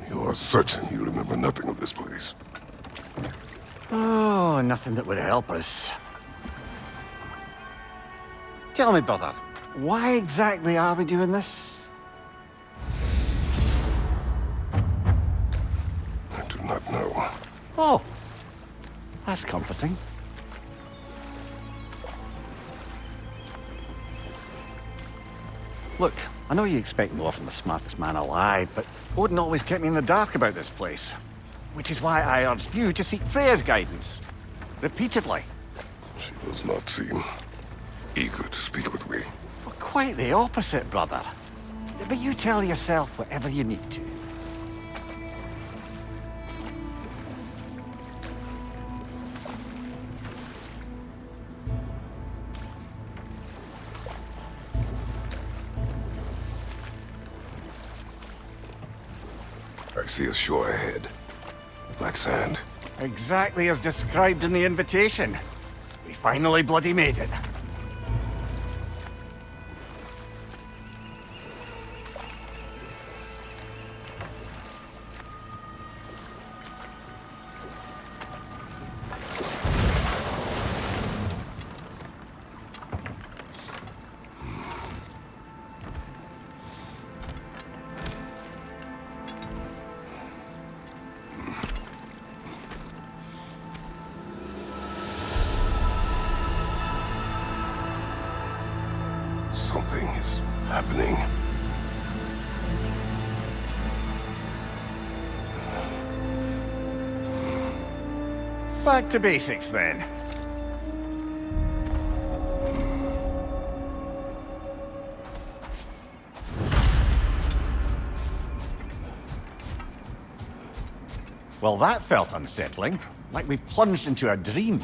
You are certain you remember nothing of this place? Oh, nothing that would help us. Tell me, brother, why exactly are we doing this? I do not know. Oh, that's comforting. Look, I know you expect more from the smartest man alive, but Odin always kept me in the dark about this place. Which is why I urged you to seek Freya's guidance. Repeatedly. She does not seem eager to speak with me. Well, quite the opposite, brother. But you tell yourself whatever you need to. I see a shore ahead. Black sand. Exactly as described in the invitation. We finally bloody made it. Something is happening. Back to basics, then. Well, that felt unsettling. Like we've plunged into a dream.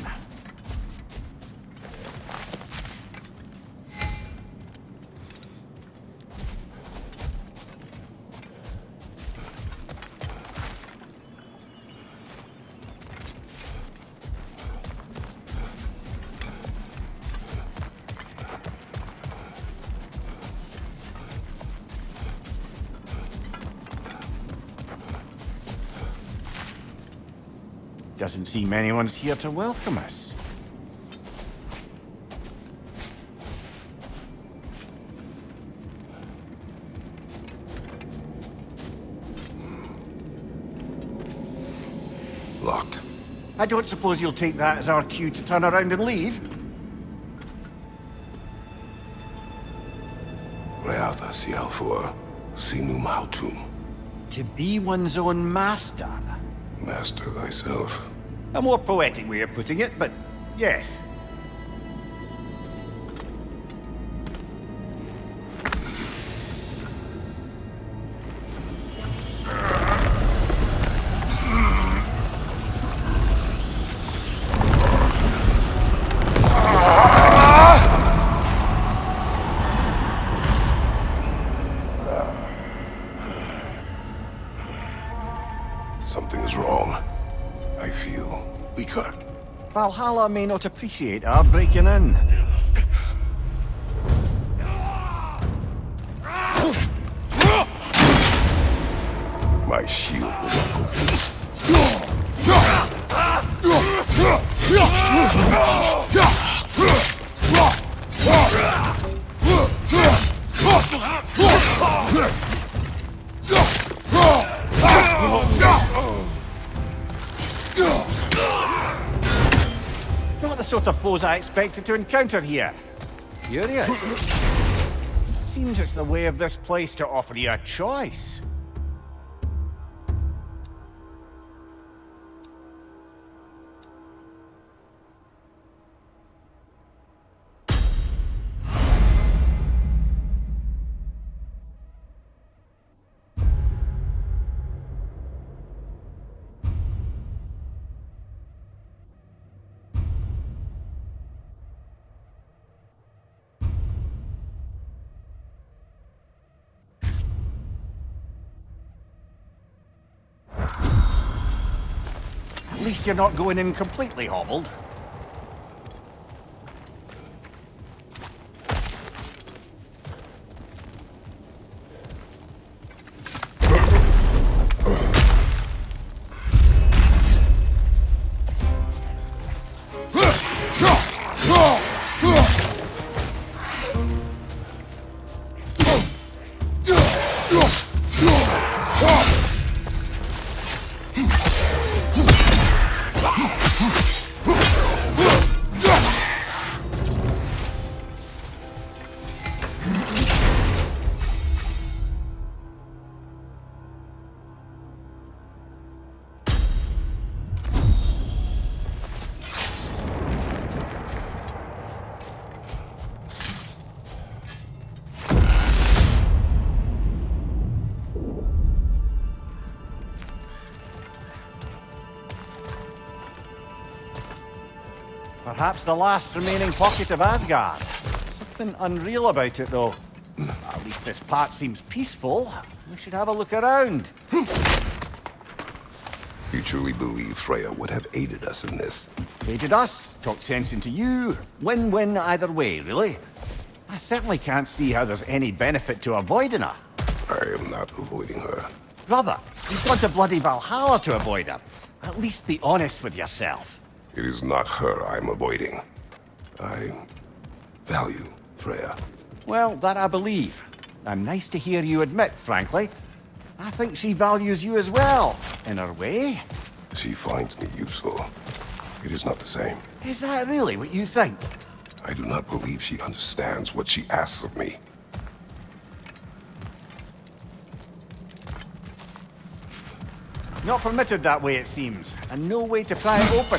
Doesn't seem anyone's here to welcome us. Locked. I don't suppose you'll take that as our cue to turn around and leave? Reatha Sialfur, Sinum Hautum. To be one's own master. Master thyself. A more poetic way of putting it, but yes. Something is wrong. I feel weaker. Valhalla may not appreciate our breaking in. My shield will Not the sort of foes I expected to encounter here. Curious. Seems it's the way of this place to offer you a choice. At least you're not going in completely hobbled. Perhaps the last remaining pocket of Asgard. Something unreal about it, though. At least this part seems peaceful. We should have a look around. You truly believe Freya would have aided us in this? Aided us, talked sense into you. Win-win either way, really. I certainly can't see how there's any benefit to avoiding her. I am not avoiding her. Brother, you've gone to bloody Valhalla to avoid her. At least be honest with yourself. It is not her I'm avoiding. I value Freya. Well, that I believe. And nice to hear you admit, frankly. I think she values you as well, in her way. She finds me useful. It is not the same. Is that really what you think? I do not believe she understands what she asks of me. Not permitted that way, it seems. And no way to pry it open.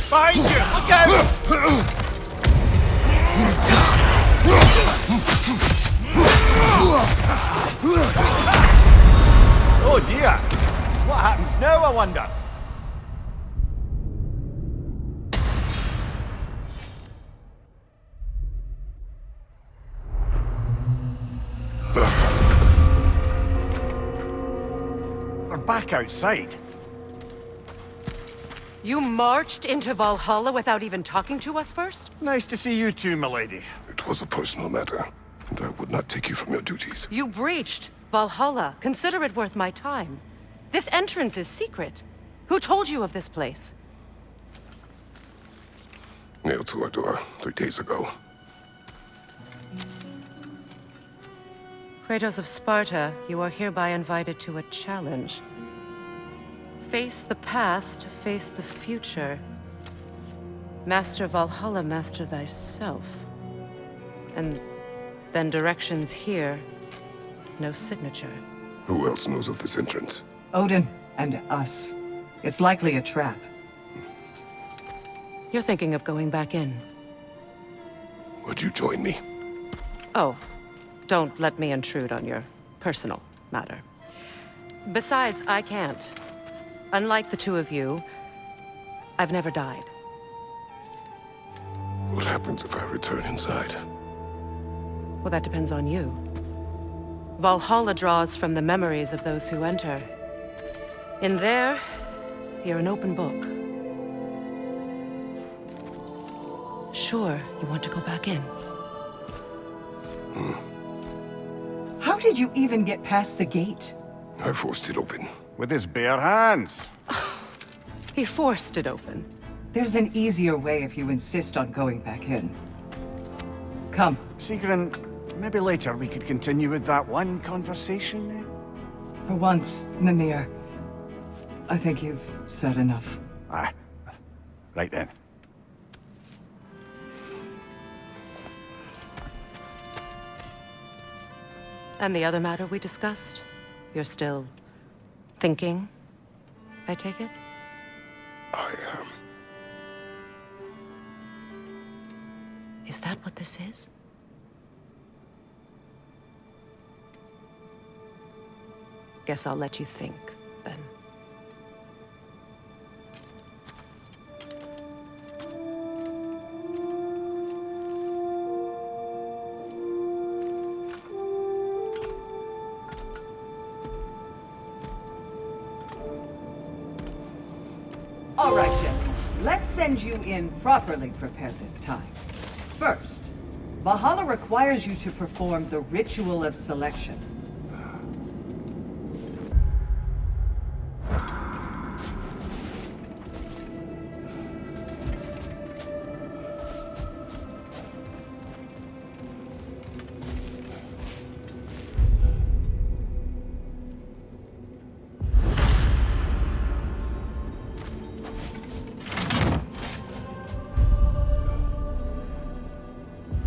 Behind you! Look out! Oh dear! What happens now, I wonder? We're back outside. You marched into Valhalla without even talking to us first? Nice to see you too, milady. It was a personal matter, and I would not take you from your duties. You breached Valhalla. Consider it worth my time. This entrance is secret. Who told you of this place? Nailed to our door 3 days ago. Kratos of Sparta, you are hereby invited to a challenge. Face the past, face the future. Master Valhalla, master thyself. And then directions here, no signature. Who else knows of this entrance? Odin and us. It's likely a trap. You're thinking of going back in. Would you join me? Oh, don't let me intrude on your personal matter. Besides, I can't. Unlike the two of you, I've never died. What happens if I return inside? Well, that depends on you. Valhalla draws from the memories of those who enter. In there, you're an open book. Sure, you want to go back in. How did you even get past the gate? I forced it open. With his bare hands. He forced it open. There's an easier way if you insist on going back in. Come. Sigrun, maybe later we could continue with that one conversation. For once, Mimir. I think you've said enough. Aye. Right then. And the other matter we discussed? You're still thinking, I take it? I am. Is that what this is? Guess I'll let you think, then. All right, gentlemen. Let's send you in properly prepared this time. First, Valhalla requires you to perform the Ritual of Selection.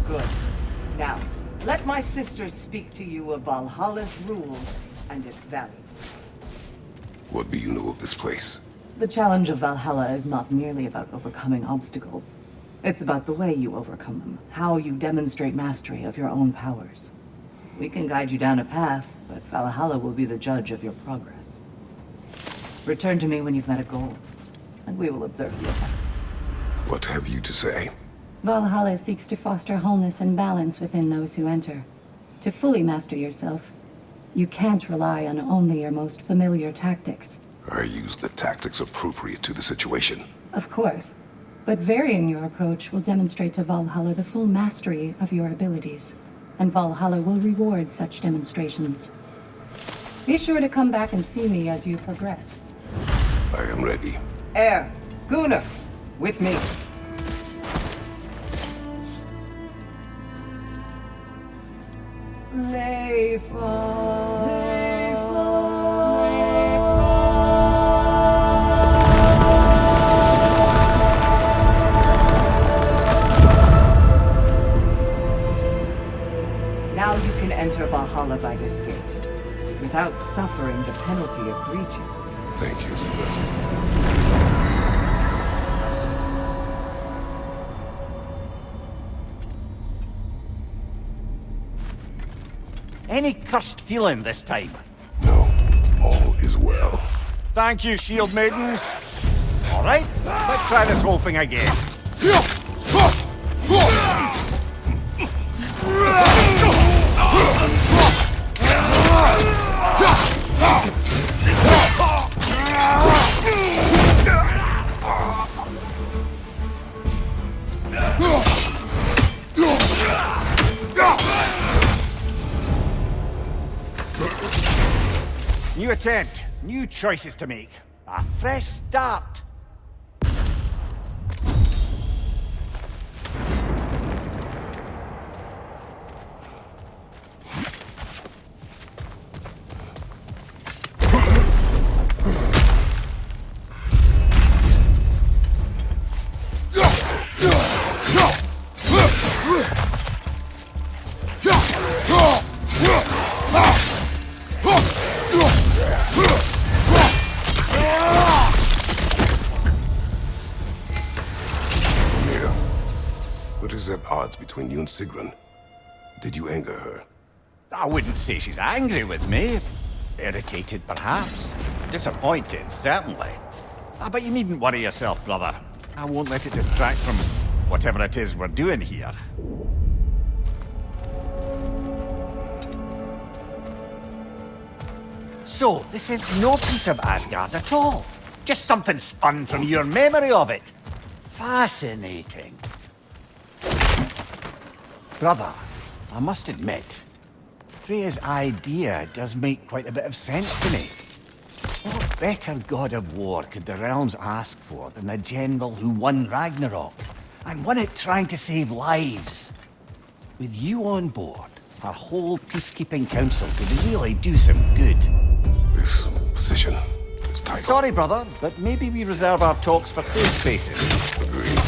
Good. Now, let my sisters speak to you of Valhalla's rules and its values. What do you know of this place? The challenge of Valhalla is not merely about overcoming obstacles. It's about the way you overcome them, how you demonstrate mastery of your own powers. We can guide you down a path, but Valhalla will be the judge of your progress. Return to me when you've met a goal, and we will observe the effects. What have you to say? Valhalla seeks to foster wholeness and balance within those who enter. To fully master yourself, you can't rely on only your most familiar tactics. I use the tactics appropriate to the situation. Of course, but varying your approach will demonstrate to Valhalla the full mastery of your abilities, and Valhalla will reward such demonstrations. Be sure to come back and see me as you progress. I am ready. Air, Gunnar, with me. Now you can enter Valhalla by this gate, without suffering the penalty of breaching. Thank you, Isabel. Any cursed feeling this time? No, all is well. Thank you, shield maidens. All right, let's try this whole thing again. New attempt, new choices to make. A fresh start. What is at odds between you and Sigrun? Did you anger her? I wouldn't say she's angry with me. Irritated, perhaps. Disappointed, certainly. But you needn't worry yourself, brother. I won't let it distract from whatever it is we're doing here. So, this is no piece of Asgard at all. Just something spun from your memory of it. Fascinating. Brother, I must admit, Freya's idea does make quite a bit of sense to me. What better god of war could the realms ask for than the general who won Ragnarok, and won it trying to save lives? With you on board, our whole peacekeeping council could really do some good. This position is tight. Sorry, brother, but maybe we reserve our talks for safe spaces. Agreed.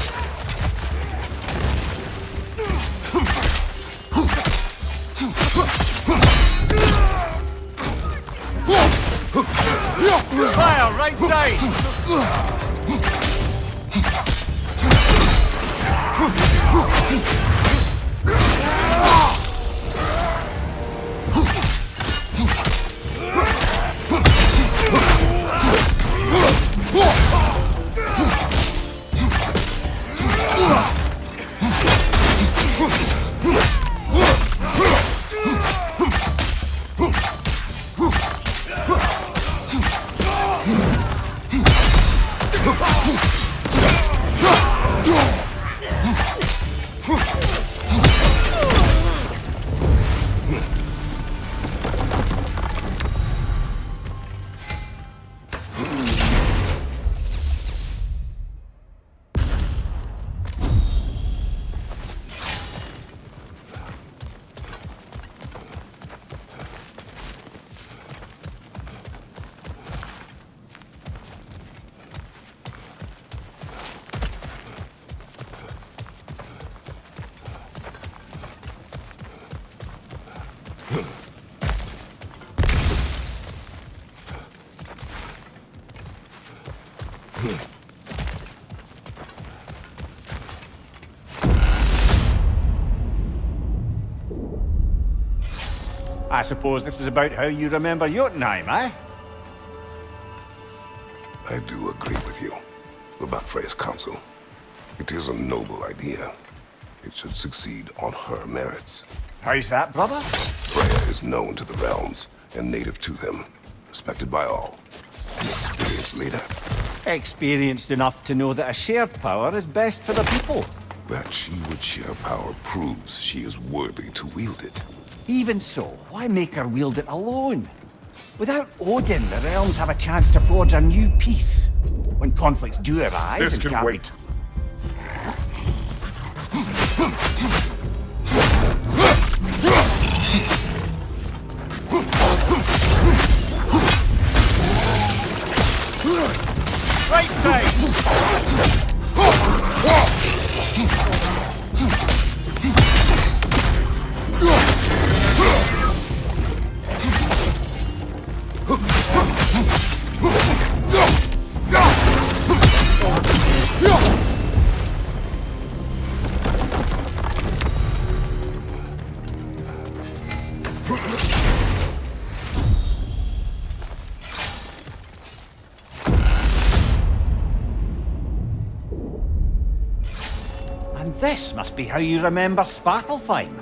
I suppose this is about how you remember Jotunheim, eh? I do agree with you about Freya's council. It is a noble idea. It should succeed on her merits. How's that, brother? Freya is known to the realms and native to them, respected by all. An experienced leader. Experienced enough to know that a shared power is best for the people. That she would share power proves she is worthy to wield it. Even so, why make her wield it alone? Without Odin, the realms have a chance to forge a new peace. When conflicts do arise... This and can can't- wait. Right side! And this must be how you remember Svartalfheim.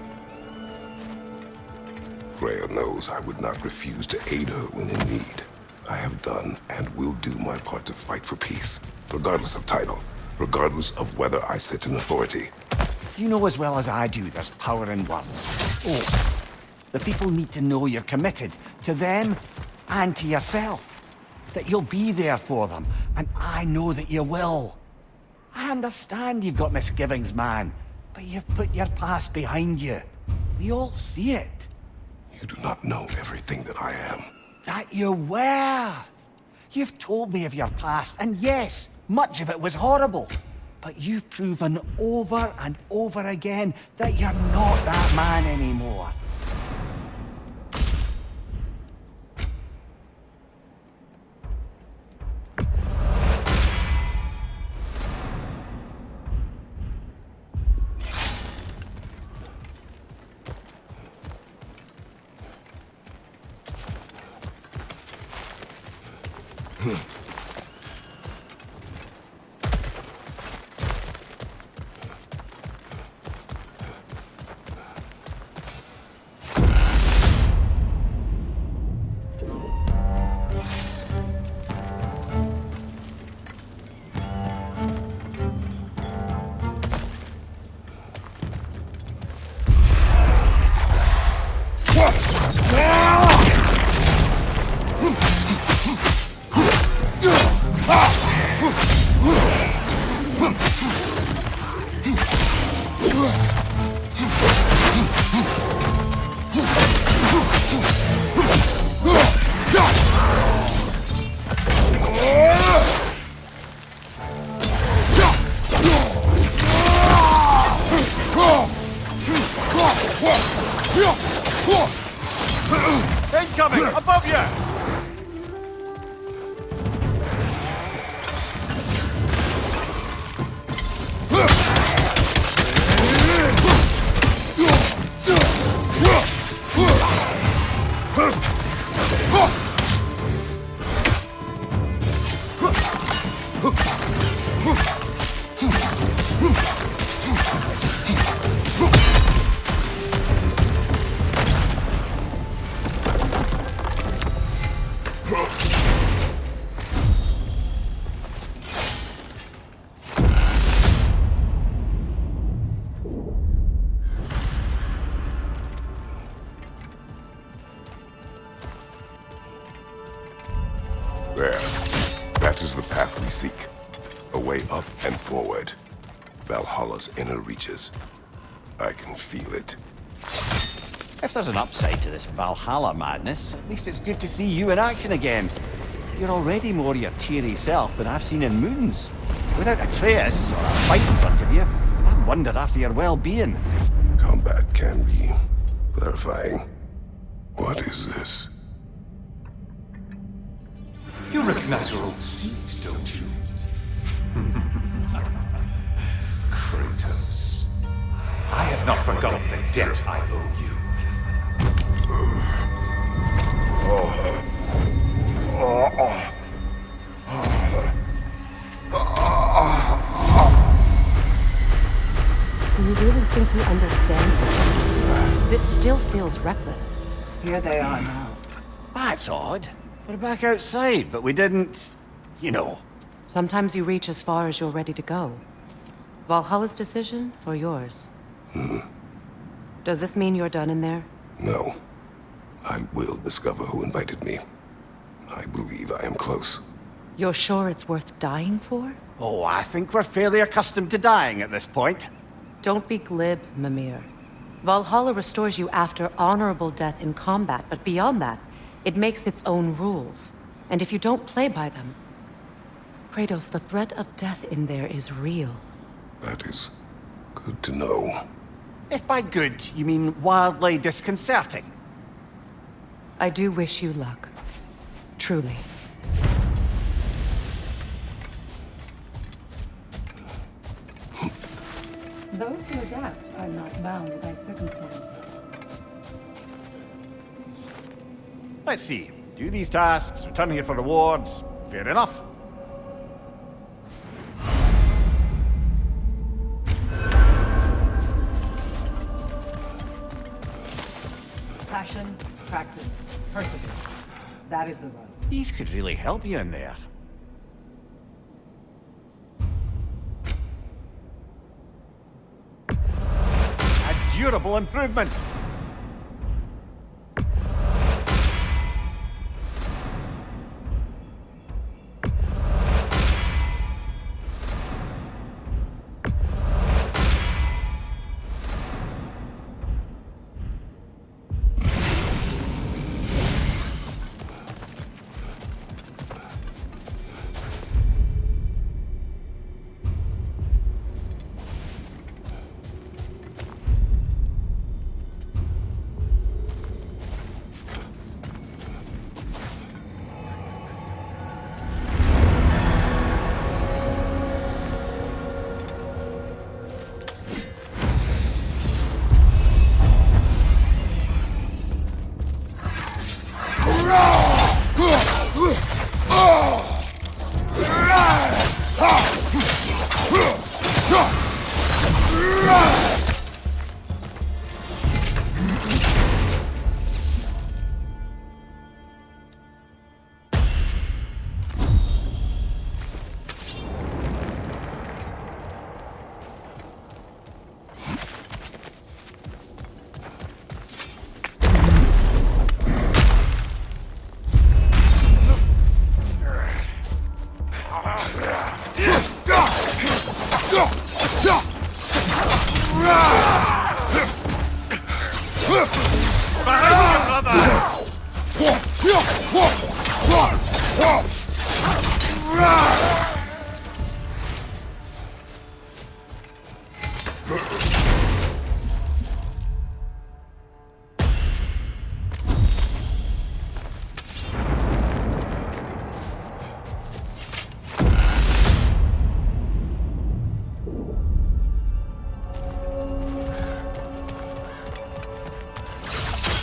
Freya knows I would not refuse to aid her when in need. I have done and will do my part to fight for peace, regardless of title, regardless of whether I sit in authority. You know as well as I do there's power in words. Oaths. The people need to know you're committed to them and to yourself. That you'll be there for them, and I know that you will. I understand you've got misgivings, man, but you've put your past behind you. We all see it. You do not know everything that I am. That you were. You've told me of your past, and yes, much of it was horrible. But you've proven over and over again that you're not that man anymore. There. That is the path we seek. A way up and forward. Valhalla's inner reaches. I can feel it. If there's an upside to this Valhalla madness, at least it's good to see you in action again. You're already more your cheery self than I've seen in moons. Without Atreus or a fight in front of you, I wonder after your well-being. Combat can be clarifying. What is this? You recognize your old seat, don't you? Kratos. I have not forgotten the debt I owe you. Do you really think you understand this? This still feels reckless. Here they are now. That's odd. We're back outside, but we didn't... you know. Sometimes you reach as far as you're ready to go. Valhalla's decision, or yours? Does this mean you're done in there? No. I will discover who invited me. I believe I am close. You're sure it's worth dying for? Oh, I think we're fairly accustomed to dying at this point. Don't be glib, Mimir. Valhalla restores you after honorable death in combat, but beyond that, it makes its own rules. And if you don't play by them... Kratos, the threat of death in there is real. That is good to know. If by good, you mean wildly disconcerting. I do wish you luck. Truly. Those who adapt are not bound by circumstance. Let's see. Do these tasks, return here for rewards. Fair enough. Passion, practice, perseverance. That is the road. These could really help you in there. A durable improvement.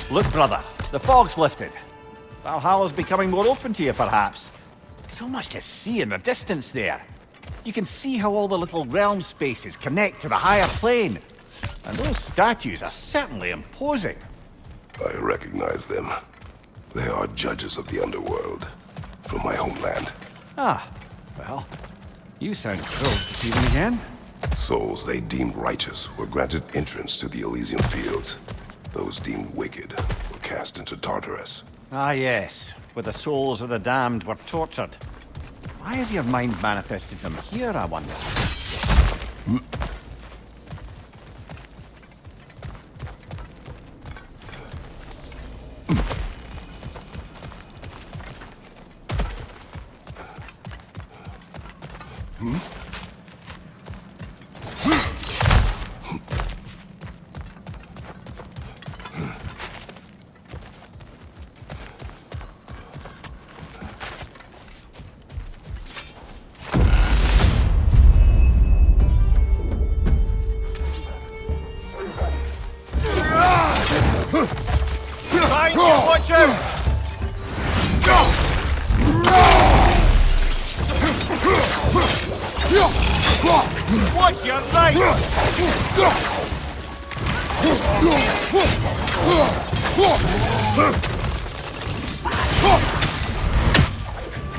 Look, brother, the fog's lifted. Valhalla's becoming more open to you, perhaps. So much to see in the distance there. You can see how all the little realm spaces connect to the higher plane. And those statues are certainly imposing. I recognize them. They are judges of the underworld, from my homeland. Ah, well, you sound thrilled to see them again. Souls they deemed righteous were granted entrance to the Elysian fields. Those deemed wicked were cast into Tartarus. Ah yes, where the souls of the damned were tortured. Why has your mind manifested them here, I wonder? Watch out! Watch your right!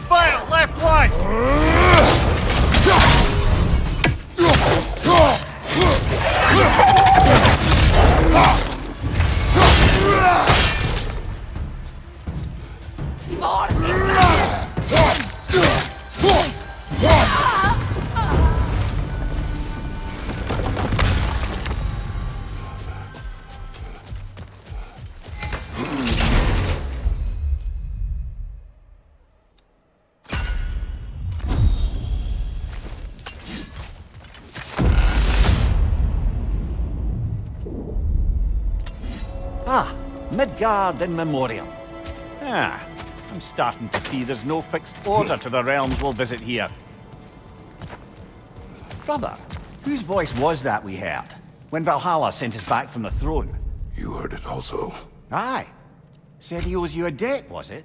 Fire left, right! Ah, Midgard in memoriam. Ah, I'm starting to see there's no fixed order to the realms we'll visit here. Brother, whose voice was that we heard when Valhalla sent us back from the throne? You heard it also. Aye. Said he owes you a debt, was it?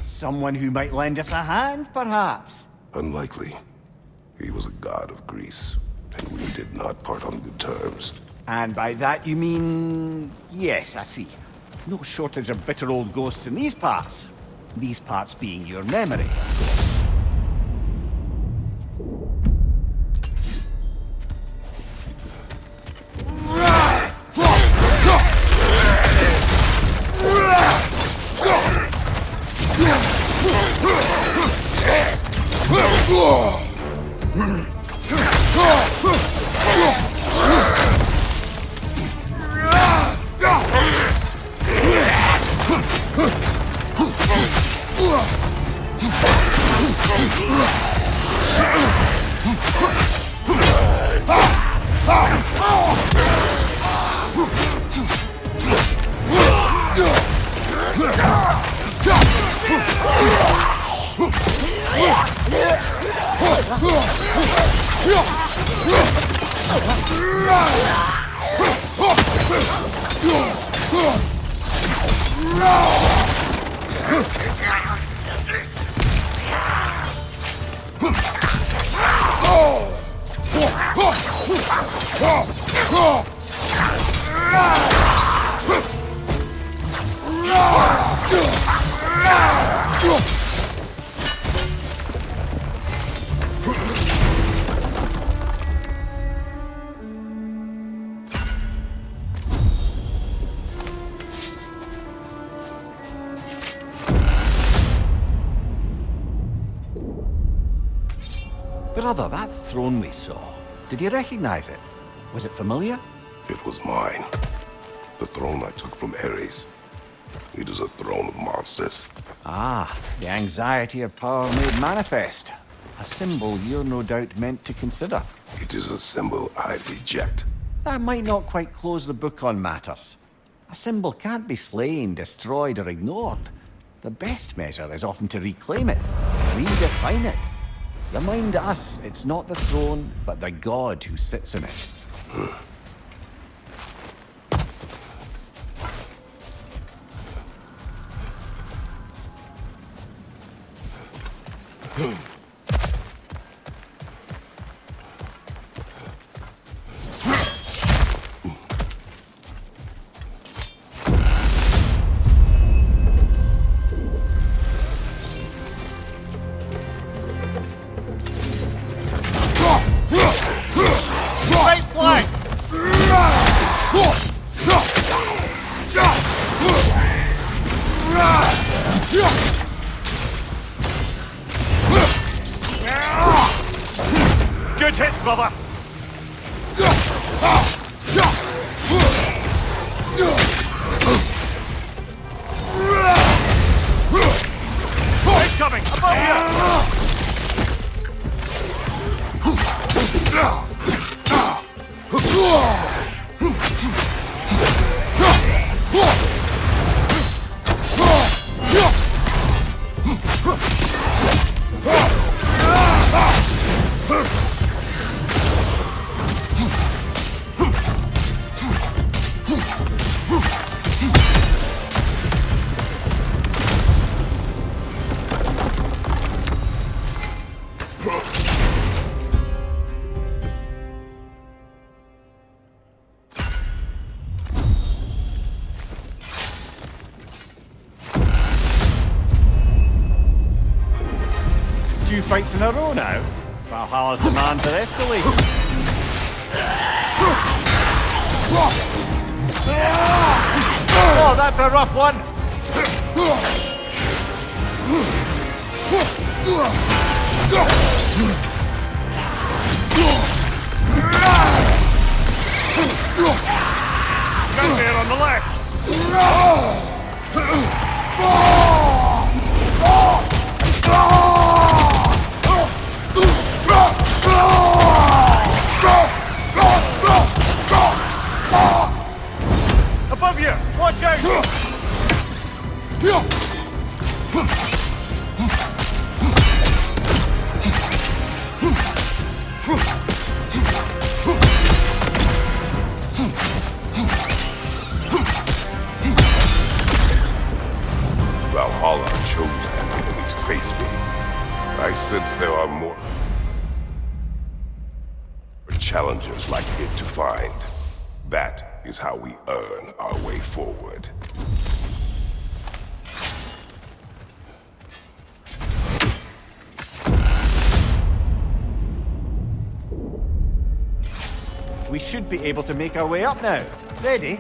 Someone who might lend us a hand, perhaps? Unlikely. He was a god of Greece, and we did not part on good terms. And by that you mean... Yes, I see. No shortage of bitter old ghosts in these parts. These parts being your memory, of course. Brother, that throne we saw, did you recognize it? Was it familiar? It was mine. The throne I took from Ares. It is a throne of monsters. Ah, the anxiety of power made manifest. A symbol you're no doubt meant to consider. It is a symbol I reject. That might not quite close the book on matters. A symbol can't be slain, destroyed, or ignored. The best measure is often to reclaim it, redefine it. Remind us it's not the throne, but the god who sits in it. Good hit, brother! Incoming! Above Two fights in a row now. Valhalla's demand to escalate. Oh, that's a rough one. Gunbear on the left! Above you! Watch out! Valhalla chose an enemy to face me. I sense there are more challengers like it to find. That is how we earn our way forward. We should be able to make our way up now. Ready?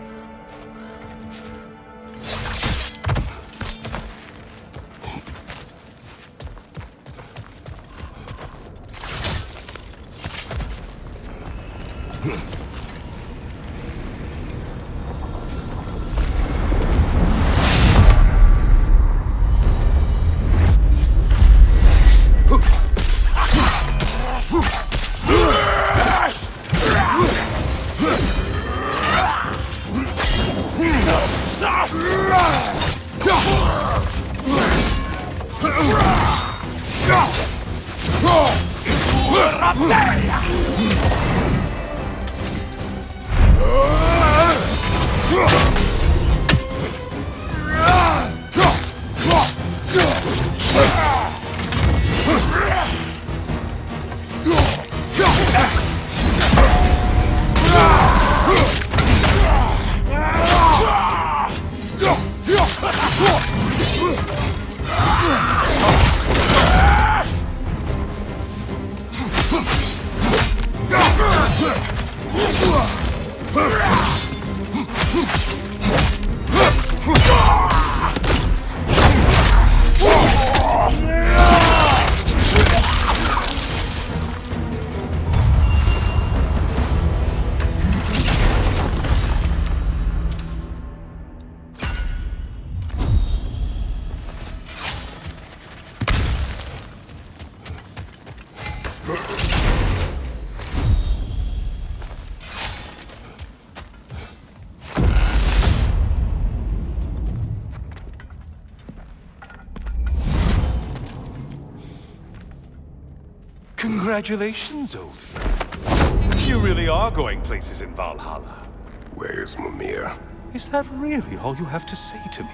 Congratulations, old friend. You really are going places in Valhalla. Where's Mimir? Is that really all you have to say to me?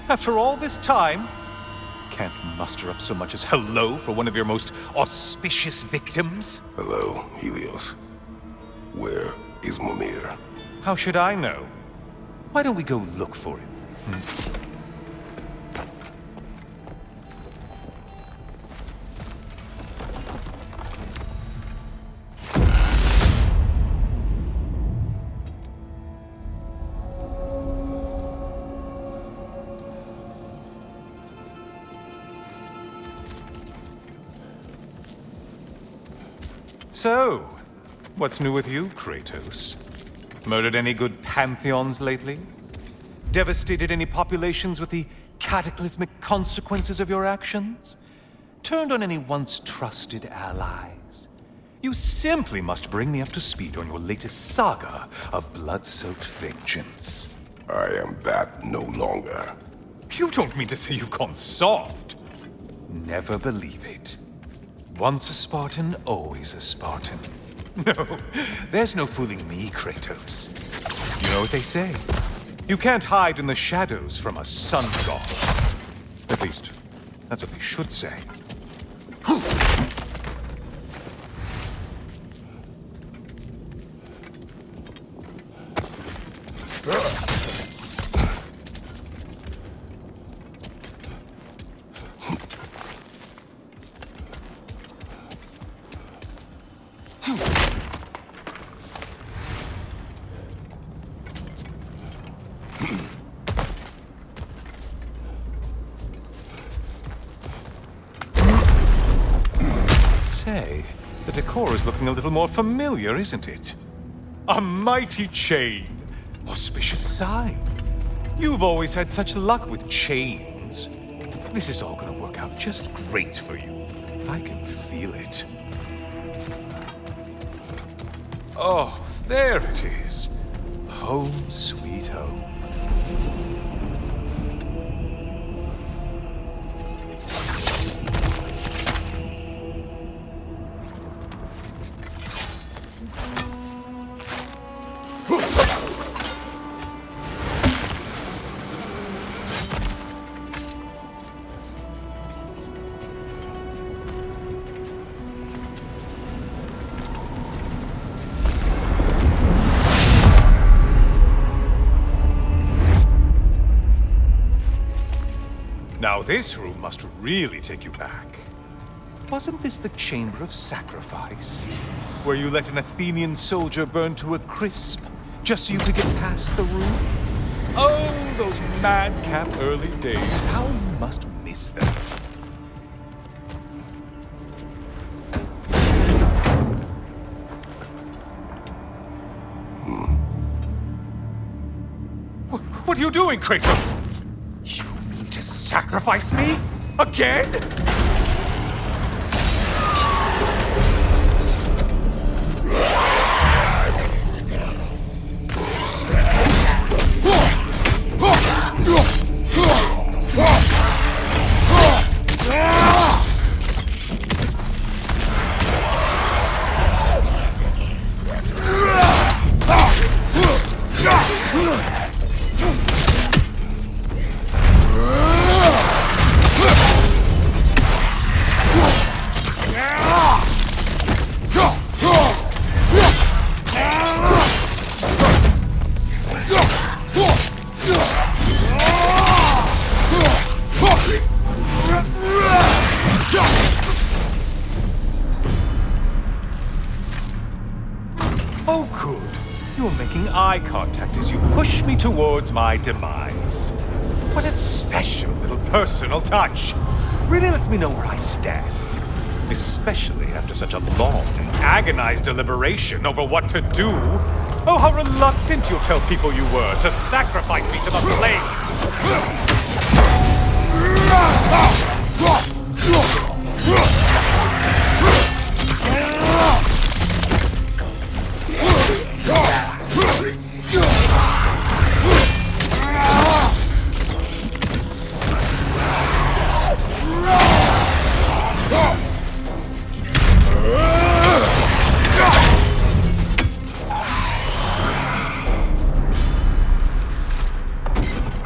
After all this time? Can't muster up so much as hello for one of your most auspicious victims? Hello, Helios. Where is Mimir? How should I know? Why don't we go look for him? So, what's new with you, Kratos? Murdered any good pantheons lately? Devastated any populations with the cataclysmic consequences of your actions? Turned on any once trusted allies? You simply must bring me up to speed on your latest saga of blood-soaked vengeance. I am that no longer. You don't mean to say you've gone soft? Never believe it. Once a Spartan, always a Spartan. No, there's no fooling me, Kratos. You know what they say? You can't hide in the shadows from a sun god. At least, that's what they should say. Say, the decor is looking a little more familiar, isn't it? A mighty chain. Auspicious sign. You've always had such luck with chains. This is all gonna work out just great for you. I can feel it. Oh, there it is. Home sweet home. Now this room must really take you back. Wasn't this the Chamber of Sacrifice? Where you let an Athenian soldier burn to a crisp, just so you could get past the room? Oh, those madcap early days. How you must miss them. What are you doing, Kratos? You mean to sacrifice me? Again? Oh, good. You're making eye contact as you push me towards my demise. What a special little personal touch. Really lets me know where I stand. Especially after such a long and agonized deliberation over what to do. Oh, how reluctant you'll tell people you were to sacrifice me to the flames.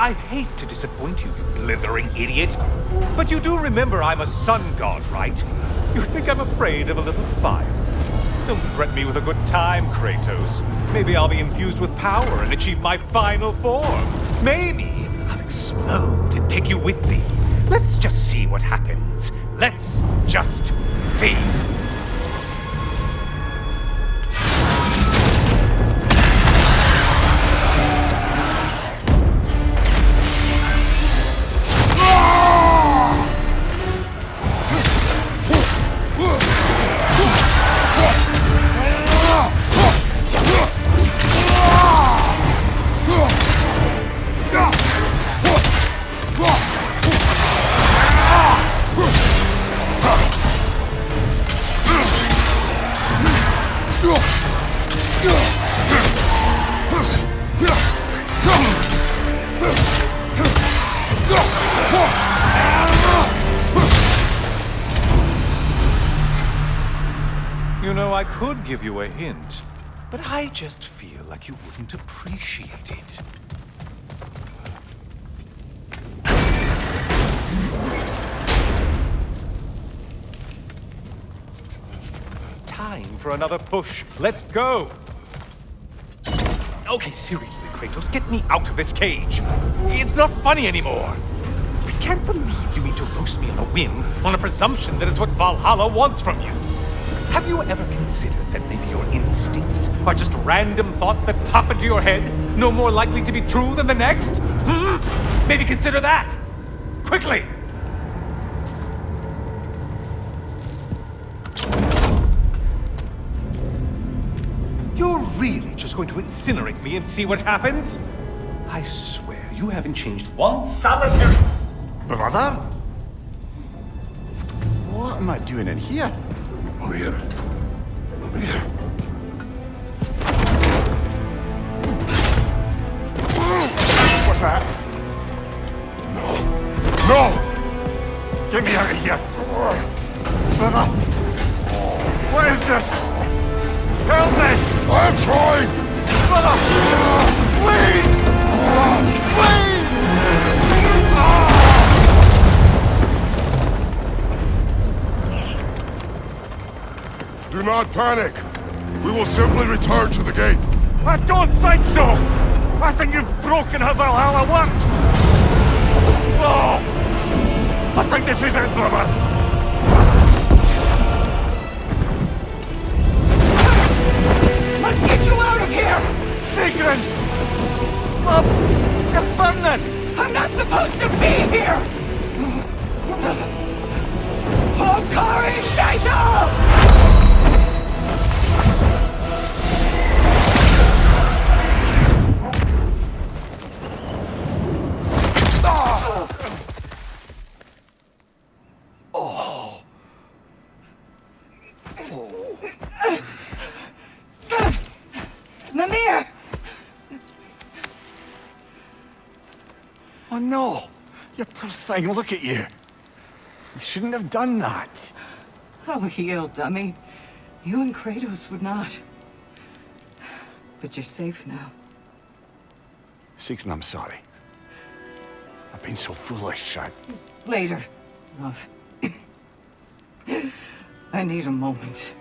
I hate to disappoint you, you blithering idiot. But you do remember I'm a sun god, right? You think I'm afraid of a little fire? Don't threaten me with a good time, Kratos. Maybe I'll be infused with power and achieve my final form. Maybe I'll explode and take you with me. Let's just see what happens. Let's just see. You know, I could give you a hint, but I just feel like you wouldn't appreciate it. Time for another push. Let's go! Okay, seriously, Kratos, get me out of this cage. It's not funny anymore. I can't believe you mean to roast me on a whim, on a presumption that it's what Valhalla wants from you. Have you ever considered that maybe your instincts are just random thoughts that pop into your head, no more likely to be true than the next? Maybe consider that! Quickly! You're really just going to incinerate me and see what happens? I swear, you haven't changed one solitary... Brother? What am I doing in here? Over here. Over here. What's that? No! Get me out of here! Brother! What is this? Help me! I'm trying! Brother! Please! Please! Do not panic. We will simply return to the gate. I don't think so! I think you've broken how Valhalla works! Oh! I think this is it, brother! Let's get you out of here! Sigrun! Bob! You're burning! I'm not supposed to be here! Hokari Naito! Mimir! Oh no! You poor thing, look at you! You shouldn't have done that. I'll heal, dummy. You and Kratos would not. But you're safe now. Sigrun, I'm sorry. I've been so foolish. Later, love. I need a moment.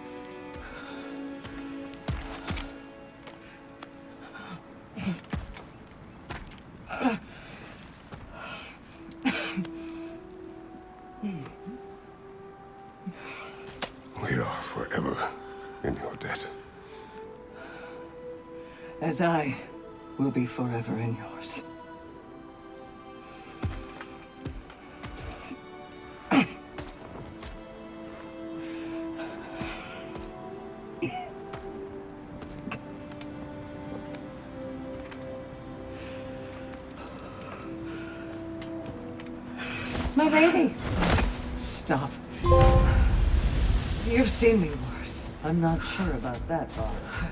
We are forever in your debt. As I will be forever in yours. My lady! Stop. You've seen me worse. I'm not sure about that, boss.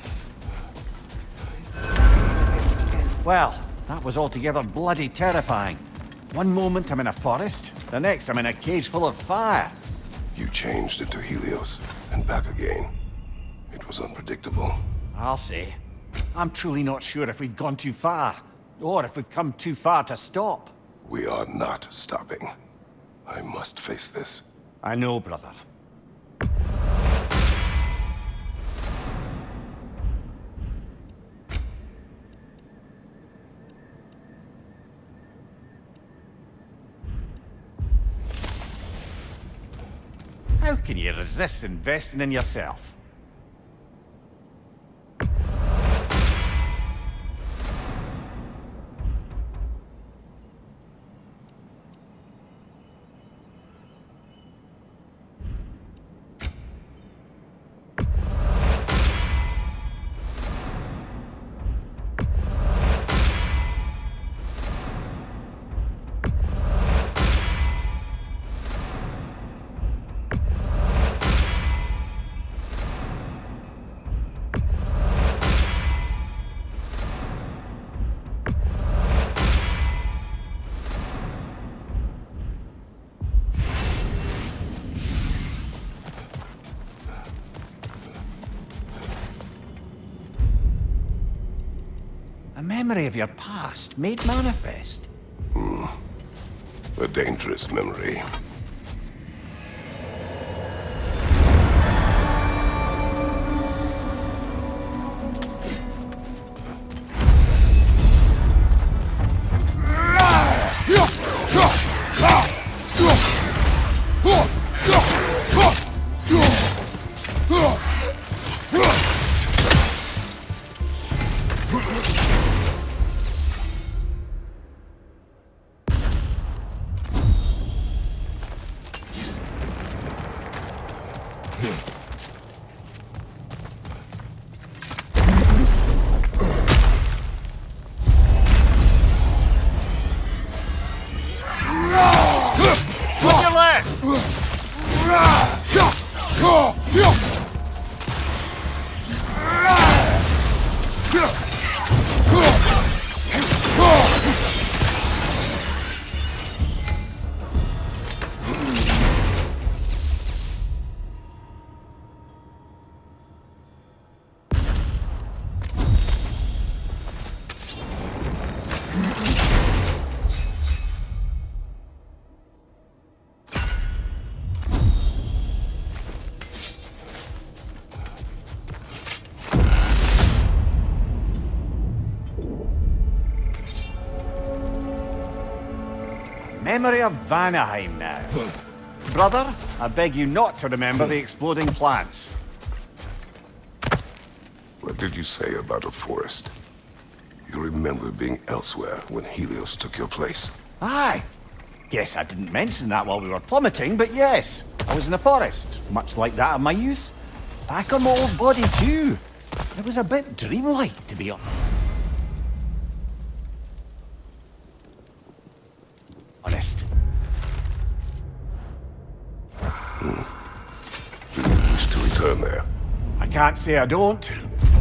Well, that was altogether bloody terrifying. One moment I'm in a forest, the next I'm in a cage full of fire. You changed into Helios and back again. It was unpredictable. I'll say. I'm truly not sure if we've gone too far. Or if we've come too far to stop. We are not stopping. I must face this. I know, brother. How can you resist investing in yourself? A memory of your past made manifest. A dangerous memory. Memory of Vanaheim now. Brother, I beg you not to remember the exploding plants. What did you say about a forest? You remember being elsewhere when Helios took your place? Aye. Guess I didn't mention that while we were plummeting, but yes. I was in a forest, much like that of my youth. Back on my old body too. It was a bit dreamlike, to be honest. Do you wish to return there? I can't say I don't.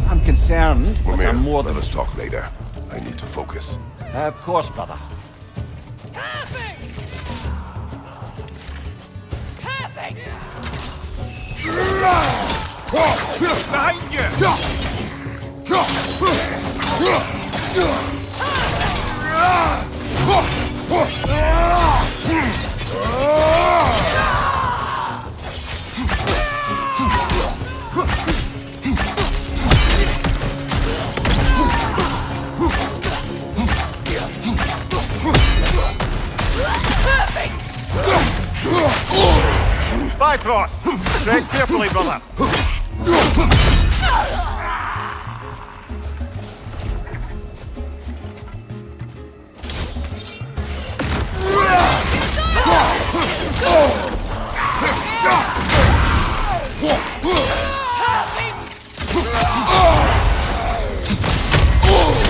I'm concerned, but I'm more Let than... us talk later. I need to focus. Of course, brother. Perfect! Perfect! Behind Bifrost! Tread carefully, brother.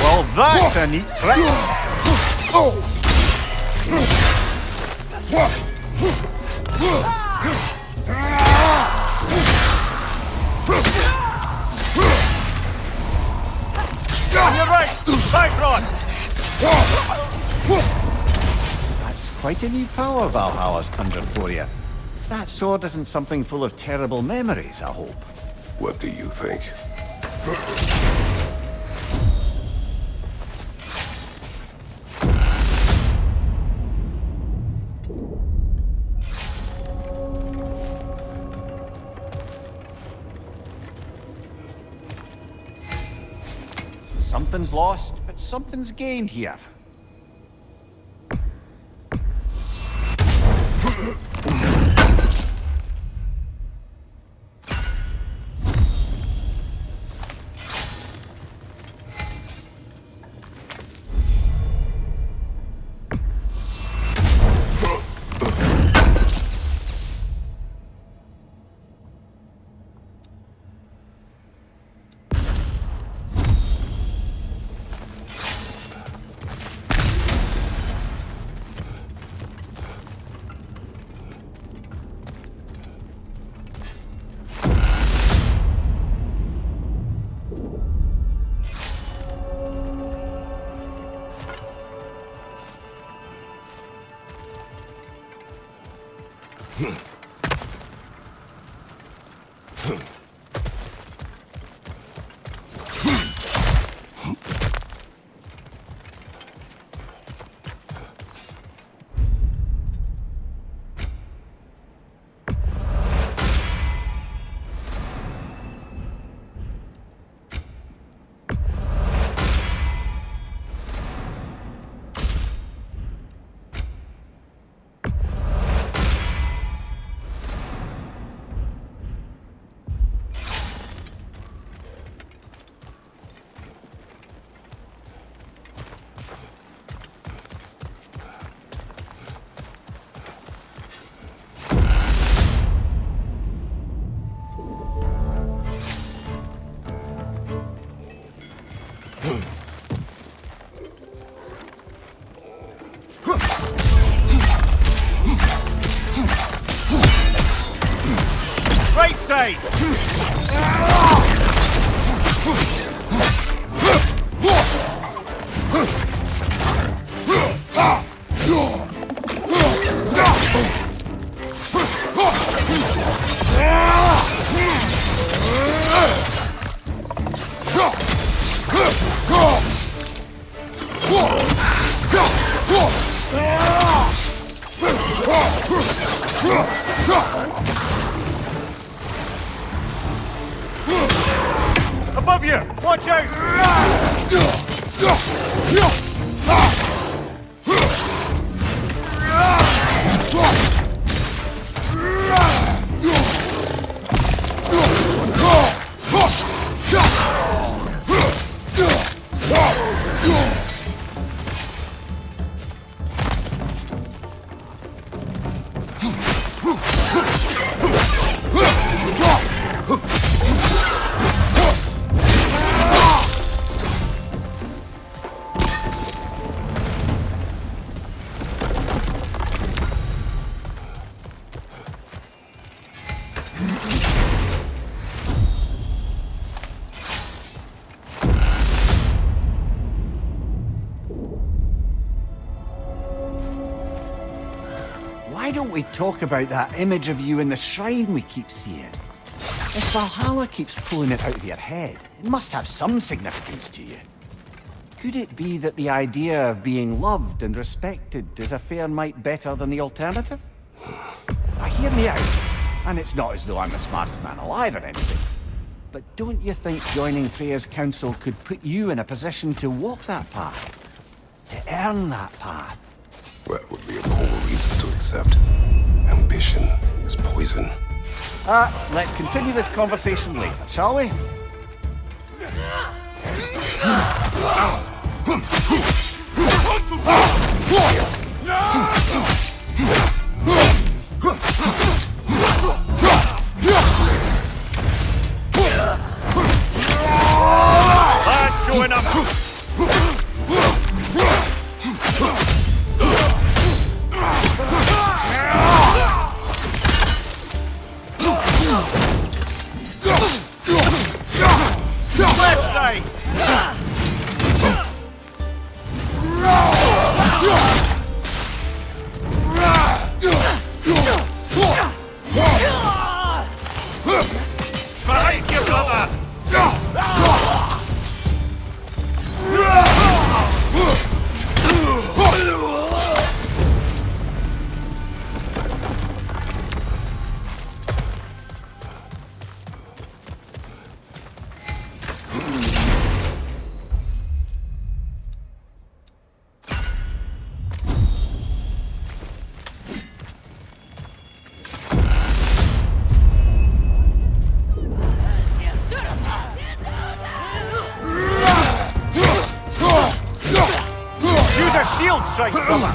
Well, that's a neat trick. You're right! Bifrost! That's quite a new power Valhalla's conjured for you. That sword isn't something full of terrible memories, I hope. What do you think? Something's lost, but something's gained here. Great save! Above you! Watch out! Why don't we talk about that image of you in the shrine we keep seeing? If Valhalla keeps pulling it out of your head, it must have some significance to you. Could it be that the idea of being loved and respected is a fair mite better than the alternative? Now hear me out, and it's not as though I'm the smartest man alive or anything, but don't you think joining Freya's council could put you in a position to walk that path? To earn that path? That would be a poor reason to accept. Ambition is poison. Let's continue this conversation later, shall we? Let's join up! Left side! Behind you, brother! Shield strike, brother!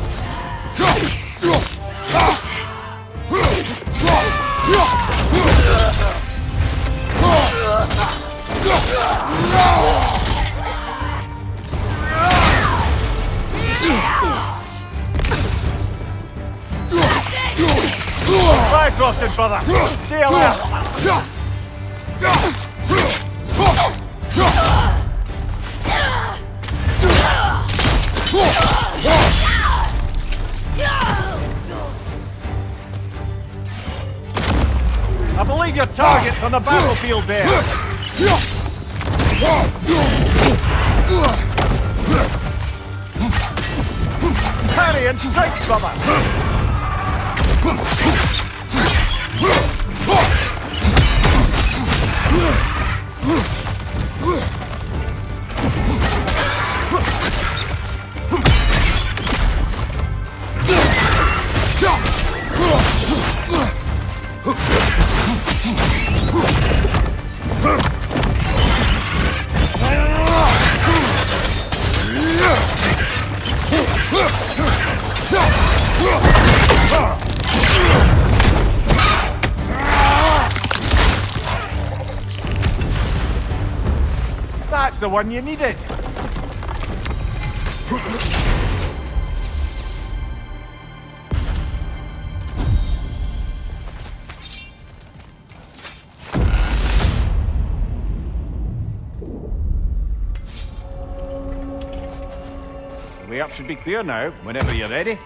Fire crossed, brother! Stay alert! I believe your target's on the battlefield there! Parry and strike, brother! That's the one you needed! The way up should be clear now, whenever you're ready.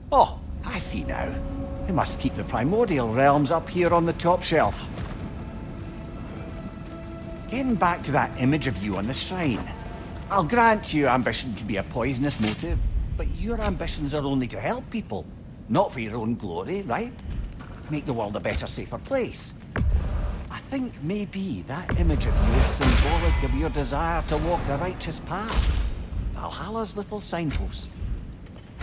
Oh, I see now. We must keep the primordial realms up here on the top shelf. Getting back to that image of you on the shrine. I'll grant you ambition can be a poisonous motive, but your ambitions are only to help people, not for your own glory, right? Make the world a better, safer place. I think maybe that image of you is symbolic of your desire to walk a righteous path. Valhalla's little signpost.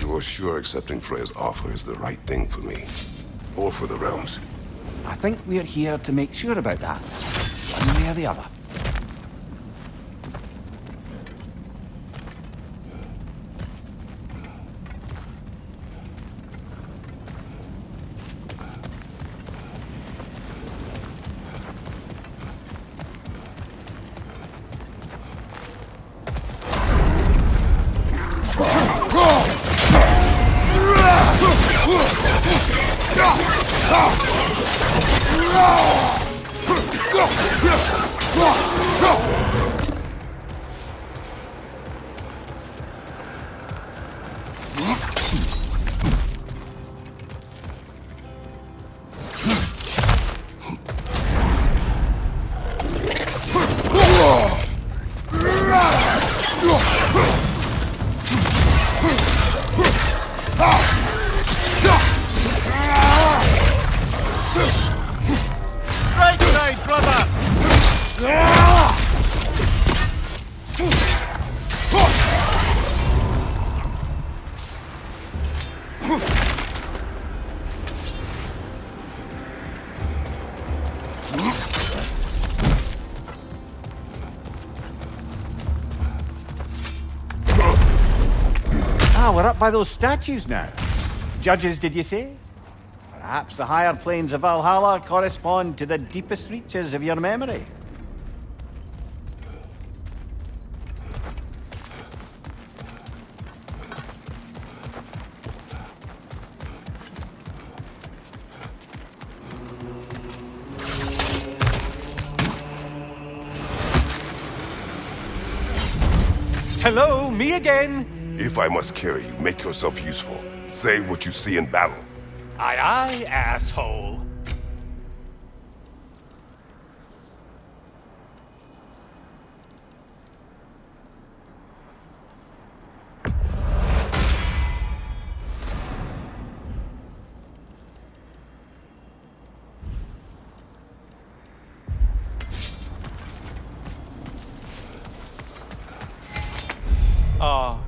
You're sure accepting Freya's offer is the right thing for me? Or for the realms? I think we're here to make sure about that, one way or the other. Right side, brother! Ah, we're up by those statues now. judges, did you say? Perhaps the higher planes of Valhalla correspond to the deepest reaches of your memory. Hello, me again. If I must carry you, make yourself useful. Say what you see in battle. Aye, aye, asshole.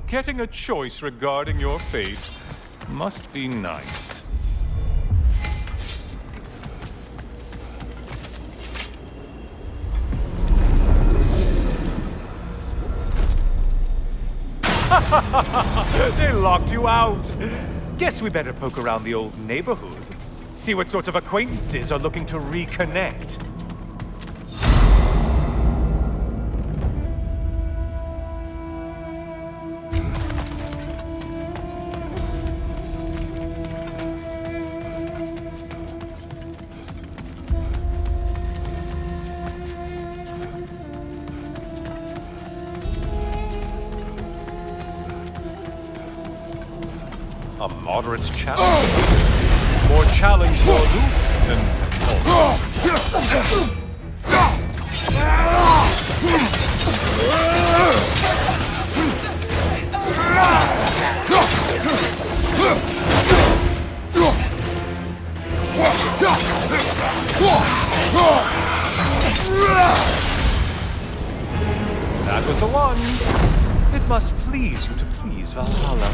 Getting a choice regarding your fate must be nice. They locked you out. Guess we better poke around the old neighborhood. See what sorts of acquaintances are looking to reconnect. A moderate challenge. More challenge for Luke than That was the one. It must please you to please Valhalla.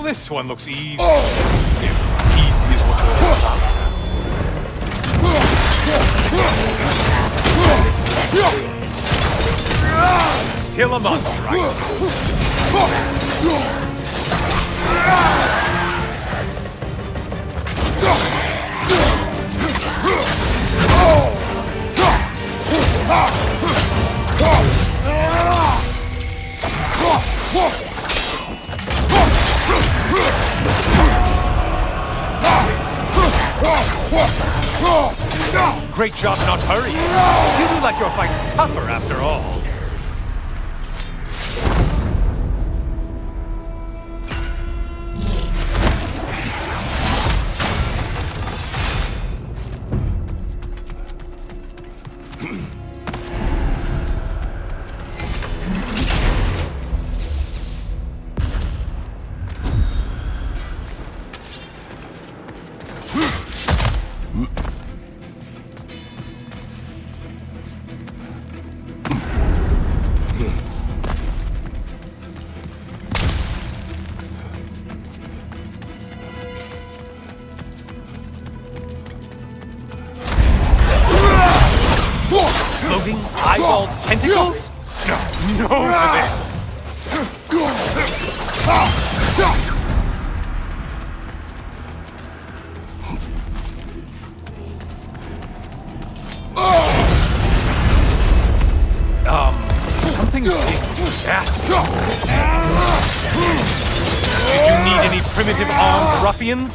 This one looks easy. If easy is what you're all about. Still a monster, I Great job not hurrying. You look like your fight's tougher after all. Floating eyeball tentacles? No to this! Something's being cast. Did you need any primitive armed ruffians?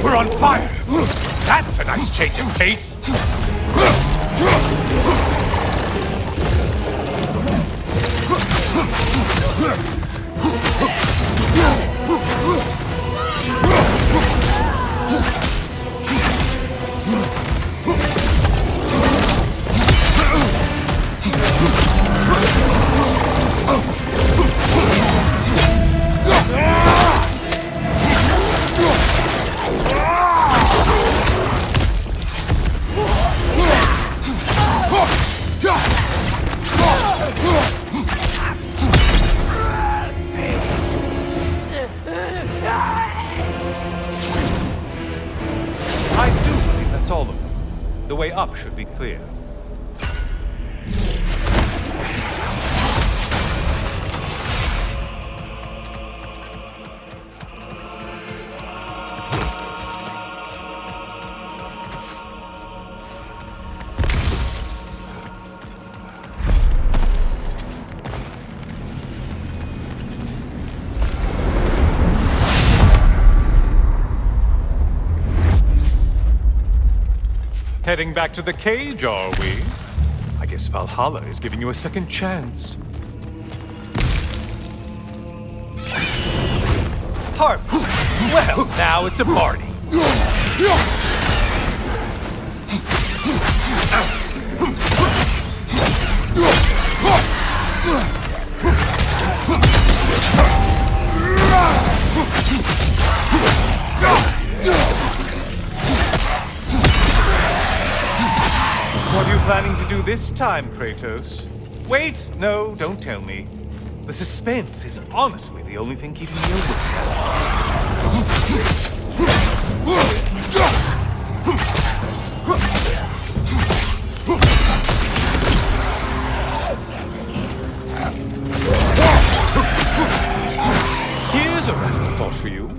We're on fire! That's a nice change of pace! I do believe that's all of them. The way up should be clear. Heading back to the cage, are we? I guess Valhalla is giving you a second chance. Harp! Well, now it's a party. What are you planning to do this time, Kratos? Wait! No, don't tell me. The suspense is honestly the only thing keeping me awake. Here's a random thought for you.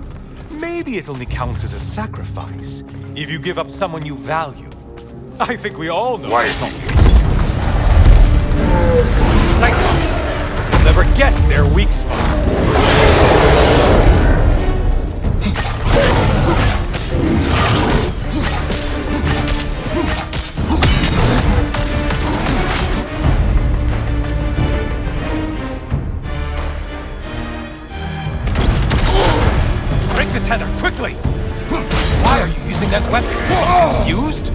Maybe it only counts as a sacrifice if you give up someone you value. I think we all know. Why? Cyclops! You'll never guess their weak spot. Break the tether, quickly! Why are you using that weapon? Confused?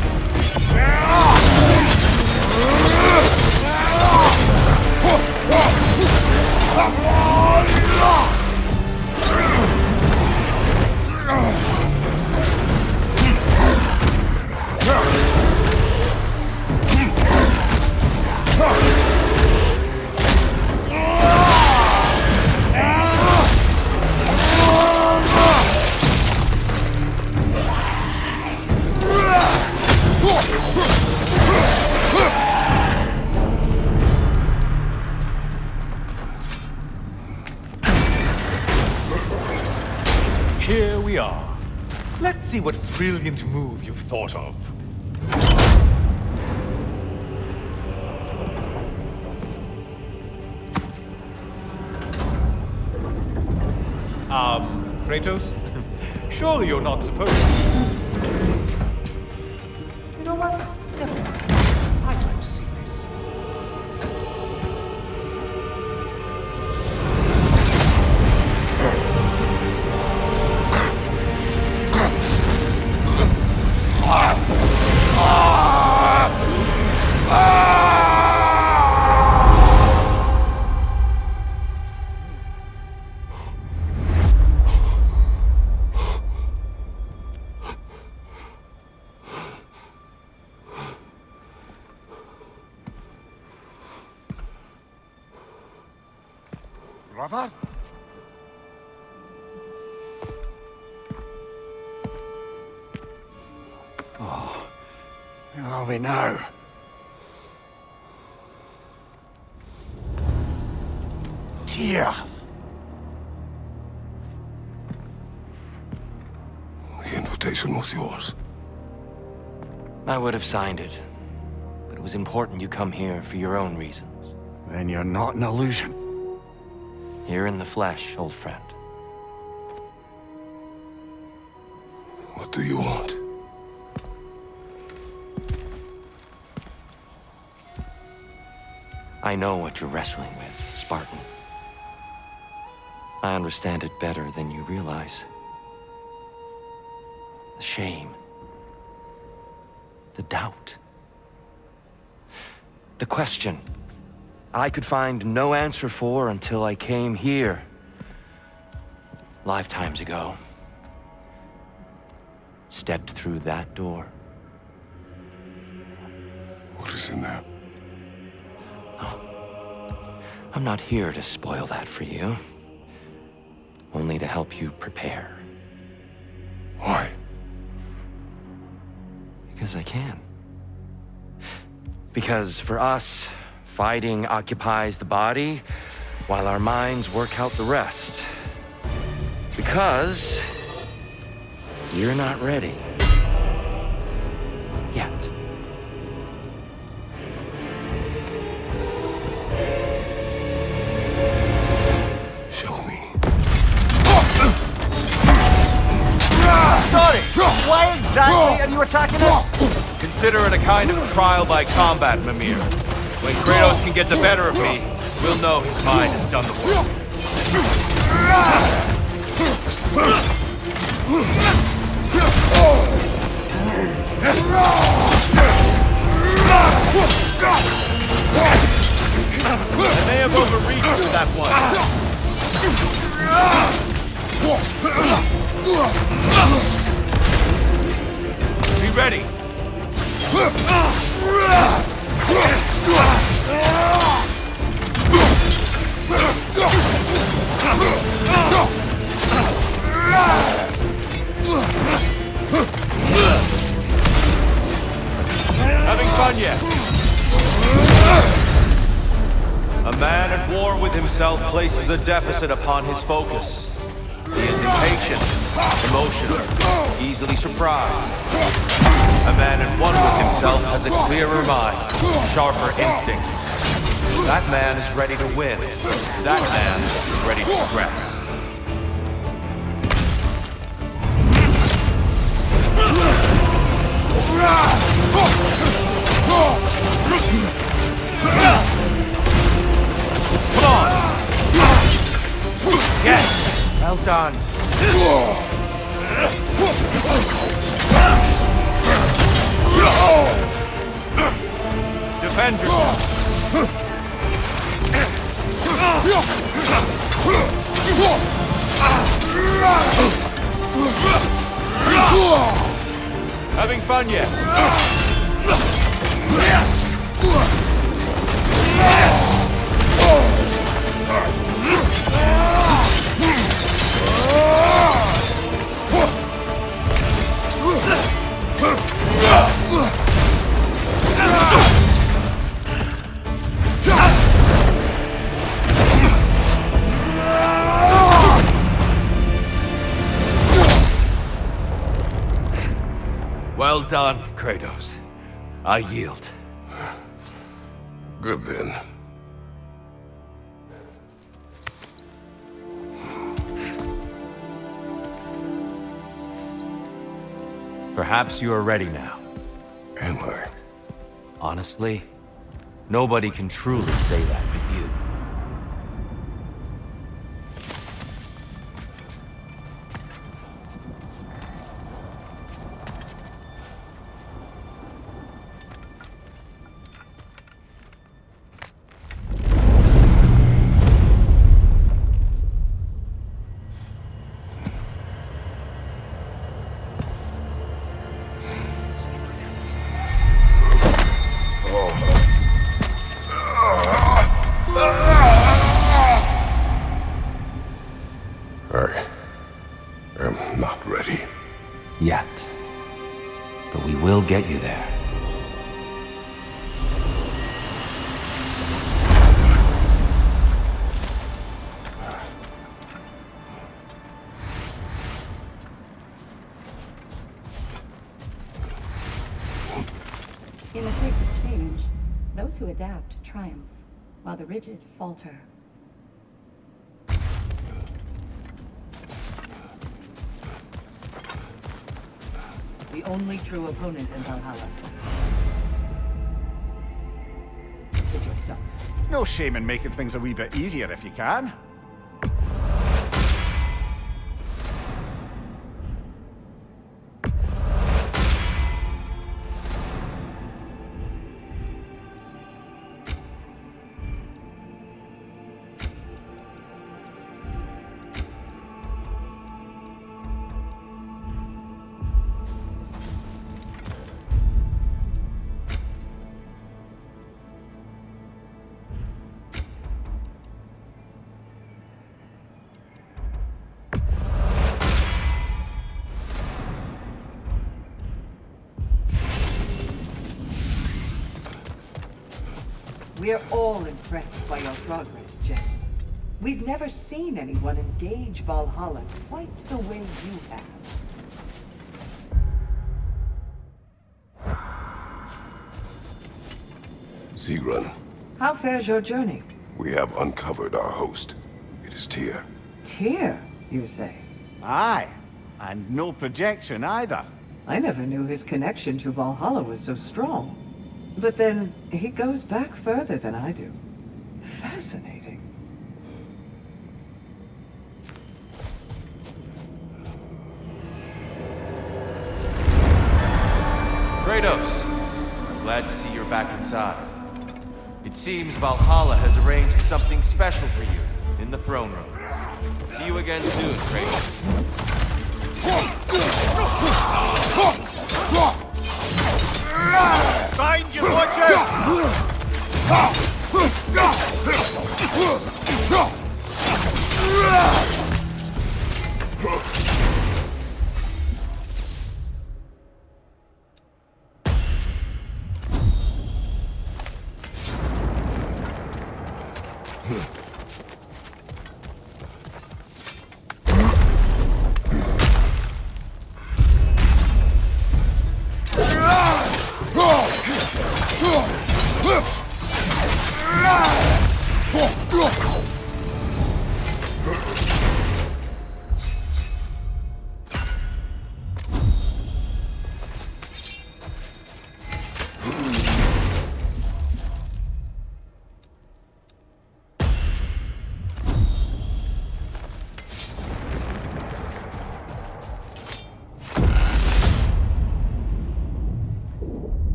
Here we are. Let's see what brilliant move you've thought of. Kratos? Surely you're not supposed to. You know what? Never mind. I'd like to see this. Brother? Where are we now? Tyr! The invitation was yours. I would have signed it, but it was important you come here for your own reasons. Then you're not an illusion. Here in the flesh, old friend. What do you want? I know what you're wrestling with, Spartan. I understand it better than you realize. The shame. The doubt. The question I could find no answer for until I came here. Lifetimes ago. Stepped through that door. What is in there? I'm not here to spoil that for you. Only to help you prepare. Why? Because I can. Because for us, fighting occupies the body, while our minds work out the rest. Because you're not ready. Yet. Show me. Sorry! Why exactly are you attacking us? Consider it a kind of trial by combat, Mimir. When Kratos can get the better of me, we'll know his mind has done the work. I may have overreached with that one. Be ready. Having fun yet? A man at war with himself places a deficit upon his focus. He is impatient, emotional, easily surprised. A man at one with himself has a clearer mind, sharper instincts. That man is ready to win. That man is ready to progress. Come on! Yes! Well done. Defend yourself. Having fun yet? Well done, Kratos. I yield. Good then. Perhaps you are ready now. Am I? Honestly, nobody can truly say that but you. but we will get you there. In the face of change, those who adapt triumph, while the rigid falter. The only true opponent in Valhalla is yourself. No shame in making things a wee bit easier if you can. We're all impressed by your progress, Jen. We've never seen anyone engage Valhalla quite the way you have. Sigrun, How fares your journey? we have uncovered our host. It is Tyr. Tyr, you say? Aye, and no projection either. I never knew his connection to Valhalla was so strong. But then, he goes back further than I do. Fascinating. Kratos, I'm glad to see you're back inside. It seems Valhalla has arranged something special for you in the throne room. See you again soon, Kratos. Find you, watch out!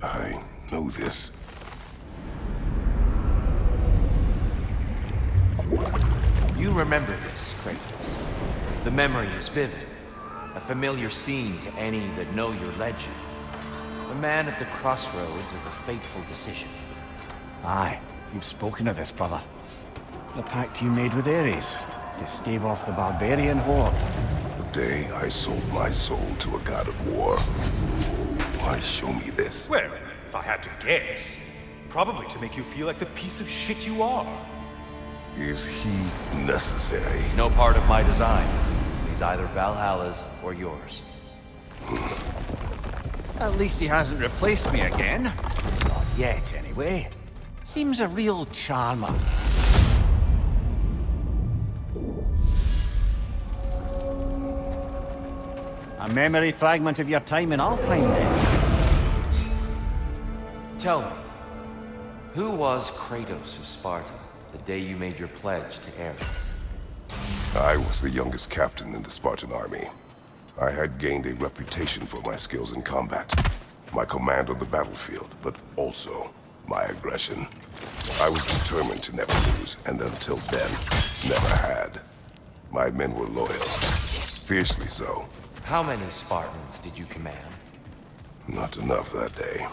I know this. You remember this, Kratos. The memory is vivid. A familiar scene to any that know your legend. A man at the crossroads of a fateful decision. Aye, you've spoken of this, brother. The pact you made with Ares to stave off the barbarian horde. The day I sold my soul to a god of war. Why show me this? Well, if I had to guess, probably to make you feel like the piece of shit you are. Is he necessary? He's no part of my design. He's either Valhalla's or yours. At least he hasn't replaced me again. Not yet, anyway. Seems a real charmer. A memory fragment of your time in Alfheim, then? Tell me, who was Kratos of Sparta the day you made your pledge to Ares? I was the youngest captain in the Spartan army. I had gained a reputation for my skills in combat, my command on the battlefield, but also my aggression. I was determined to never lose, and until then, never had. My men were loyal, fiercely so. How many Spartans did you command? Not enough that day.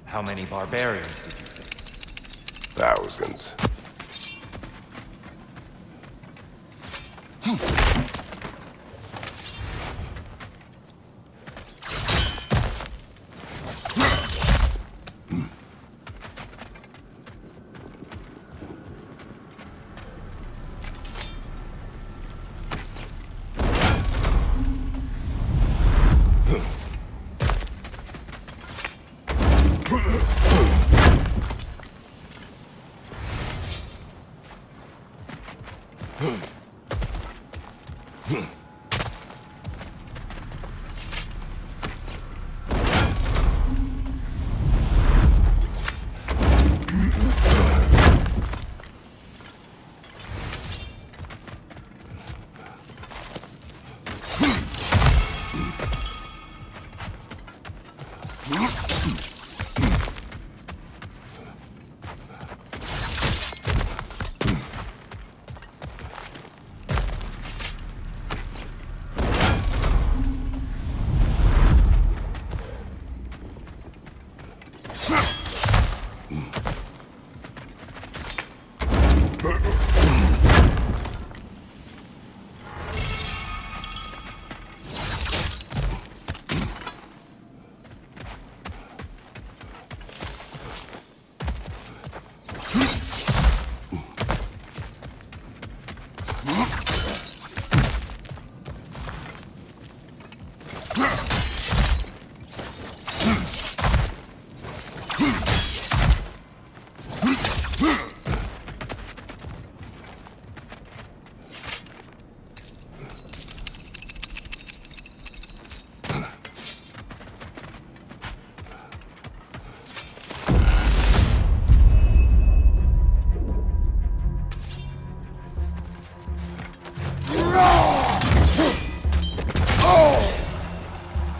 How many barbarians did you face? Thousands.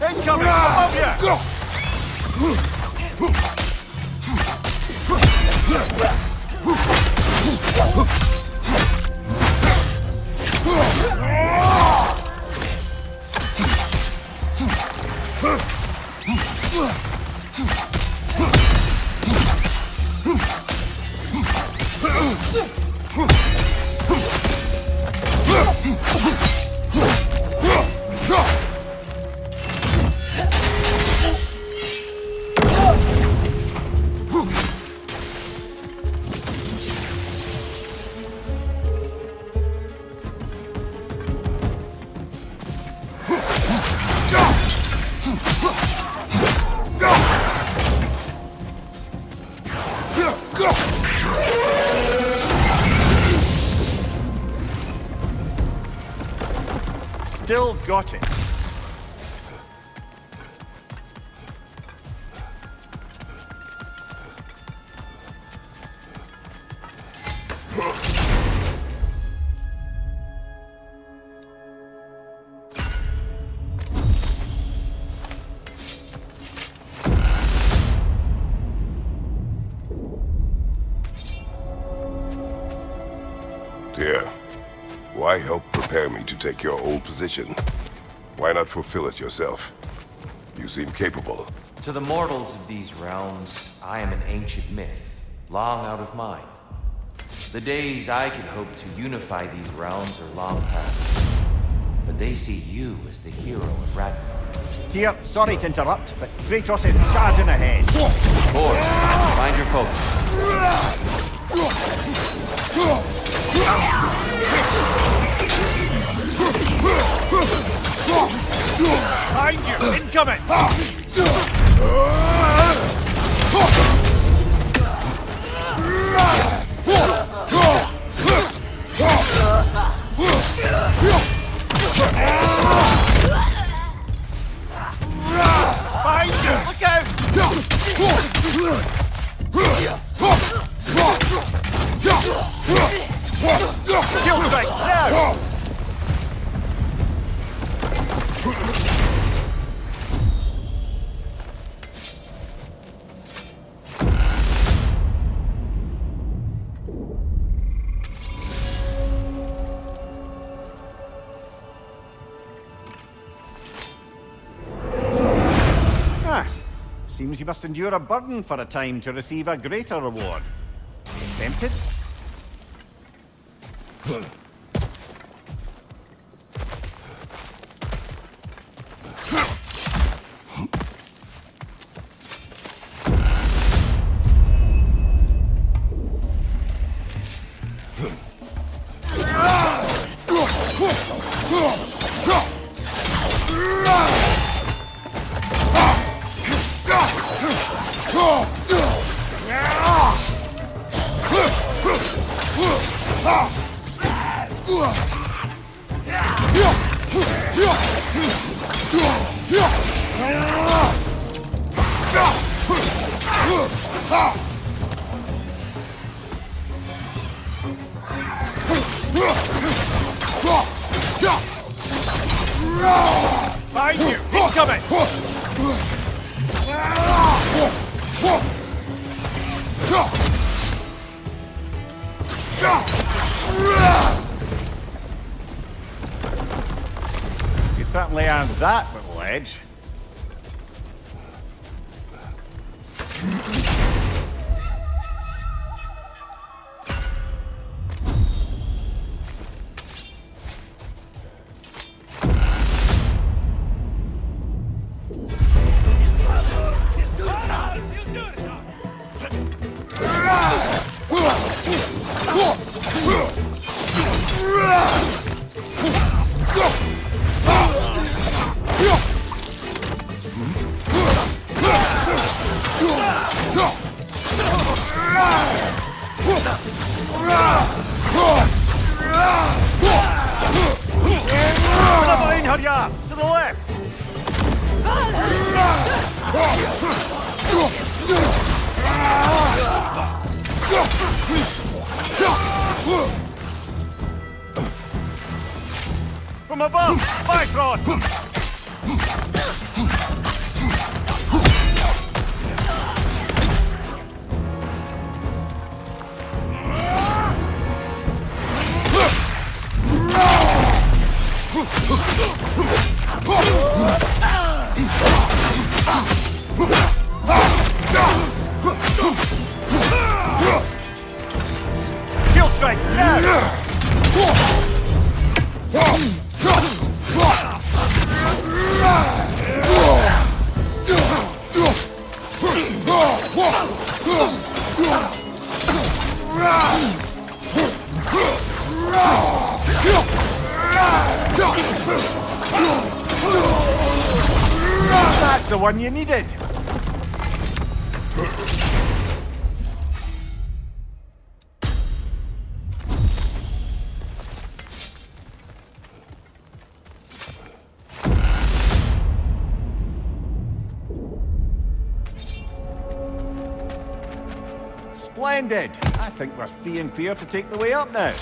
Incoming! Above ya! Still got it. Dear, why help prepare me to take your old position? Why not fulfill it yourself? You seem capable. To the mortals of these realms, I am an ancient myth, long out of mind. The days I could hope to unify these realms are long past. But they see you as the hero of Ragnarok. Tyr, sorry to interrupt, but Kratos is charging ahead. Forward, find your focus. Behind you! Incoming! Behind you! Look out! Shield strike now! Seems you must endure a burden for a time to receive a greater reward. Tempted? Behind you! Incoming! You certainly earned that little edge. ya! To the left! From above! Bifrost! Shield strike! Yes! That's the one you needed! Splendid! I think we're free and clear to take the way up now.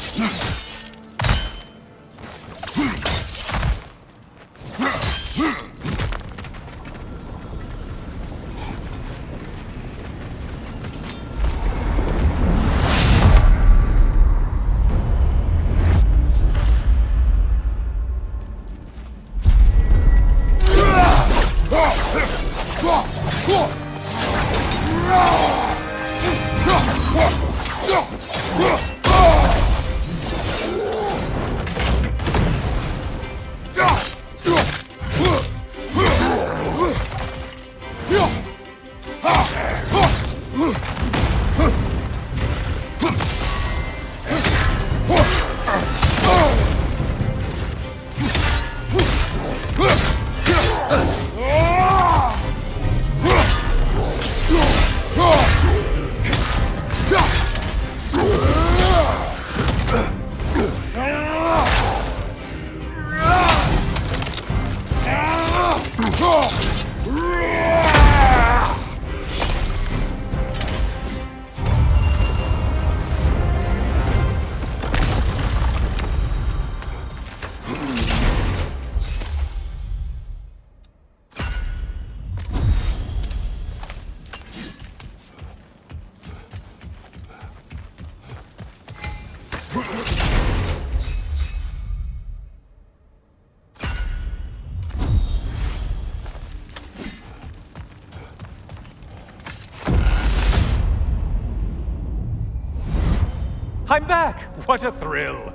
I'm back! What a thrill!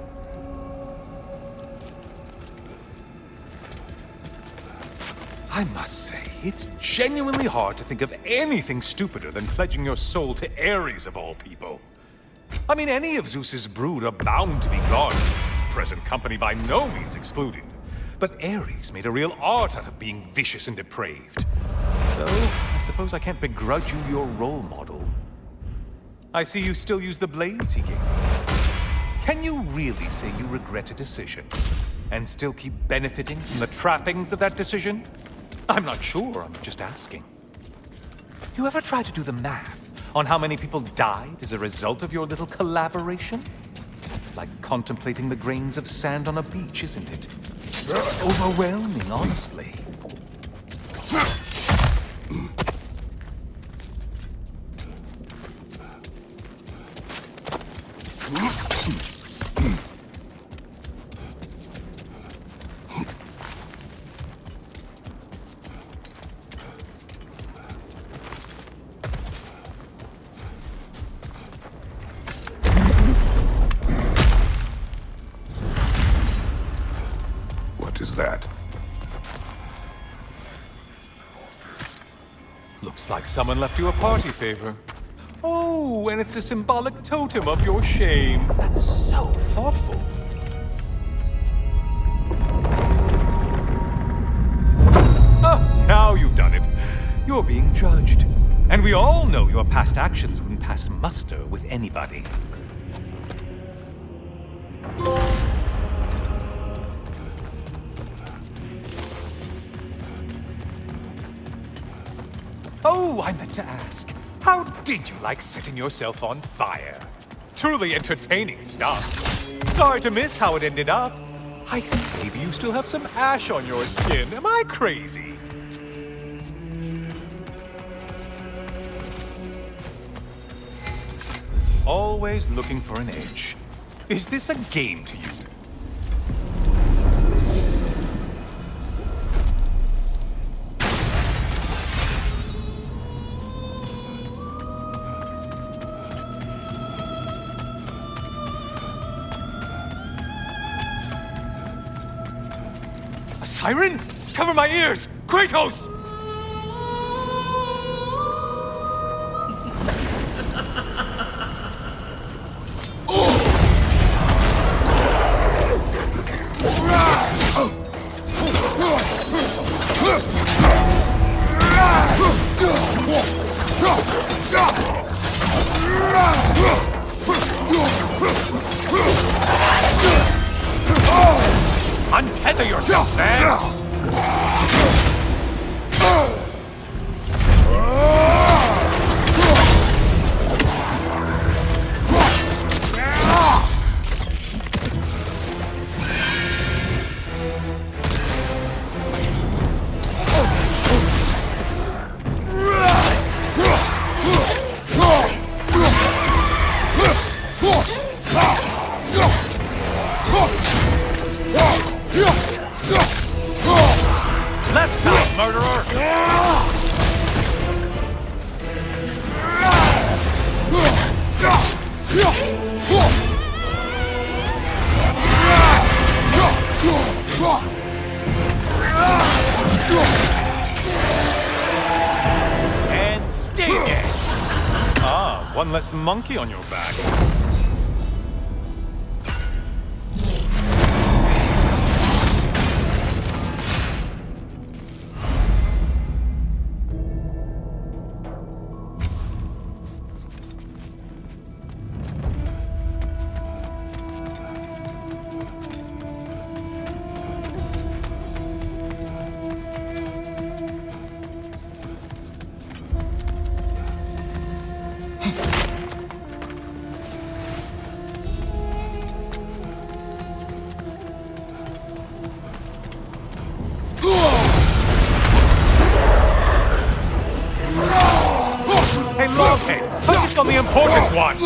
I must say, it's genuinely hard to think of anything stupider than pledging your soul to Ares of all people. I mean, any of Zeus's brood are bound to be gone, present company by no means excluded. But Ares made a real art out of being vicious and depraved. Though, I suppose I can't begrudge you your role model. I see you still use the blades he gave you. Can you really say you regret a decision, and still keep benefiting from the trappings of that decision? I'm not sure, I'm just asking. You ever try to do the math on how many people died as a result of your little collaboration? Like contemplating the grains of sand on a beach, isn't it? Just overwhelming, honestly. What is that? Looks like someone left you a party favor. Oh, and it's a symbolic totem of your shame. That's so thoughtful. Oh, now you've done it. You're being judged. And we all know your past actions wouldn't pass muster with anybody. Oh, I meant to ask. How did you like setting yourself on fire? Truly entertaining stuff. Sorry to miss how it ended up. I think maybe you still have some ash on your skin. Am I crazy? Always looking for an edge. Is this a game to you? A siren? Cover my ears! Kratos! Untether yourself, man! Left side, murderer! And stay dead! Ah, one less monkey on your back. Hey, Loghead, focus on the important one!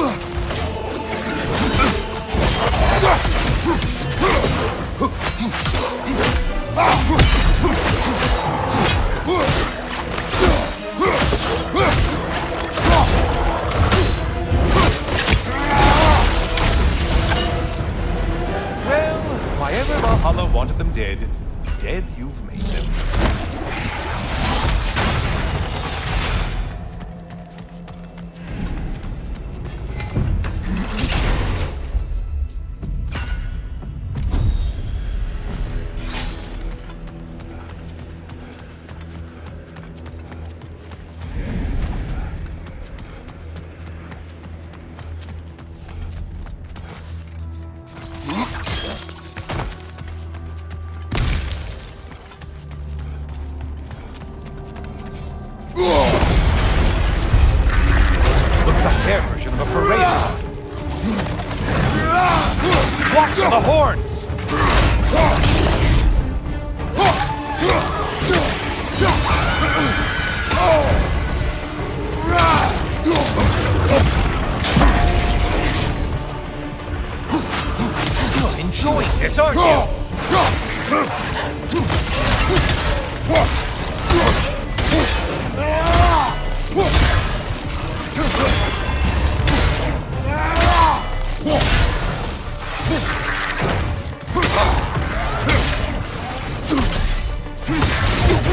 Well, why ever Valhalla wanted them dead, dead you've made them. Looks like their version of a parade. Watch the horns! You're enjoying this, aren't you?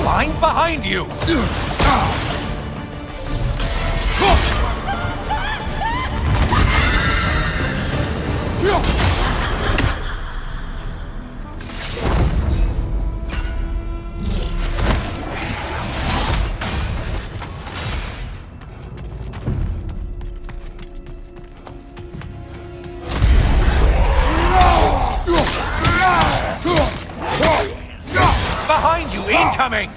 Line behind you! Behind you, incoming!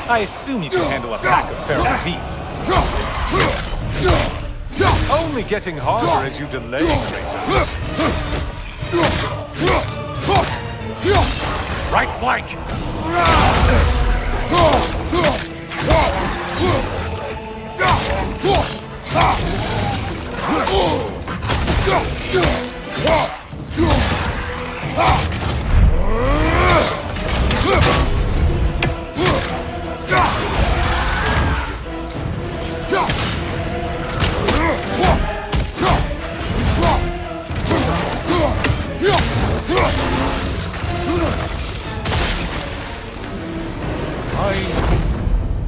I assume you can handle a pack of feral beasts. Only getting harder as you delay, Kratos. Right flank!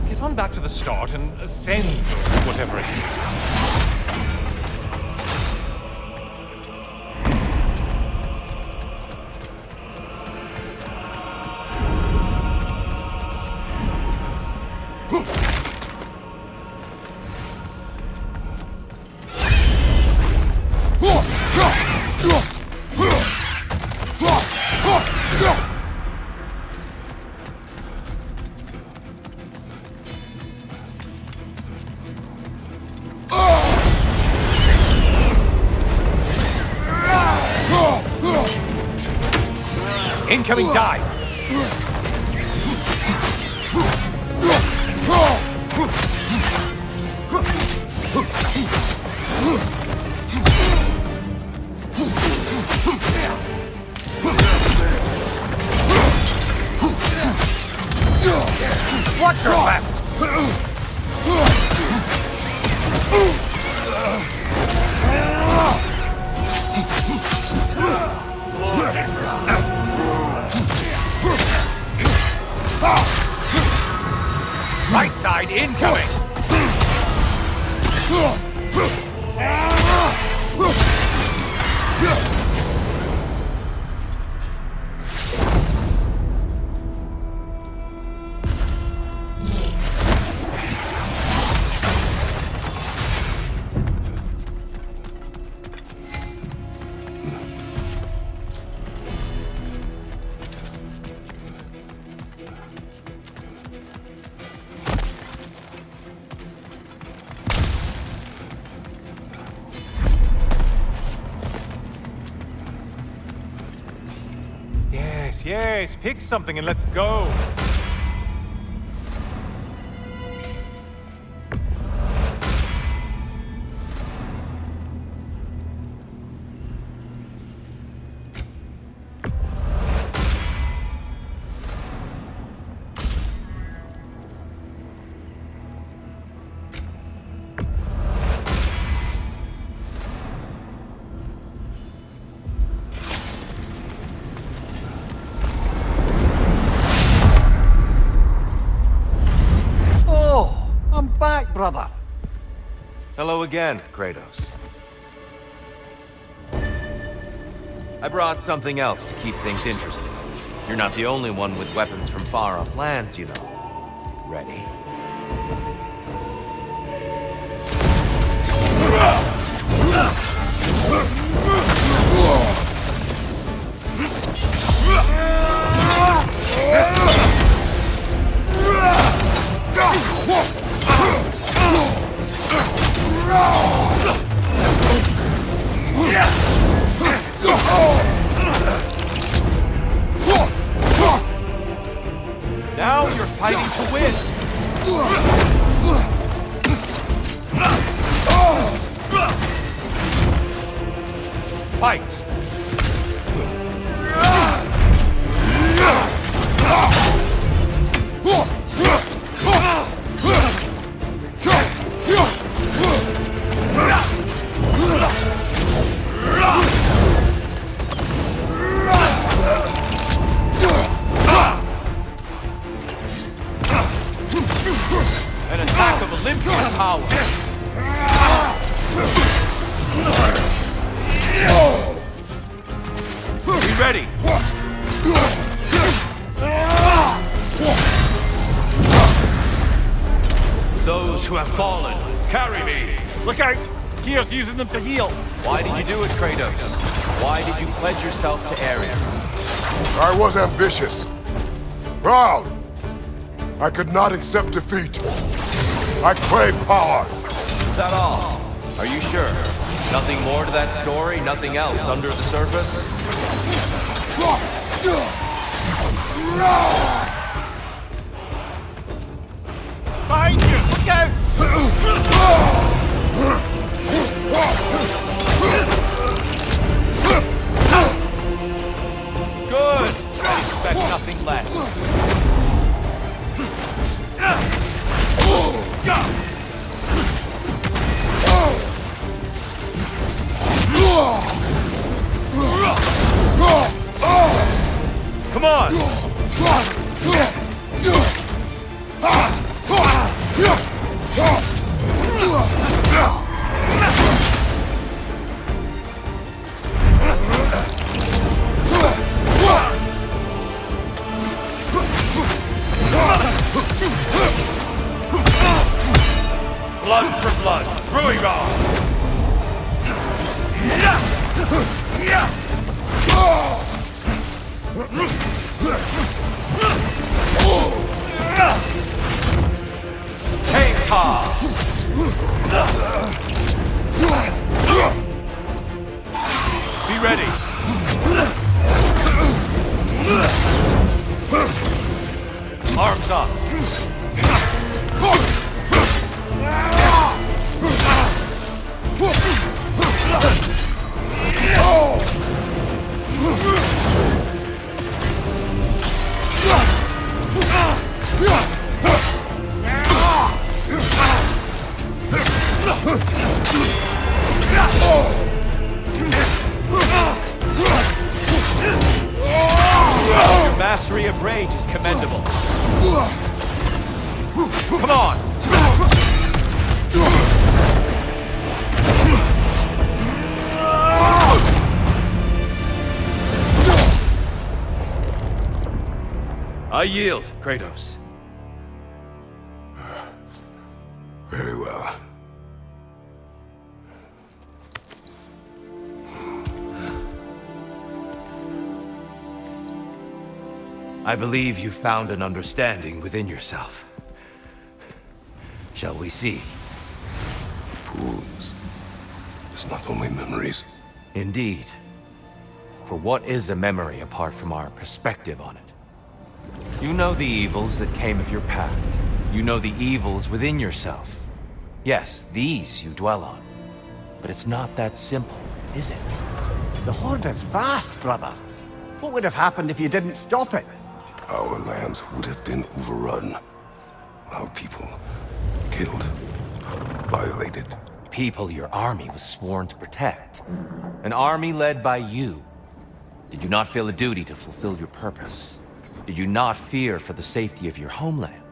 Get on back to the start and ascend, or whatever it is. Incoming dive! Watch your left! Right side incoming! Yes, pick something and let's go! Brother. Hello again, Kratos. I brought something else to keep things interesting. You're not the only one with weapons from far-off lands, you know. Ready? Now fighting to win. Fight! An attack of Olympian power. Be ready. Those who have fallen, carry me. Look out! Tyr's using them to heal. Why did you do it, Kratos? Why did you pledge yourself to Ares? I was ambitious. Proud. I could not accept defeat. I craved power. Is that all? Are you sure? Nothing more to that story? Nothing else under the surface? Behind you! Look out! Good! I expect nothing less. Come on! Blood for blood, Ruigar! Cave Top! Be ready! Arms up! Your mastery of rage is commendable. Come on! I yield, Kratos. Very well. I believe you found an understanding within yourself. Shall we see? Fools. It's not only memories. Indeed. For what is a memory apart from our perspective on it? You know the evils that came of your path. You know the evils within yourself. Yes, these you dwell on. But it's not that simple, is it? The Horde is vast, brother. What would have happened if you didn't stop it? Our lands would have been overrun. Our people killed, violated. People your army was sworn to protect. An army led by you. Did you not feel a duty to fulfill your purpose? Did you not fear for the safety of your homeland?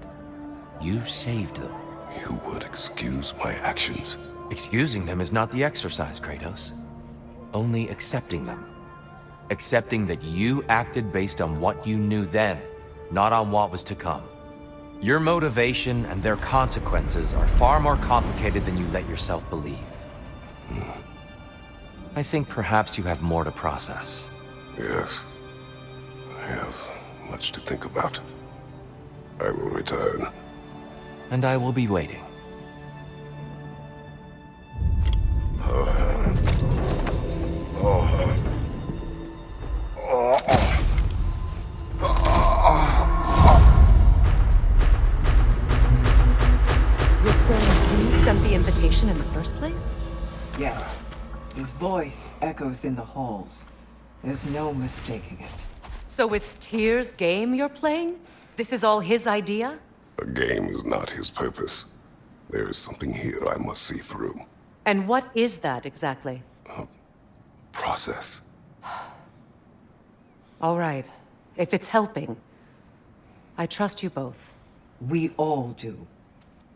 You saved them. You would excuse my actions. Excusing them is not the exercise, Kratos. Only accepting them. Accepting that you acted based on what you knew then, not on what was to come. Your motivation and their consequences are far more complicated than you let yourself believe. I think perhaps you have more to process. Yes. I have much to think about. I will return. And I will be waiting. echoes in the halls. There's no mistaking it. So it's Tyr's game you're playing? This is all his idea? A game is not his purpose. There is something here I must see through. And what is that exactly? Process. All right. If it's helping, I trust you both. We all do.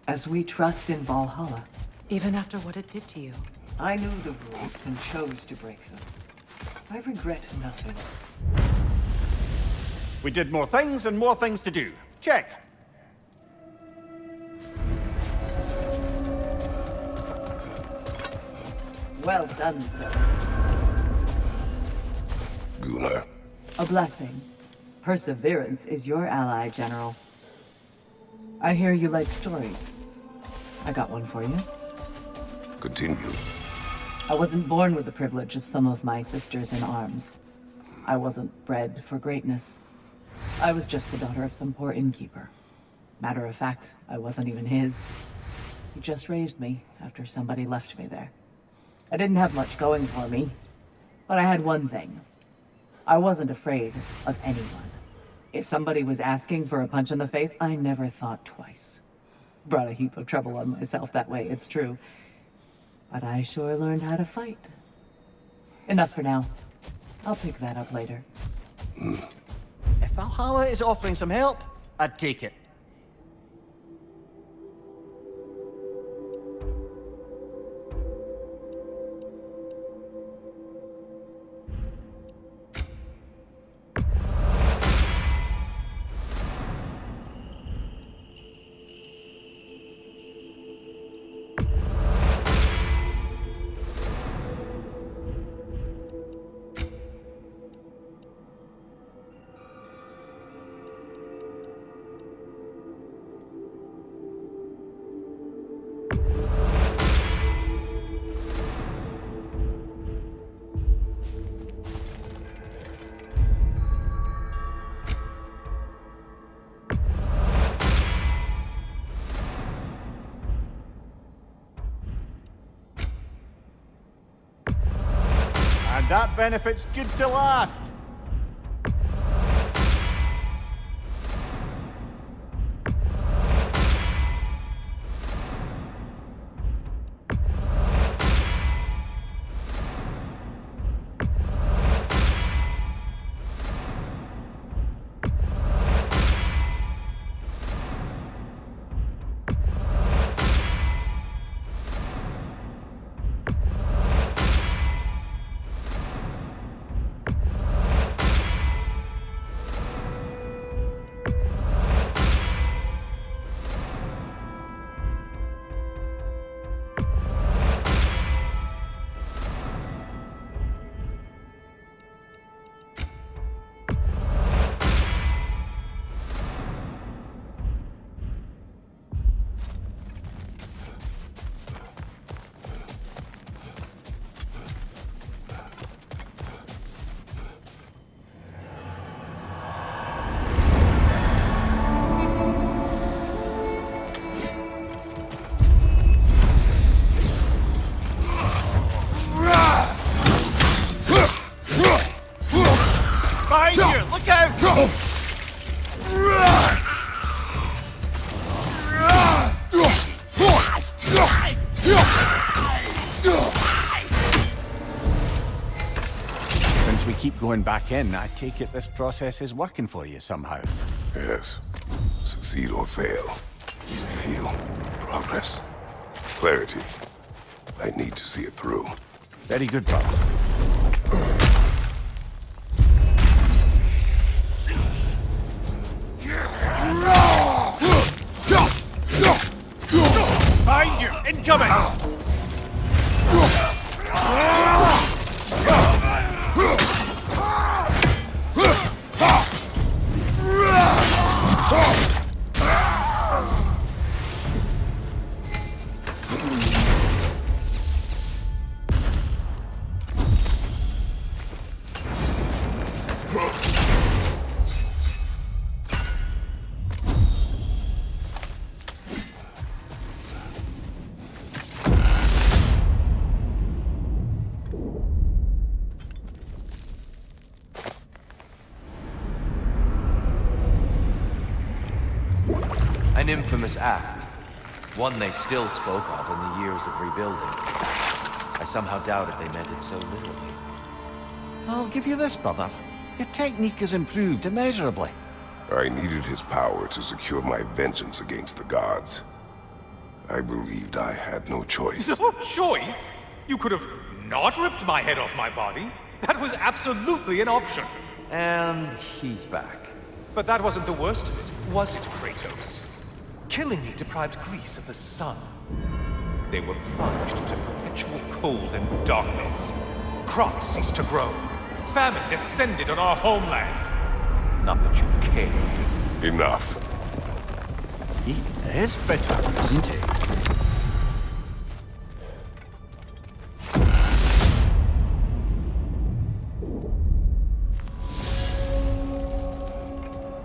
As we trust in Valhalla. Even after what it did to you. I knew the rules and chose to break them. I regret nothing. We did more things and more things to do. Check. Well done, sir. Gunnar. A blessing. Perseverance is your ally, General. I hear you like stories. I got one for you. Continue. I wasn't born with the privilege of some of my sisters in arms. I wasn't bred for greatness. I was just the daughter of some poor innkeeper. Matter of fact, I wasn't even his. He just raised me after somebody left me there. I didn't have much going for me, but I had one thing. I wasn't afraid of anyone. If somebody was asking for a punch in the face, I never thought twice. Brought a heap of trouble on myself that way, it's true. But I sure learned how to fight. Enough for now. I'll pick that up later. If Valhalla is offering some help, I'd take it. And that benefit's good to last. Behind you! Look out! Since we keep going back in, I take it this process is working for you somehow. Yes. Succeed or fail. Feel progress. Clarity. I need to see it through. Very good, brother. Behind you! Incoming! An infamous act. One they still spoke of in the years of rebuilding. I somehow doubted they meant it so literally. I'll give you this, brother. Your technique has improved immeasurably. I needed his power to secure my vengeance against the gods. I believed I had no choice. No choice? You could have not ripped my head off my body. That was absolutely an option. And he's back. But that wasn't the worst of it, was it, Kratos? Killing me deprived Greece of the sun. They were plunged into perpetual cold and darkness. Crops ceased to grow. Famine descended on our homeland. Not that you cared. Enough. He is bitter, isn't he?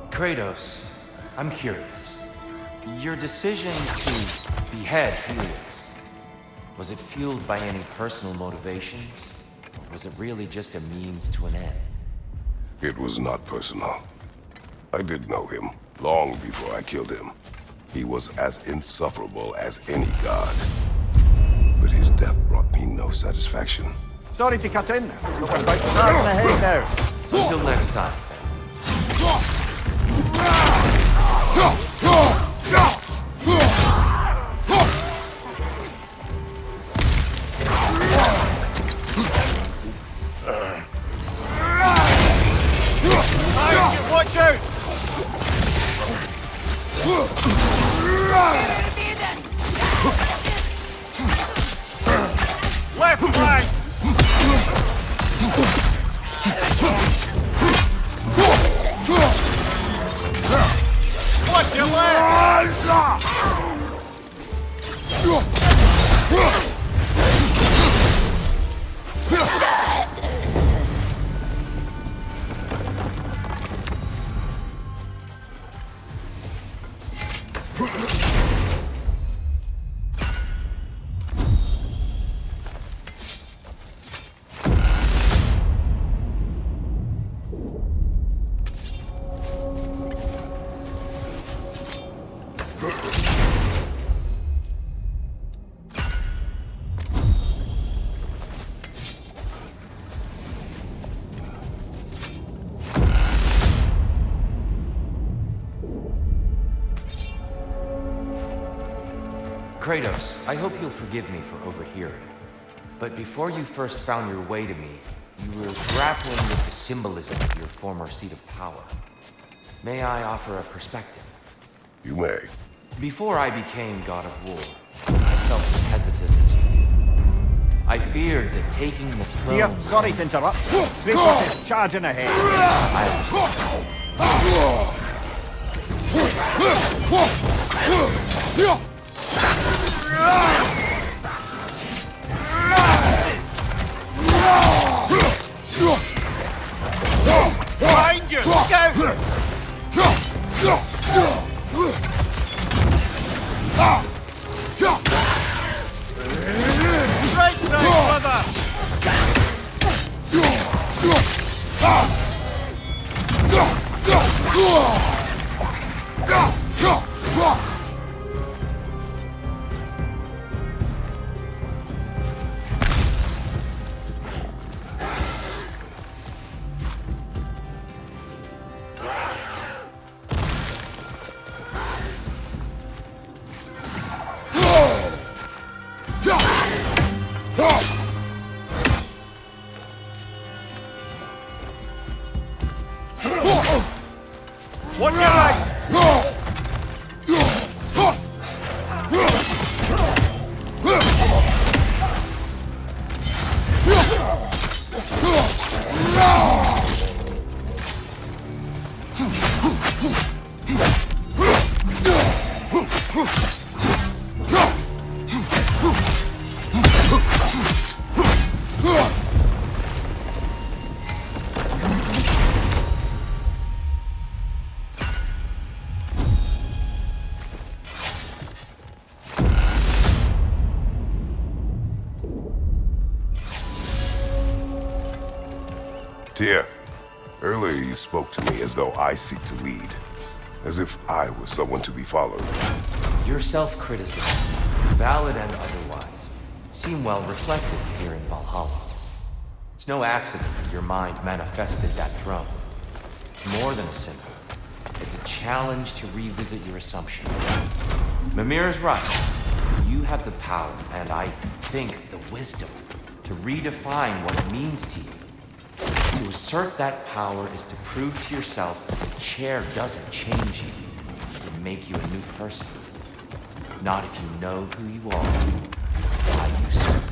Kratos, I'm curious. Your decision to behead Helios, was it fueled by any personal motivations? Or was it really just a means to an end? It was not personal. I did know him, long before I killed him. He was as insufferable as any god. But his death brought me no satisfaction. Sorry to cut in. But we're about to start in the head now. Until next time. Watch out! Left flank! Watch your left! Kratos, I hope you'll forgive me for overhearing. But before you first found your way to me, you were grappling with the symbolism of your former seat of power. May I offer a perspective? You may. Before I became God of War, I felt as hesitant as you did. I feared that taking the throne... Here, sorry to interrupt. Kratos is charging ahead. Behind you! Go! Right side, brother! Watch your right! Tyr, earlier you spoke to me as though I seek to lead. as if I was someone to be followed. Your self-criticism, valid and otherwise, seem well reflected here in Valhalla. It's no accident that your mind manifested that throne. It's more than a symbol. It's a challenge to revisit your assumption. Mimir is right. You have the power, and I think the wisdom, to redefine what it means to you. To assert that power is to prove to yourself that the chair doesn't change you. It doesn't make you a new person. Not if you know who you are, why you serve.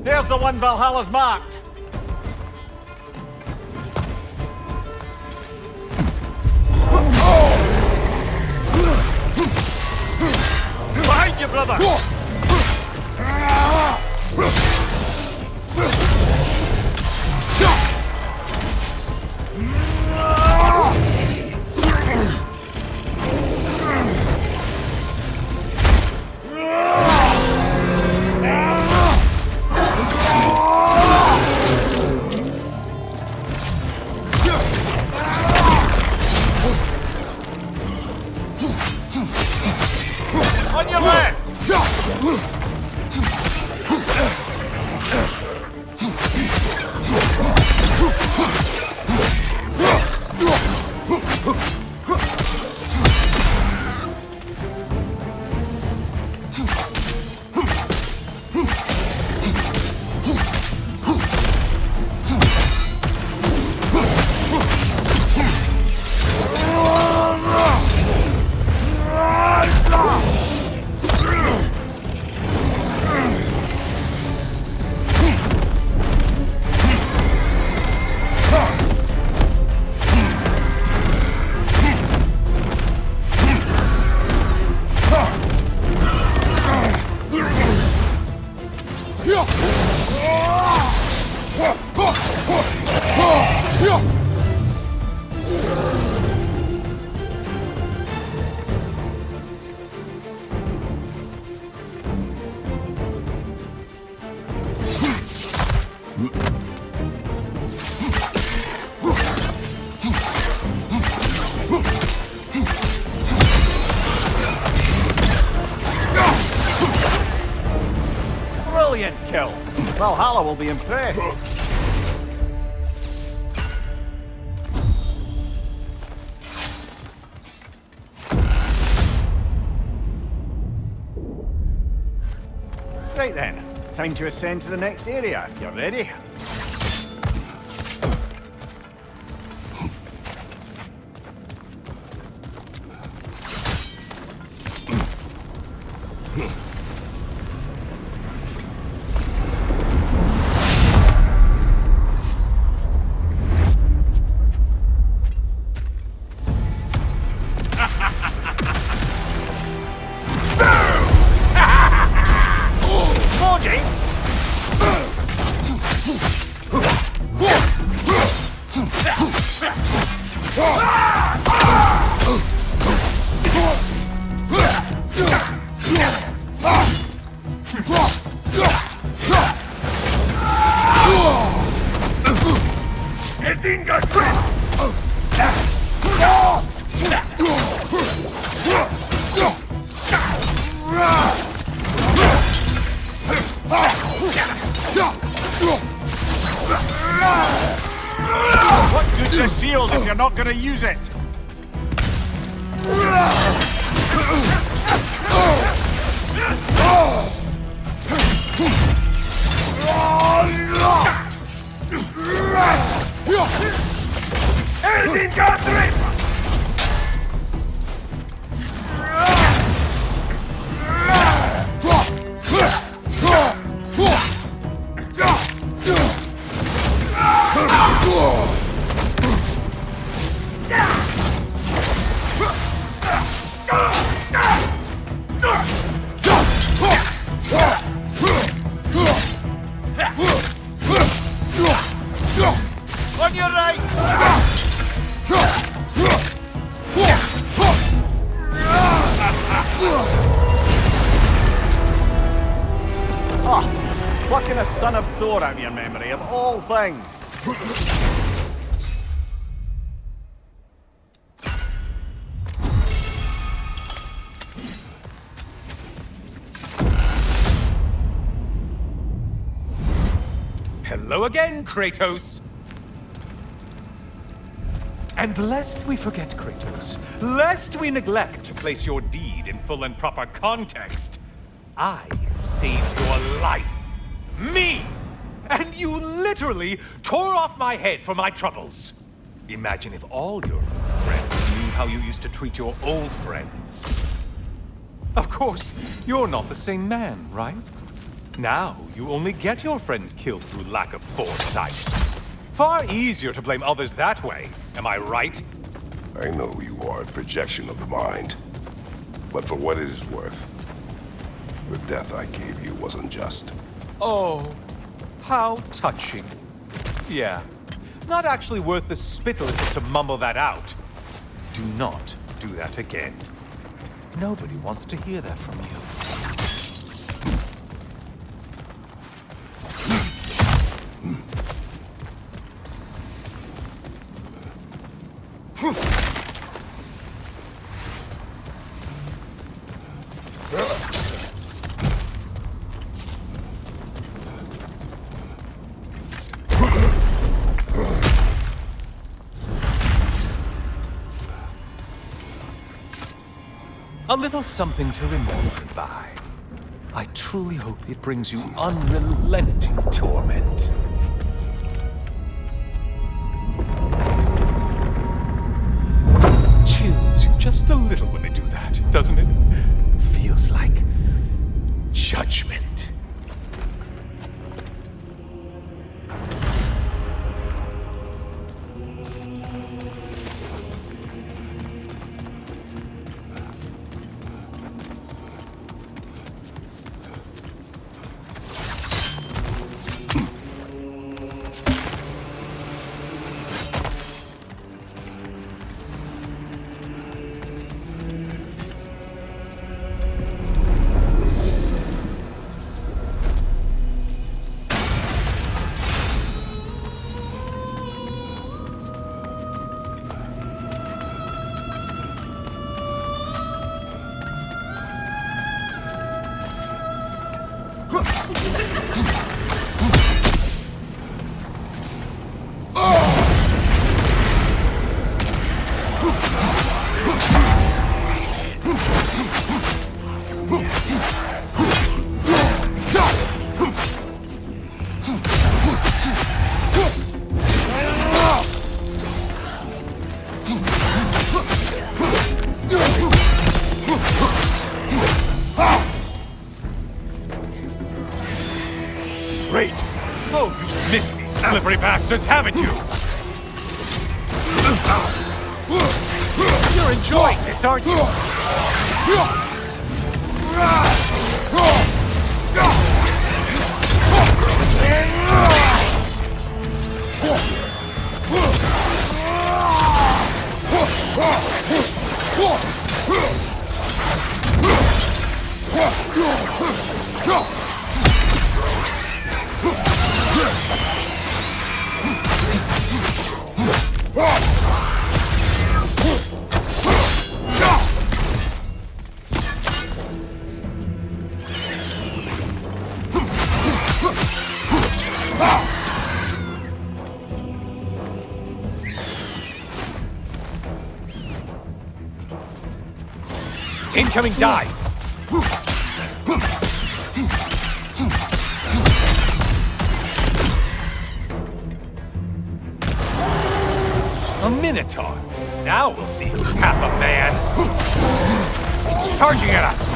There's the one Valhalla's marked. Behind you, brother! On your left! Brilliant kill. Valhalla will be impressed. Right then, time to ascend to the next area, if you're ready. What good's a shield if you're not gonna use it? taking a son of Thor out of your memory, of all things. Hello again, Kratos! And lest we forget, Kratos, lest we neglect to place your deed in full and proper context, I saved your life. Me! And you literally tore off my head for my troubles. Imagine if all your friends knew how you used to treat your old friends. Of course, you're not the same man, right? Now, you only get your friends killed through lack of foresight. Far easier to blame others that way, am I right? I know you are a projection of the mind. But for what it is worth, the death I gave you was unjust. Oh, how touching. Yeah, not actually worth the spittle it took to mumble that out. Do not do that again. Nobody wants to hear that from you. A little something to remember by. I truly hope it brings you unrelenting torment. Chills you just a little when they do that, doesn't it? Feels like judgment. Oh, you've missed these slippery bastards, haven't you? You're enjoying this, aren't you? Incoming dive! A Minotaur! Now we'll see who's half a man! It's charging at us!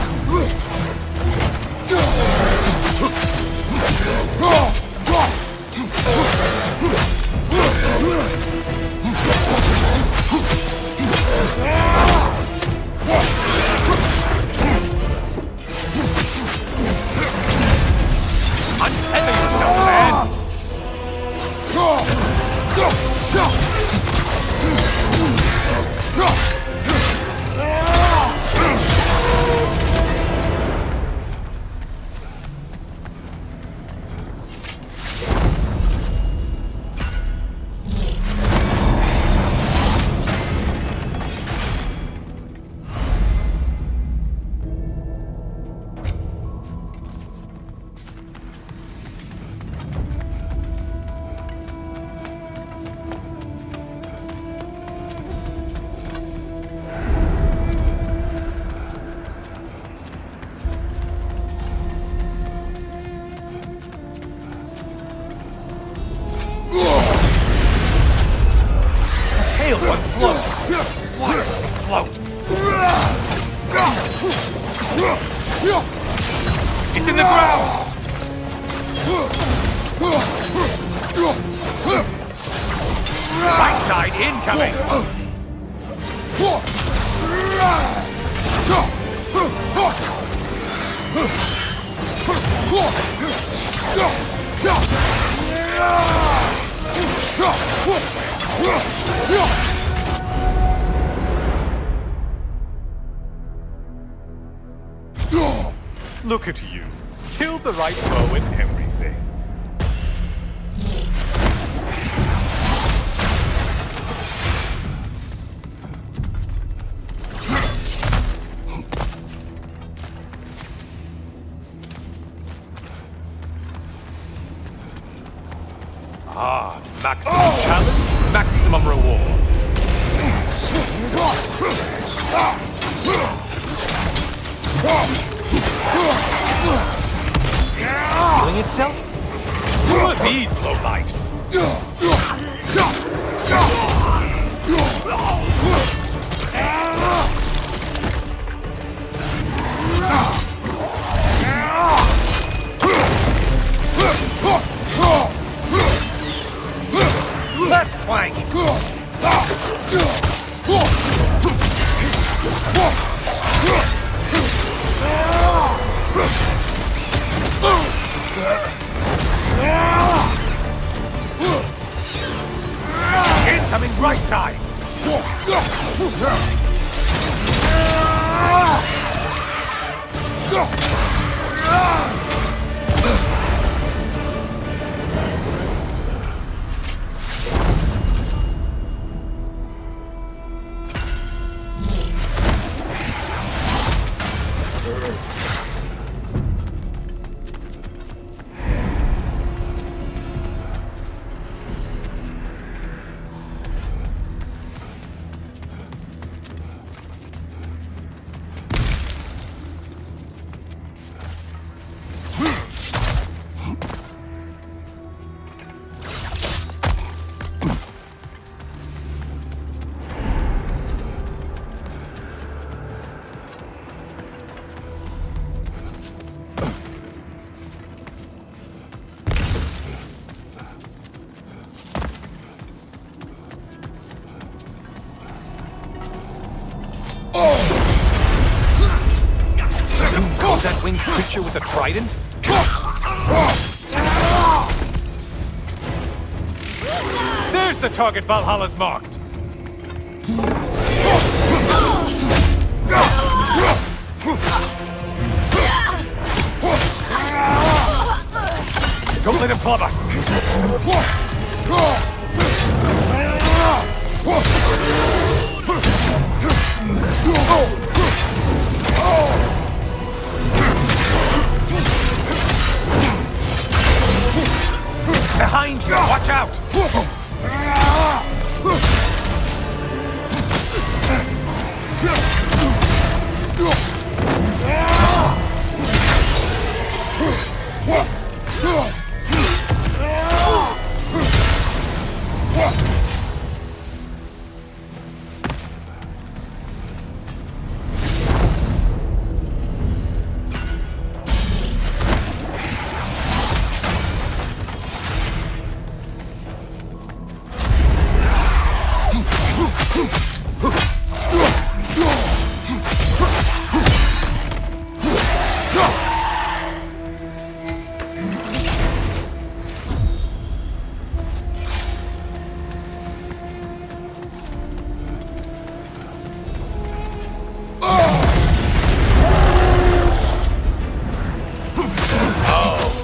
Untether yourself, man! It's in the ground! Right side incoming! Look at you. Killed the right foe and everything. Ah, maximum challenge, maximum reward. Healing itself? Who are these lowlifes? Left flank! Incoming right side! That winged creature with a trident? There's the target Valhalla's marked! Don't let him club us! Behind you! Watch out!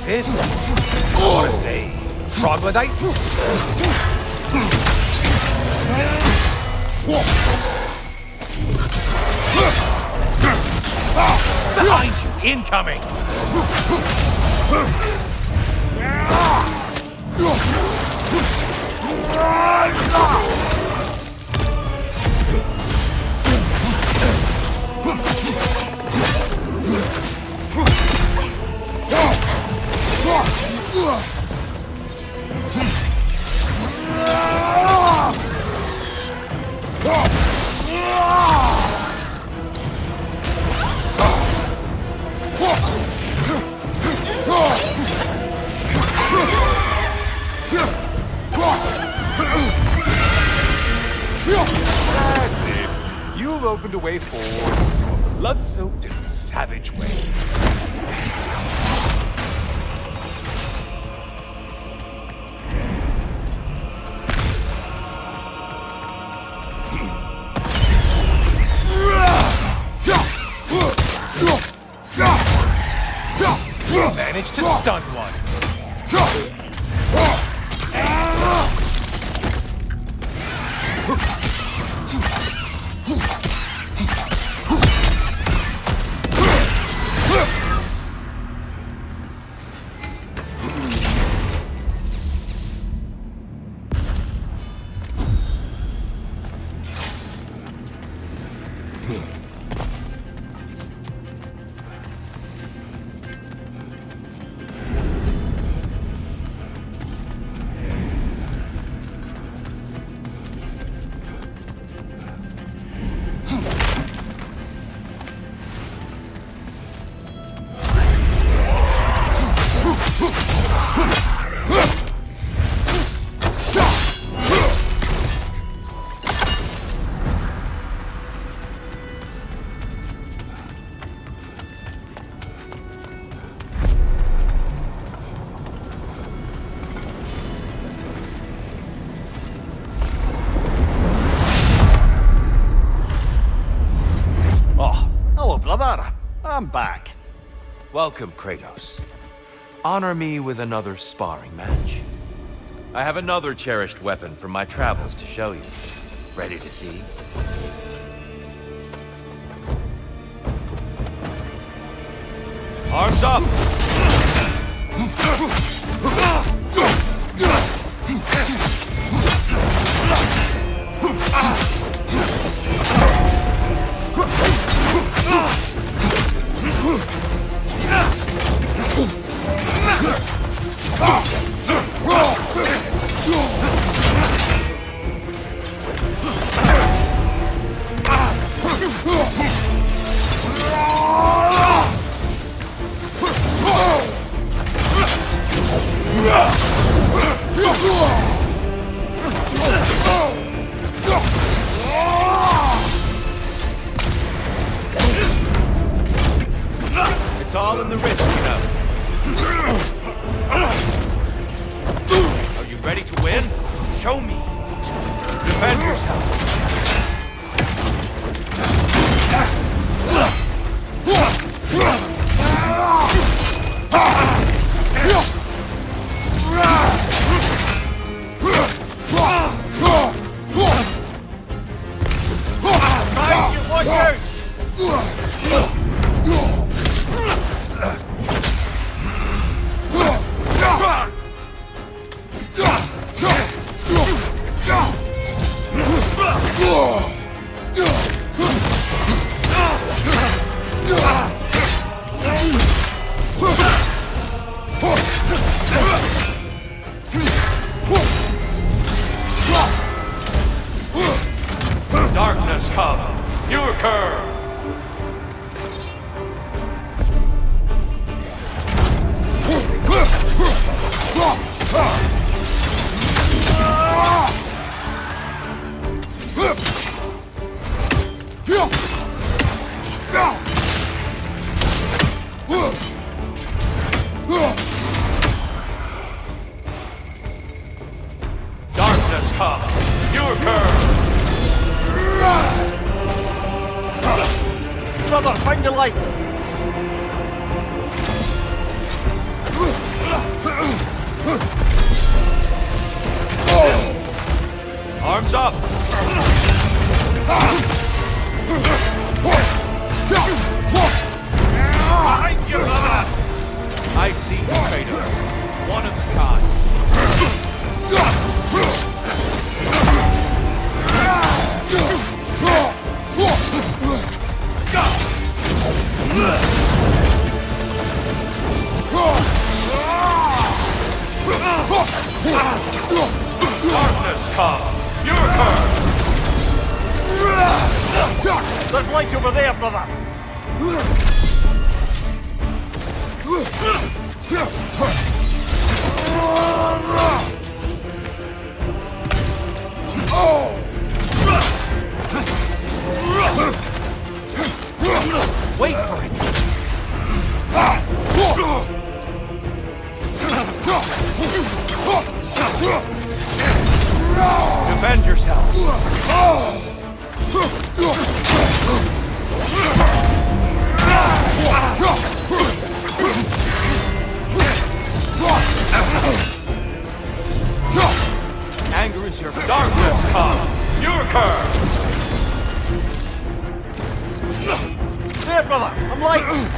This, I want to say, troglodyte? Behind you, incoming! blood-soaked and savage ways. Managed to stun one. I'm back. Welcome, Kratos. Honor me with another sparring match. I have another cherished weapon from my travels to show you. Ready to see? Arms up! It's all in the wrist, you know. Are you ready to win? Show me. Defend yourself. Darkness come, your curve. Darkness come, your curve. Brother, find the light! Arms up! I see you, Kratos. One of a kind. Darkness come, your curve. There's light over there, brother! Oh! Wait for it! Defend yourselves! Anger is your darkness come! Your curve! There, brother! I'm light!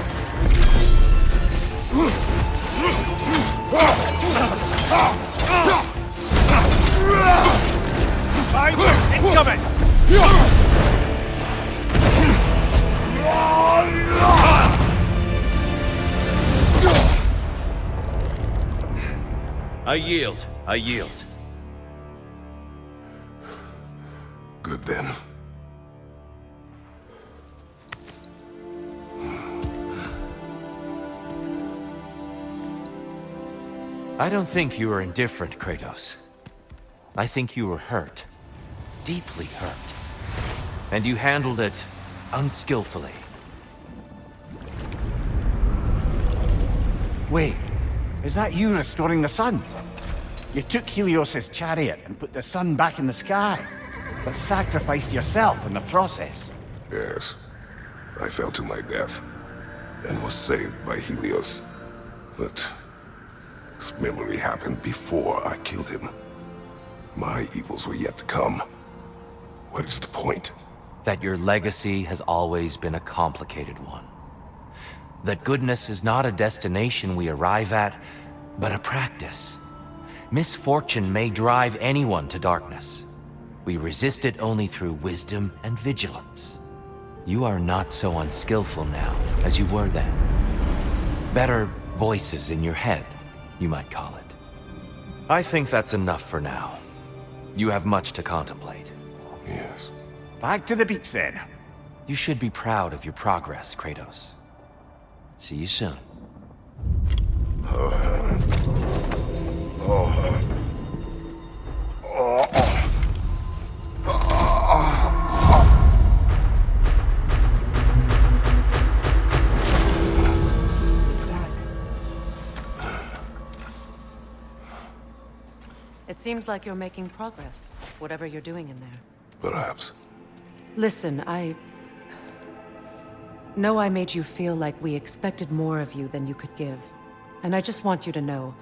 Incoming! I yield. I yield. Good then. I don't think you were indifferent, Kratos. I think you were hurt. Deeply hurt. And you handled it unskillfully. Wait, is that you restoring the sun? You took Helios's chariot and put the sun back in the sky, but sacrificed yourself in the process. Yes. I fell to my death, and was saved by Helios. But this memory happened before I killed him. My evils were yet to come. What is the point? That your legacy has always been a complicated one. That goodness is not a destination we arrive at, but a practice. Misfortune may drive anyone to darkness. We resist it only through wisdom and vigilance. You are not so unskillful now as you were then. Better voices in your head, you might call it. I think that's enough for now. You have much to contemplate. Yes. Back to the beach then. You should be proud of your progress, Kratos. See you soon. It seems like you're making progress, whatever you're doing in there. Perhaps. Listen, I know I made you feel like we expected more of you than you could give. And I just want you to know,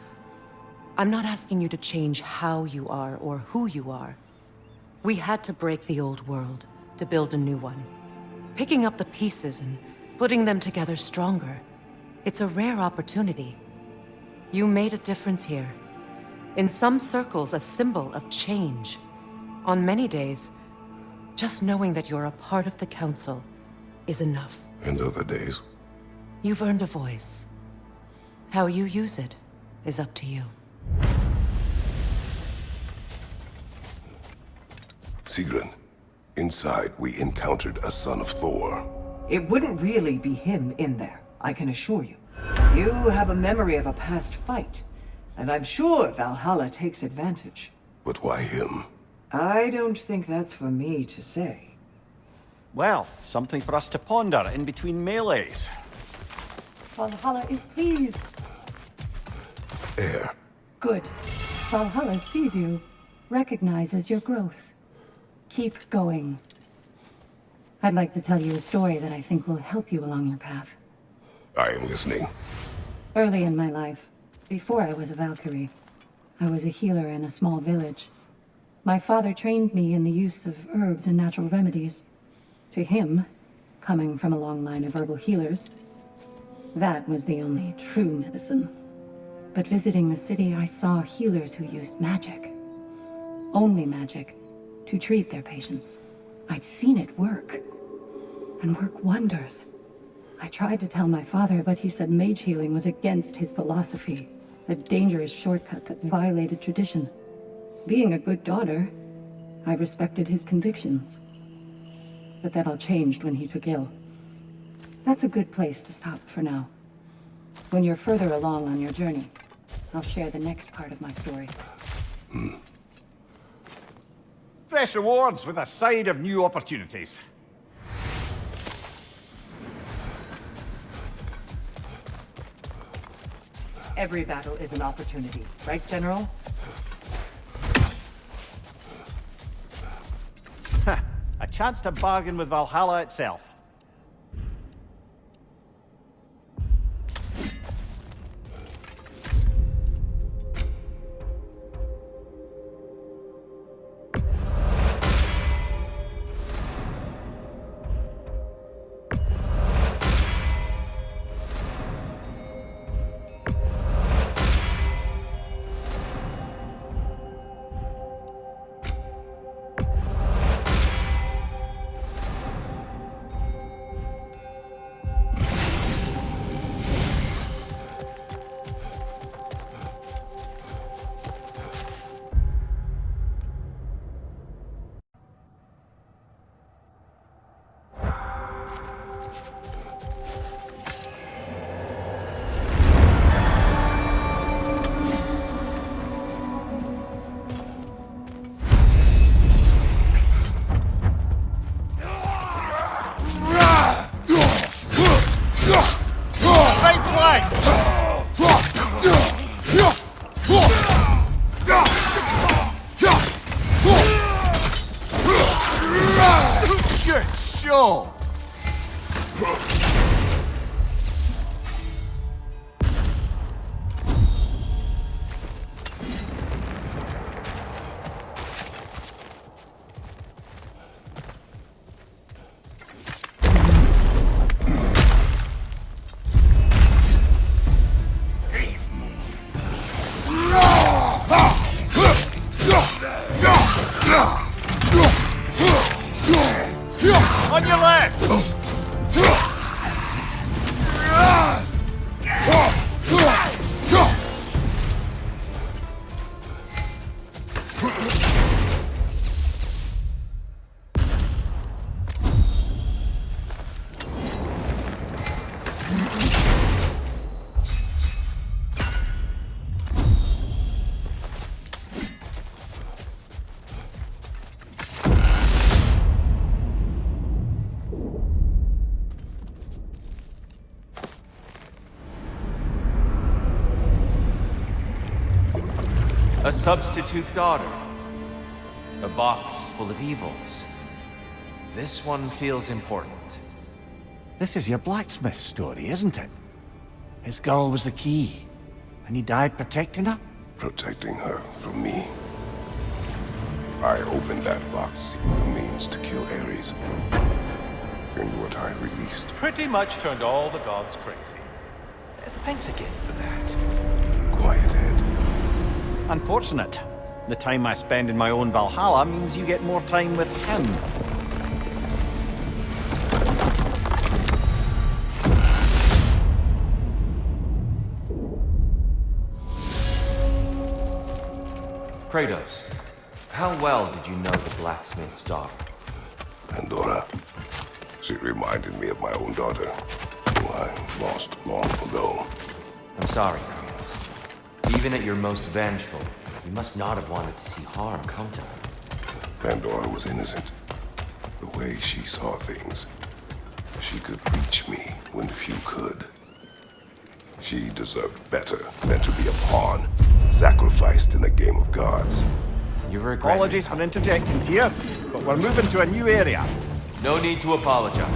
I'm not asking you to change how you are or who you are. We had to break the old world to build a new one. Picking up the pieces and putting them together stronger. It's a rare opportunity. You made a difference here. In some circles, a symbol of change. On many days, just knowing that you're a part of the Council is enough. And other days? You've earned a voice. How you use it is up to you. Sigrun, inside we encountered a son of Thor. It wouldn't really be him in there, I can assure you. You have a memory of a past fight, and I'm sure Valhalla takes advantage. But why him? I don't think that's for me to say. Well, something for us to ponder in between melees. Valhalla is pleased. Air. Good. Valhalla sees you, recognizes your growth. Keep going. I'd like to tell you a story that I think will help you along your path. I am listening. Early in my life, before I was a Valkyrie, I was a healer in a small village. My father trained me in the use of herbs and natural remedies. To him, coming from a long line of herbal healers, that was the only true medicine. But visiting the city, I saw healers who used magic. Only magic, to treat their patients. I'd seen it work, and work wonders. I tried to tell my father, but he said mage healing was against his philosophy, a dangerous shortcut that violated tradition. Being a good daughter, I respected his convictions. But that all changed when he took ill. That's a good place to stop for now. When you're further along on your journey, I'll share the next part of my story. Fresh rewards with a side of new opportunities. Every battle is an opportunity, right, General? A chance to bargain with Valhalla itself. On your left! A substitute daughter. A box full of evils. This one feels important. This is your blacksmith story, isn't it? His girl was the key, and he died protecting her? Protecting her from me. I opened that box seeking the means to kill Ares. And what I released. Pretty much turned all the gods crazy. Thanks again for that. Quiet head. Unfortunate. The time I spend in my own Valhalla means you get more time with him. Kratos, how well did you know the blacksmith's daughter? Pandora. She reminded me of my own daughter, who I lost long ago. I'm sorry, Kratos. Even at your most vengeful, you must not have wanted to see harm come to her. Pandora was innocent. The way she saw things, she could reach me when few could. She deserved better than to be a pawn, sacrificed in a game of gods. You regret Apologies for interjecting here, but we're moving to a new area. No need to apologize.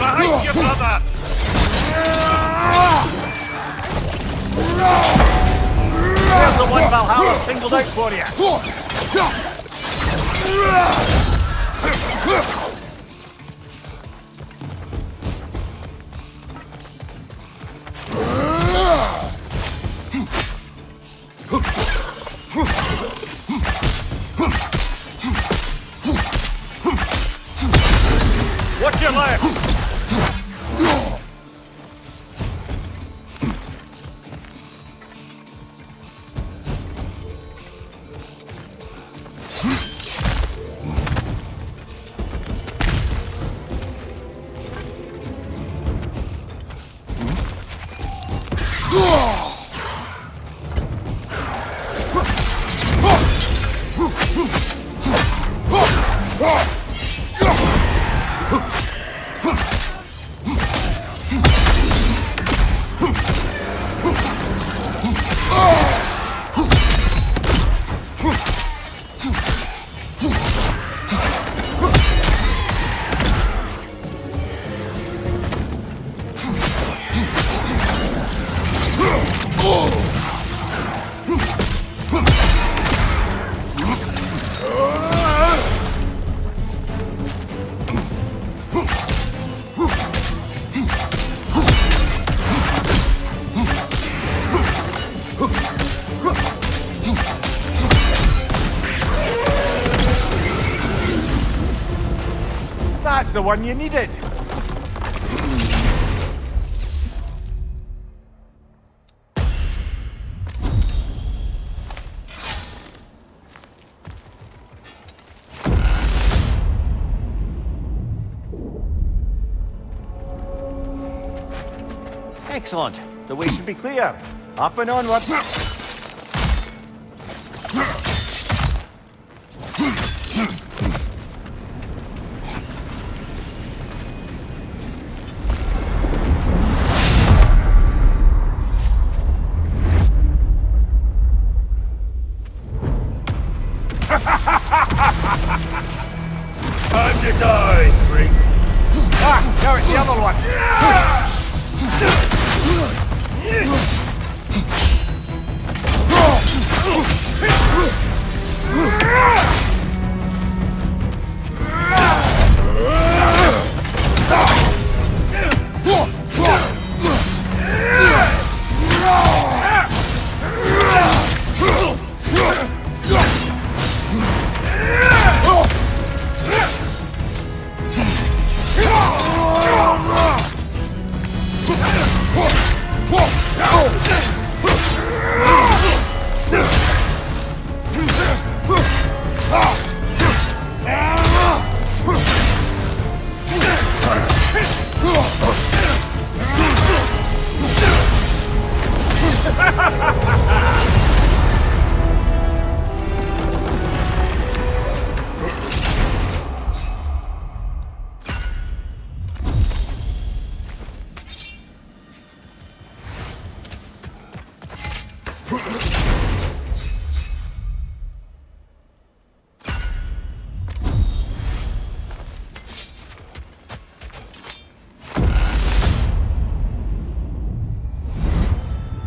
Behind you, brother! There's the one Valhalla singled out for you. Watch your left! That's the one you needed. Excellent. The way should be clear. Up and onward. Time to die, freak. Ah, now it's the other one.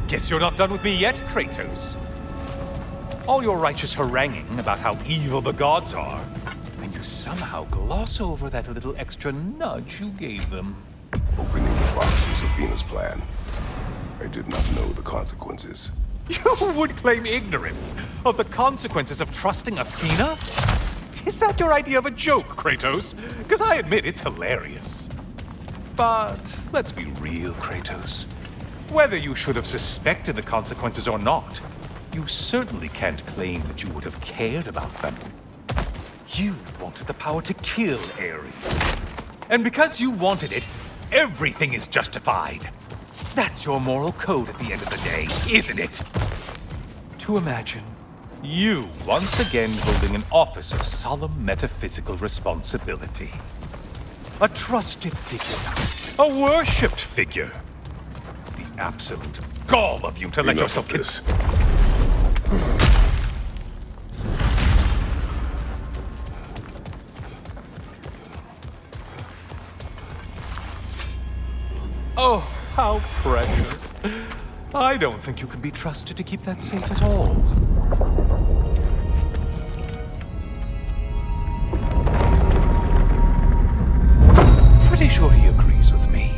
Guess you're not done with me yet, Kratos. All your righteous haranguing about how evil the gods are, and you somehow gloss over that little extra nudge you gave them. Opening the box was Athena's plan. I did not know the consequences. You would claim ignorance of the consequences of trusting Athena? Is that your idea of a joke, Kratos? Because I admit it's hilarious. But let's be real, Kratos. Whether you should have suspected the consequences or not, you certainly can't claim that you would have cared about them. You wanted the power to kill Ares. And because you wanted it, everything is justified. That's your moral code at the end of the day, isn't it? To imagine you once again holding an office of solemn metaphysical responsibility. A trusted figure. A worshipped figure. The absolute gall of you to let yourself get this. Oh, how precious. I don't think you can be trusted to keep that safe at all. Pretty sure he agrees with me.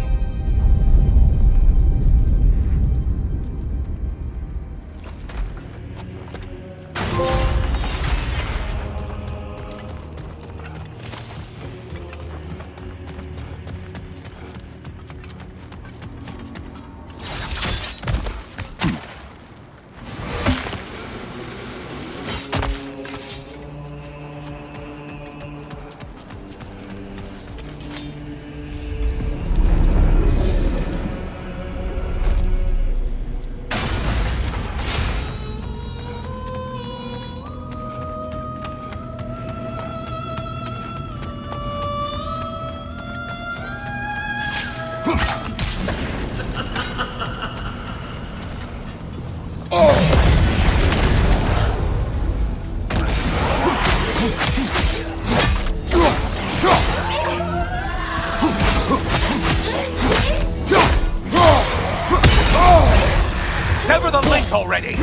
Sever the link already!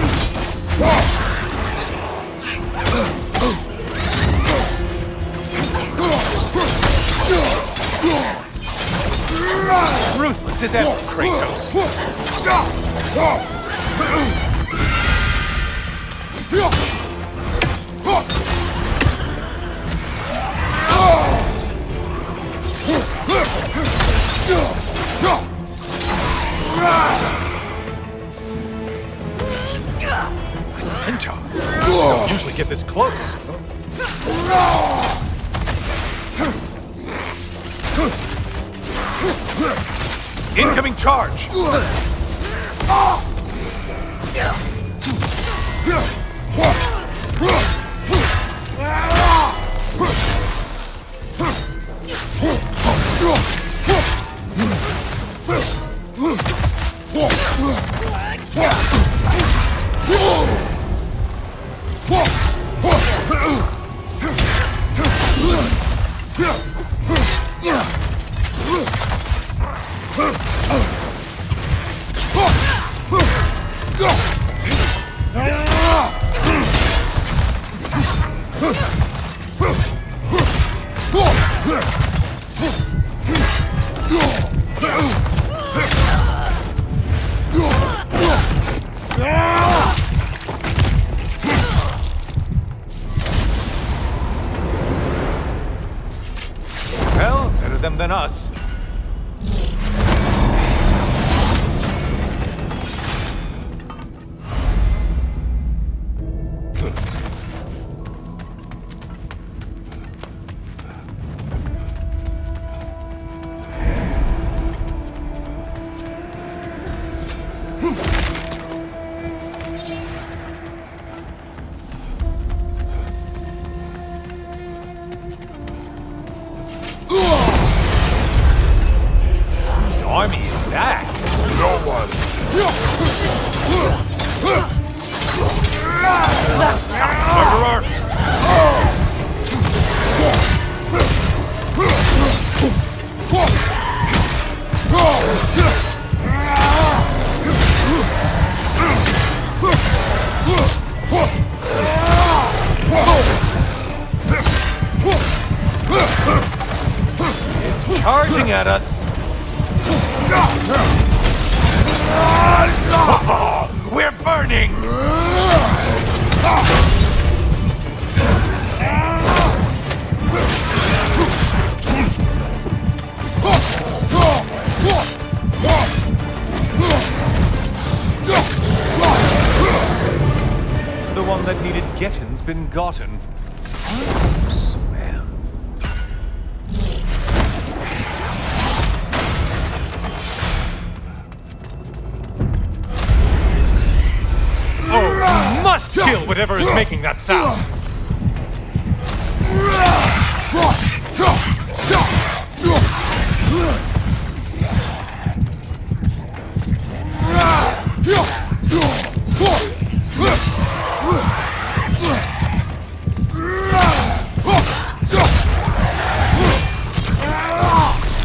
Ruthless as ever, Kratos. centaur. Don't usually get this close. Incoming charge! Well, better them than us. Whose army is that? No one. Murderer! It's charging at us. We're burning! The one that needed getting's been gotten. Smell. Oh, we must kill whatever is making that sound!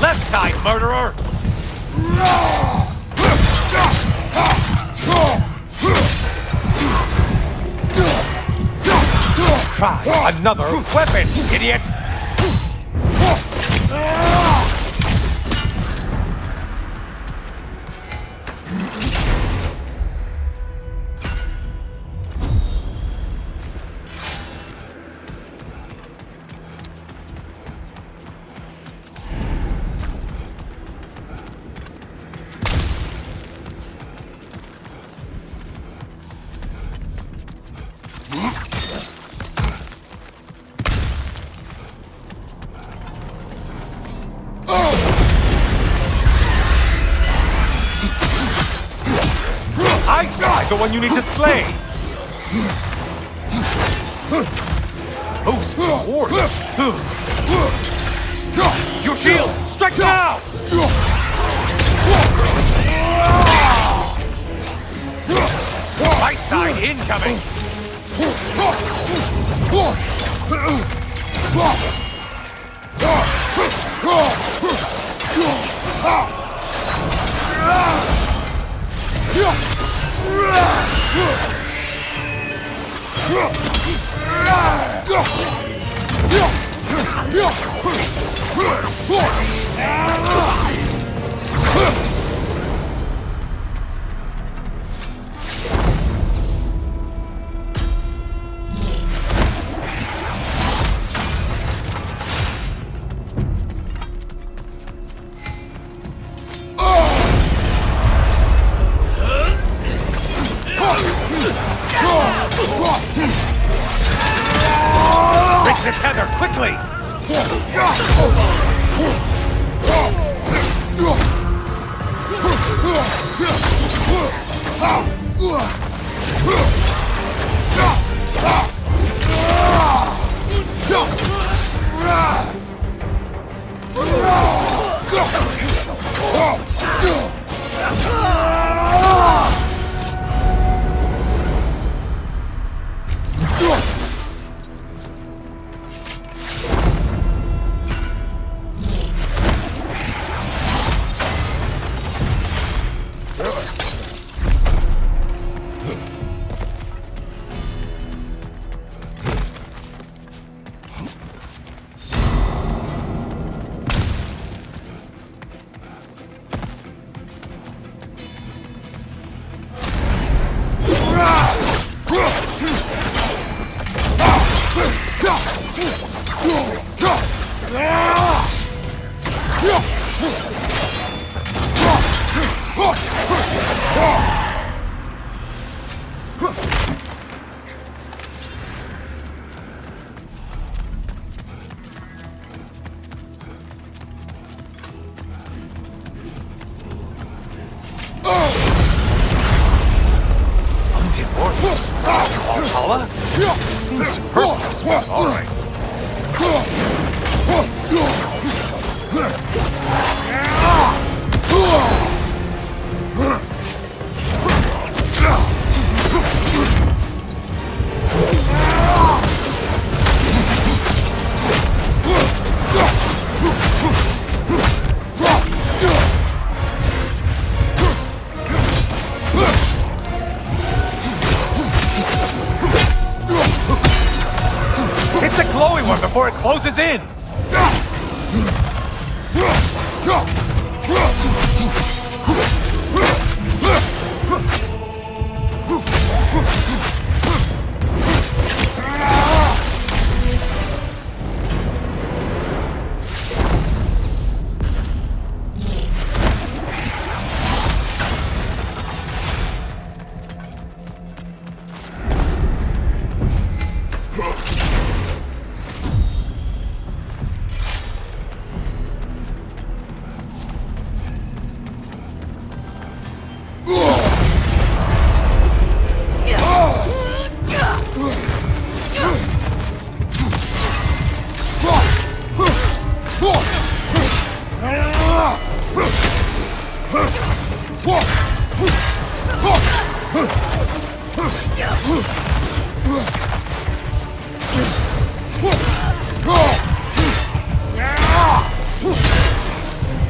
Left side, murderer! Try another weapon, idiot! I saw the one you need to slay! Who's warriors? Your shield! Strike now! Right side incoming! Break the tether, quickly! Valhalla? Seems superfluous, but all right. Hit the glowy one before it closes in!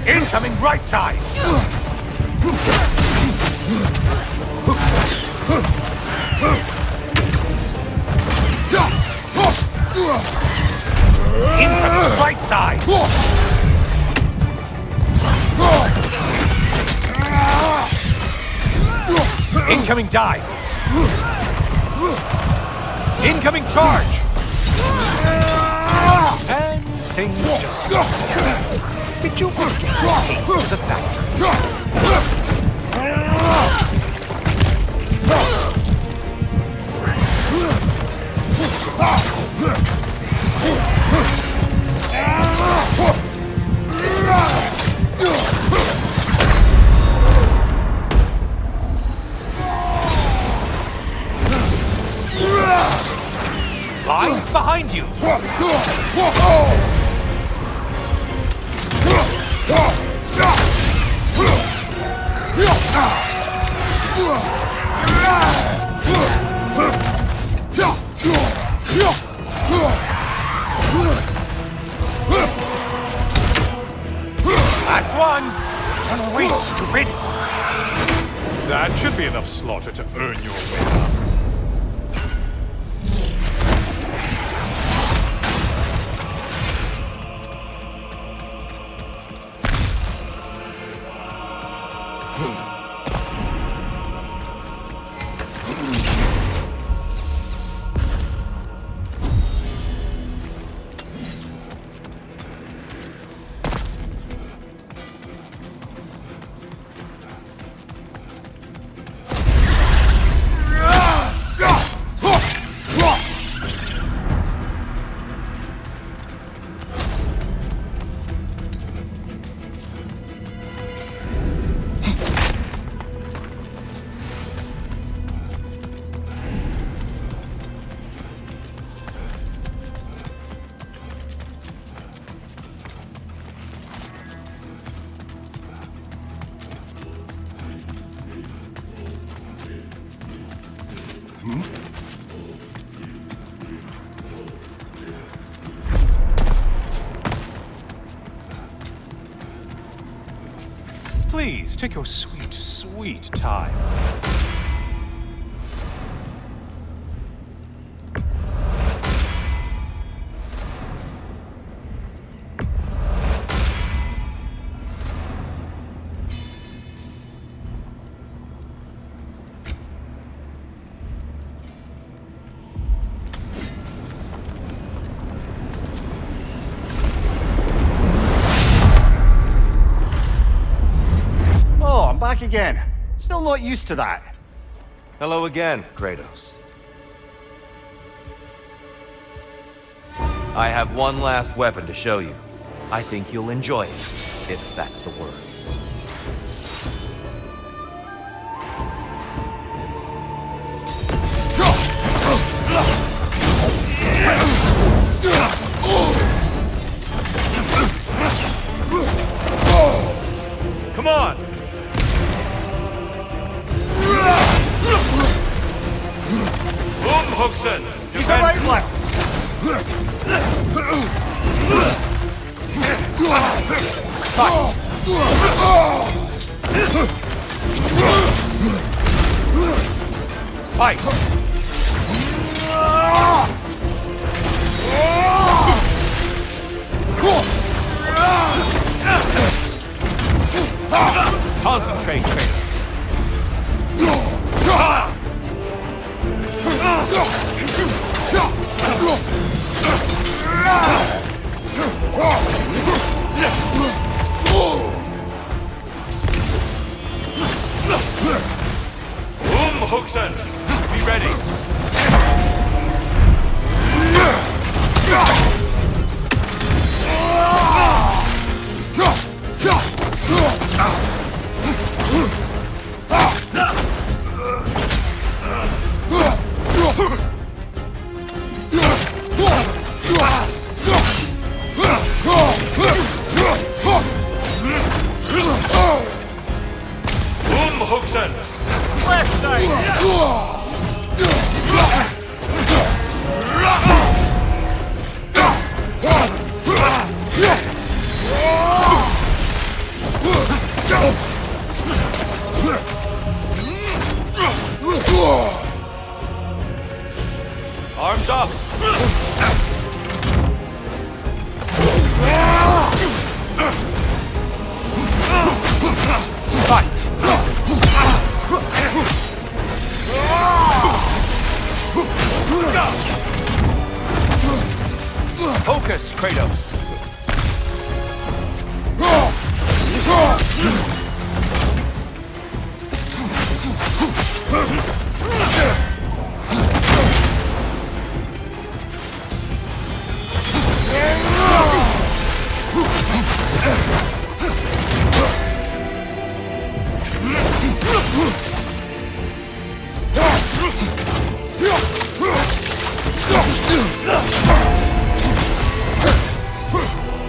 Incoming right side! Incoming right side! Incoming dive! Incoming charge! And things just... Did you forget Ace is a factory? Line behind you! Last one! Run away, stupid! That should be enough slaughter to earn your way up. Please, take your sweet, sweet time. Back again. Still not used to that. Hello again, Kratos. I have one last weapon to show you. I think you'll enjoy it, if that's the word. Come on! Hookson! Defend! Right left! Fight! Concentrate, Kratos. Hookson, be ready. Hookson! Left side! Arms up! Fight! Focus, Kratos!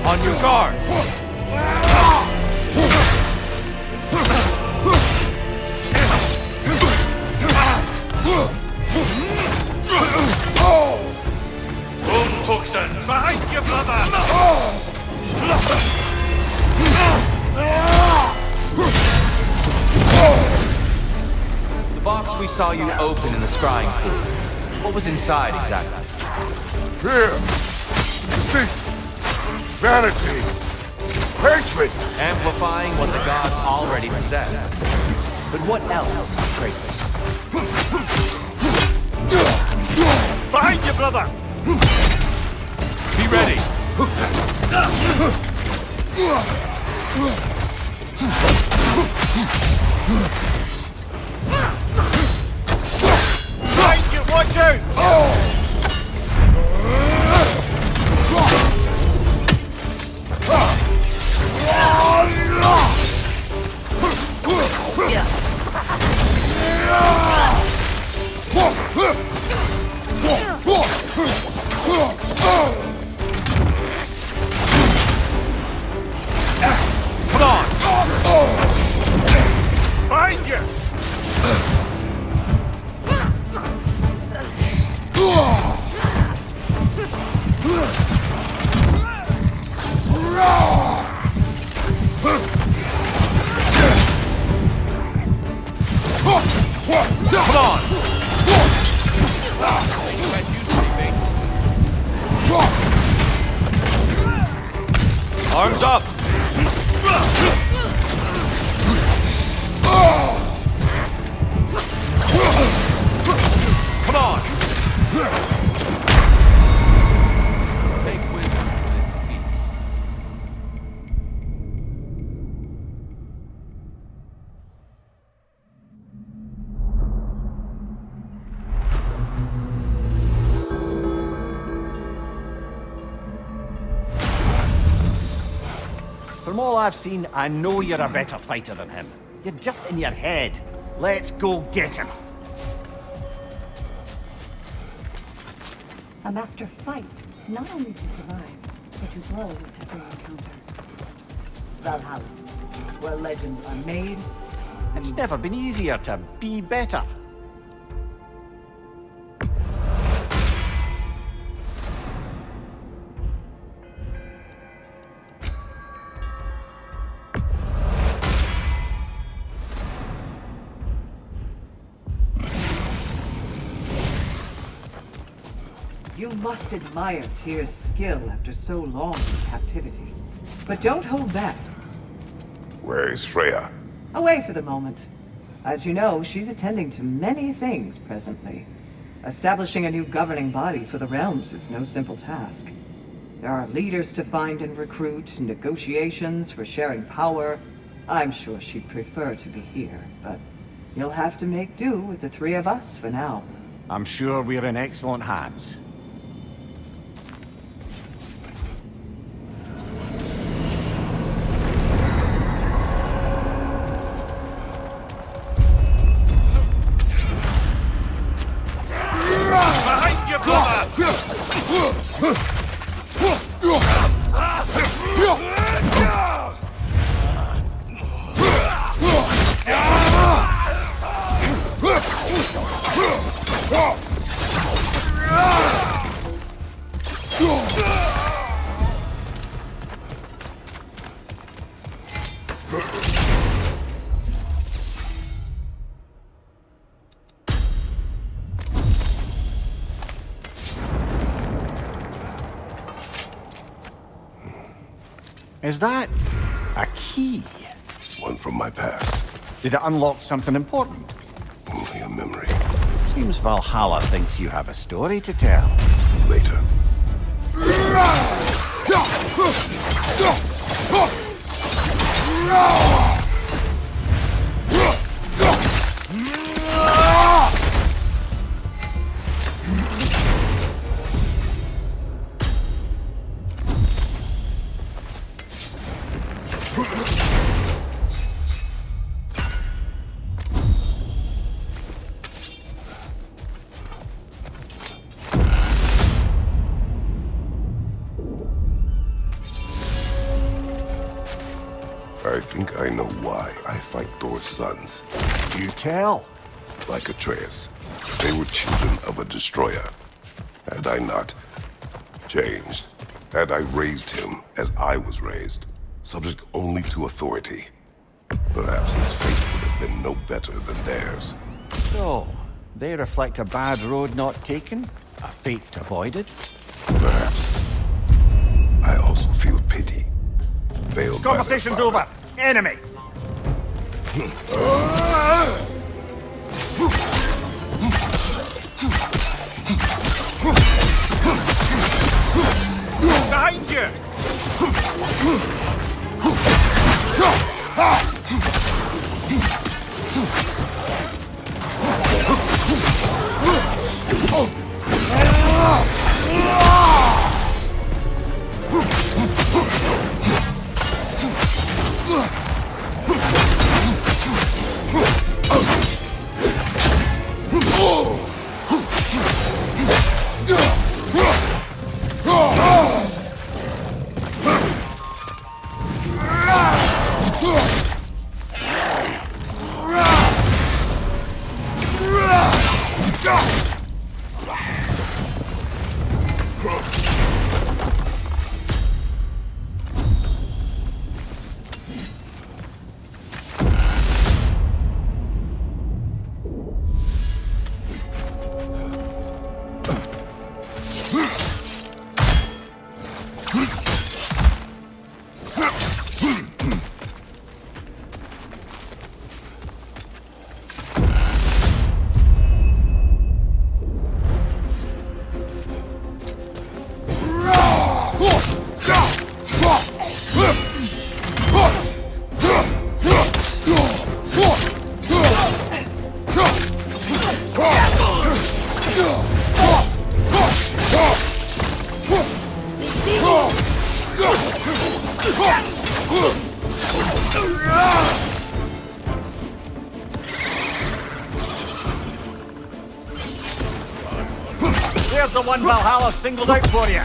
On your guard! Hookson! Behind you, brother! The box we saw you open in the scrying pool. What was inside exactly? Fear, deceit, vanity, hatred. Amplifying what the gods already possess. But what else, Kratos? Behind you, brother! Be ready! Behind you, watch out! Come on! Behind you! Arms up! Come on! Take wisdom from this defeat. From all I've seen, I know you're a better fighter than him. You're just in your head. Let's go get him. A master fights not only to survive, but to grow with every encounter. Valhalla, where legends are made It's never been easier to be better. You must admire Tyr's skill after so long in captivity. But don't hold back. Where is Freya? Away for the moment. As you know, she's attending to many things presently. Establishing a new governing body for the realms is no simple task. There are leaders to find and recruit, negotiations for sharing power. I'm sure she'd prefer to be here, but you'll have to make do with the three of us for now. I'm sure we're in excellent hands. Behind you, brother! Is that a key? One from my past. Did it unlock something important? Only a memory. Seems Valhalla thinks you have a story to tell. Later. I think I know why I fight Thor's sons. You tell. Like Atreus, they were children of a destroyer. Had I not changed, had I raised him as I was raised, subject only to authority, perhaps his fate would have been no better than theirs. So, they reflect a bad road not taken? A fate avoided? Perhaps. I also feel pity. Failed by their Conversation's father. over. Enemy! Behind you! There's the one Valhalla singled out for you.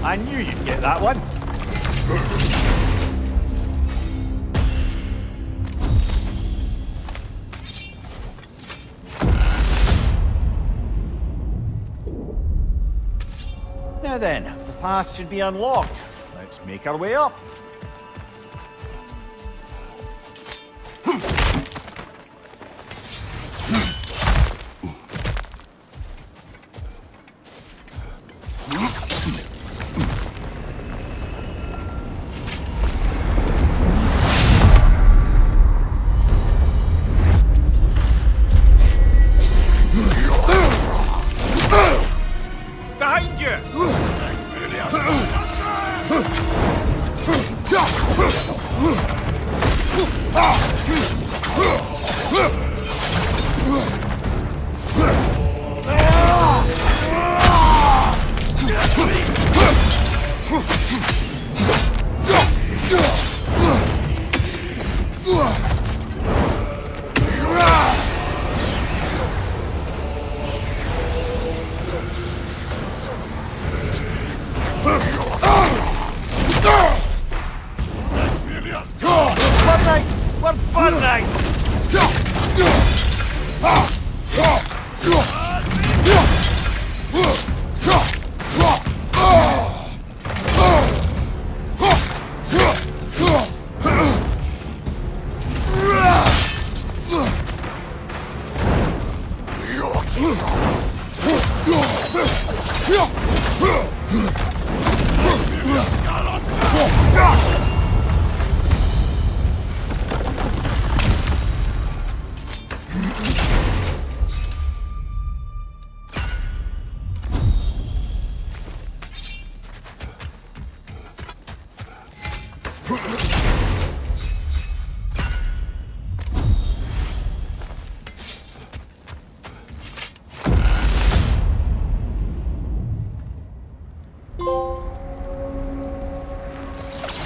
I knew you'd get that one. Now then, the path should be unlocked. Let's make our way up. Behind you! We're burning!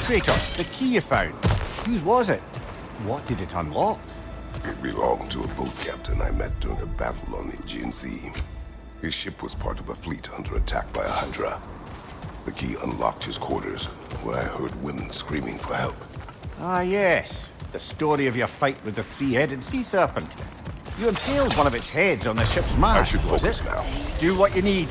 Kratos, the key you found. Whose was it? What did it unlock? It belonged to a boat captain I met during a battle on the Aegean Sea. His ship was part of a fleet under attack by a Hydra. The key unlocked his quarters, where I heard women screaming for help. Ah, yes. The story of your fight with the three-headed sea serpent. You impaled one of its heads on the ship's mast, I should was focus it? now. Do what you need.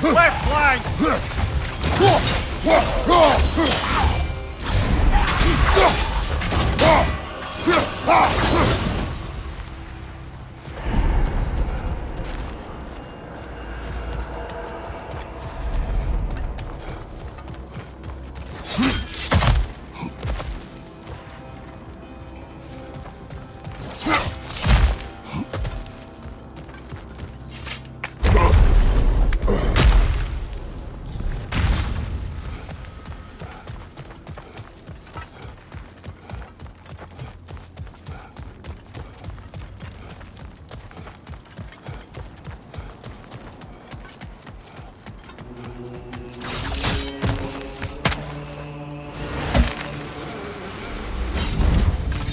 Left flank!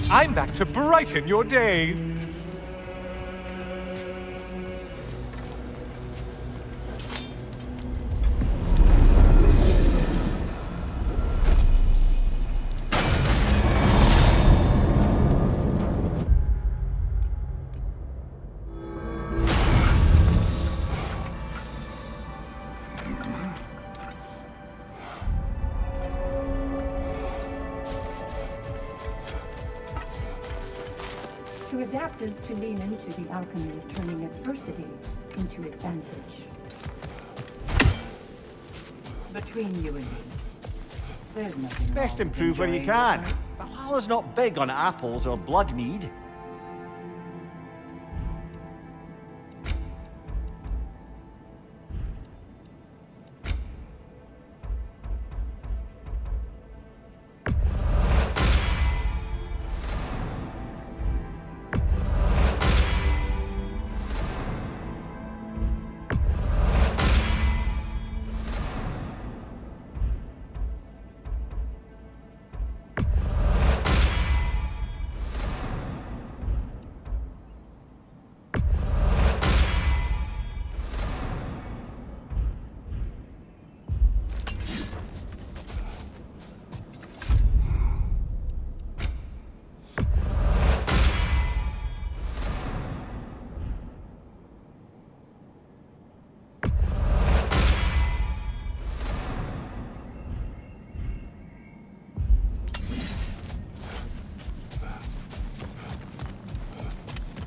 I'm back to brighten your day. To adapt is to lean into the alchemy of turning adversity into advantage. Between you and me, there's nothing Best wrong with improve where you enjoying can. the fight. Valhalla's not big on apples or blood mead.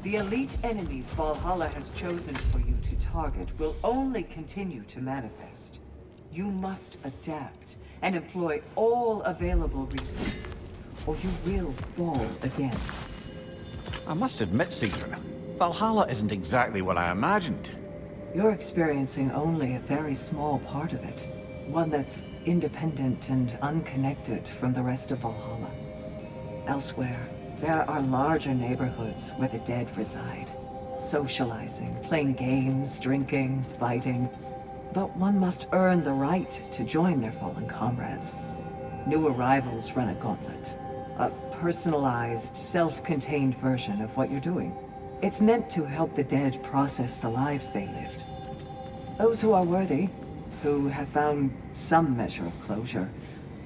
The elite enemies Valhalla has chosen for you to target will only continue to manifest. You must adapt and employ all available resources, or you will fall again. I must admit, Sigrun, Valhalla isn't exactly what I imagined. You're experiencing only a very small part of it. One that's independent and unconnected from the rest of Valhalla. Elsewhere, there are larger neighborhoods where the dead reside. Socializing, playing games, drinking, fighting. But one must earn the right to join their fallen comrades. New arrivals run a gauntlet. A personalized, self-contained version of what you're doing. It's meant to help the dead process the lives they lived. Those who are worthy, who have found some measure of closure,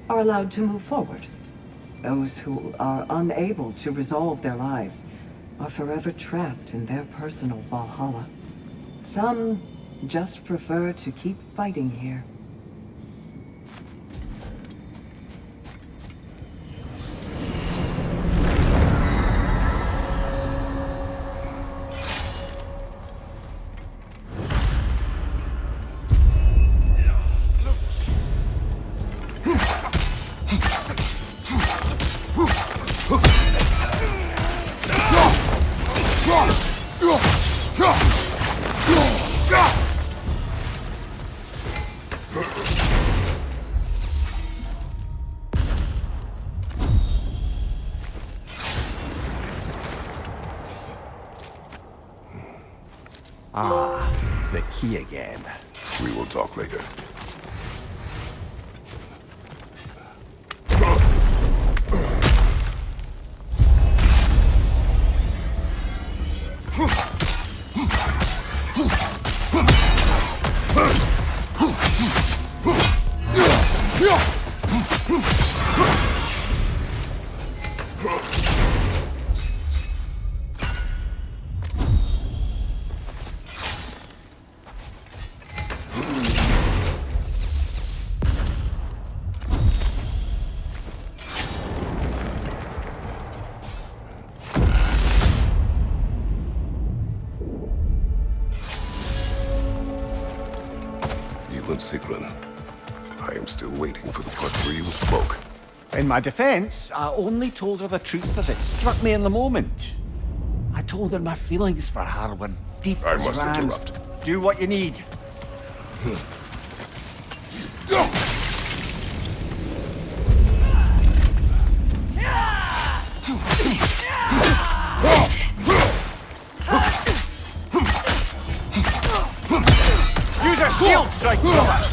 are allowed to move forward. Those who are unable to resolve their lives are forever trapped in their personal Valhalla. Some just prefer to keep fighting here. Ah, the key again. We will talk later. Sigrun. I am still waiting for the part where you spoke. In my defense, I only told her the truth as it struck me in the moment. I told her my feelings for her were deep I as must Rand's. interrupt. Do what you need. Use a shield strike, brother!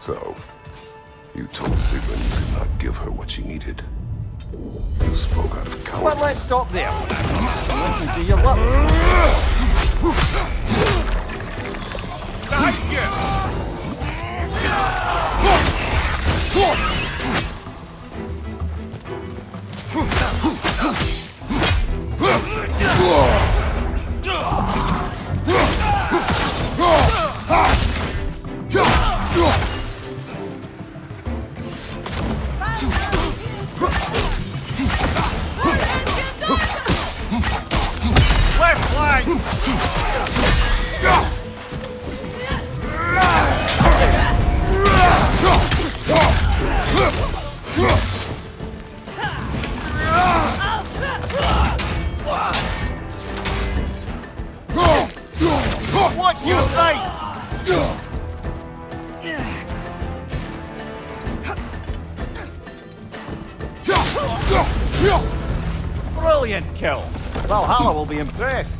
So, You told Sigmund you could not give her what she needed. You spoke out of cowardice. Well, let's stop there. Listen to your love. What's your fate? Brilliant kill. Valhalla will be impressed.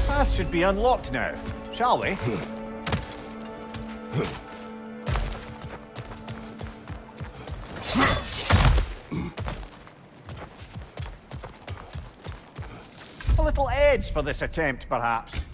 Path should be unlocked now, shall we? A little edge for this attempt, perhaps.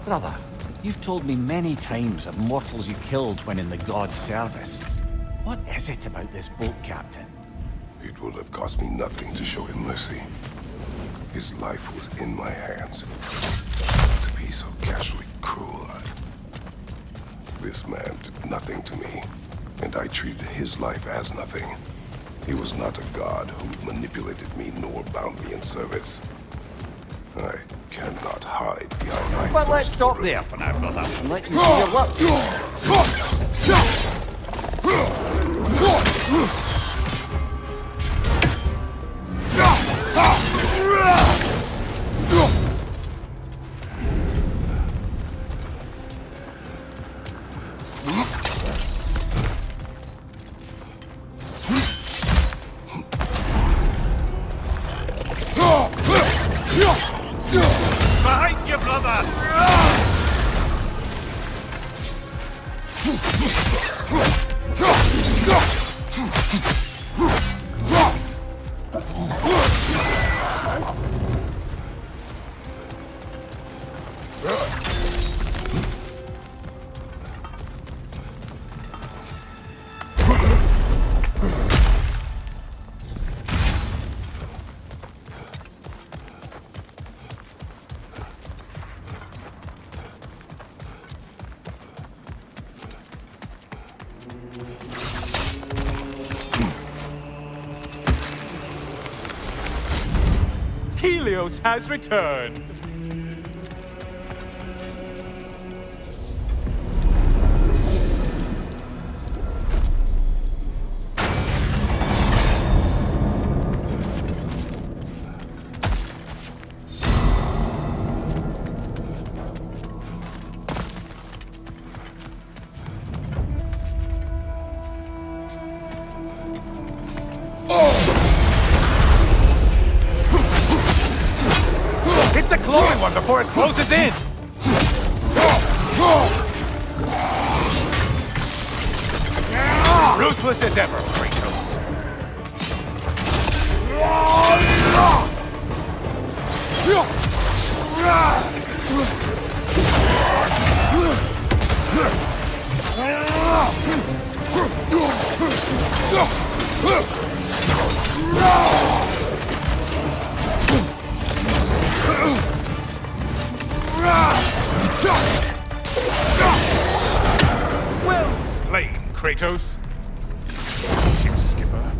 Brother, you've told me many times of mortals you killed when in the god's service. What is it about this boat captain? It would have cost me nothing to show him mercy. His life was in my hands. To be so casually cruel, This man did nothing to me, and I treated his life as nothing. He was not a god who manipulated me nor bound me in service. I cannot hide behind my Well, let's thirst stop for there for now, brother, and let you do your work. Behind you, brother! Helios has returned! Hit the glowing one before it closes in! Ruthless as ever, Kratos. Well slain, Kratos. Ship skipper.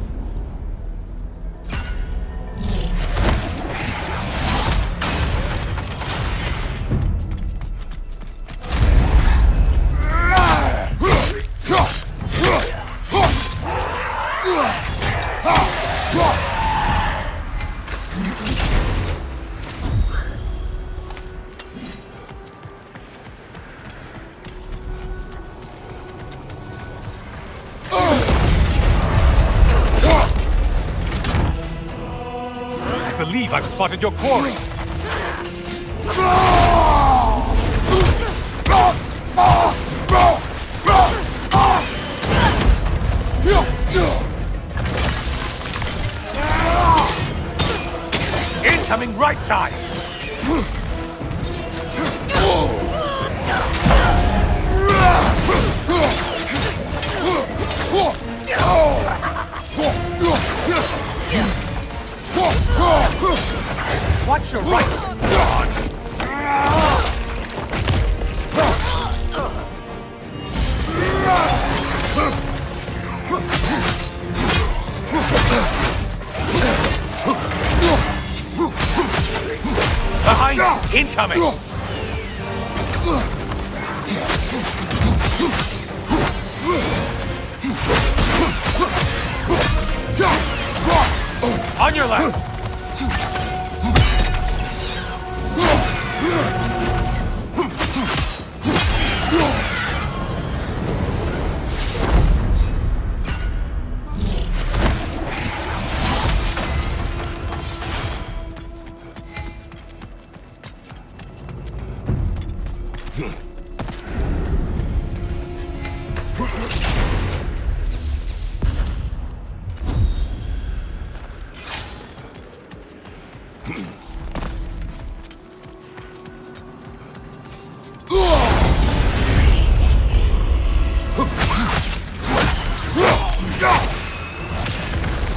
I believe I've spotted your quarry. Incoming right side. Watch your right. Behind you! Incoming! On your left!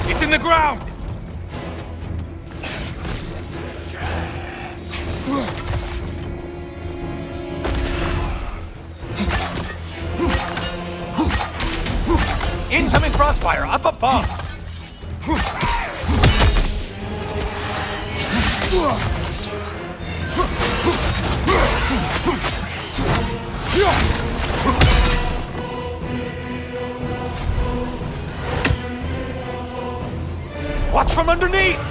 It's in the ground! Incoming crossfire up above! Watch from underneath!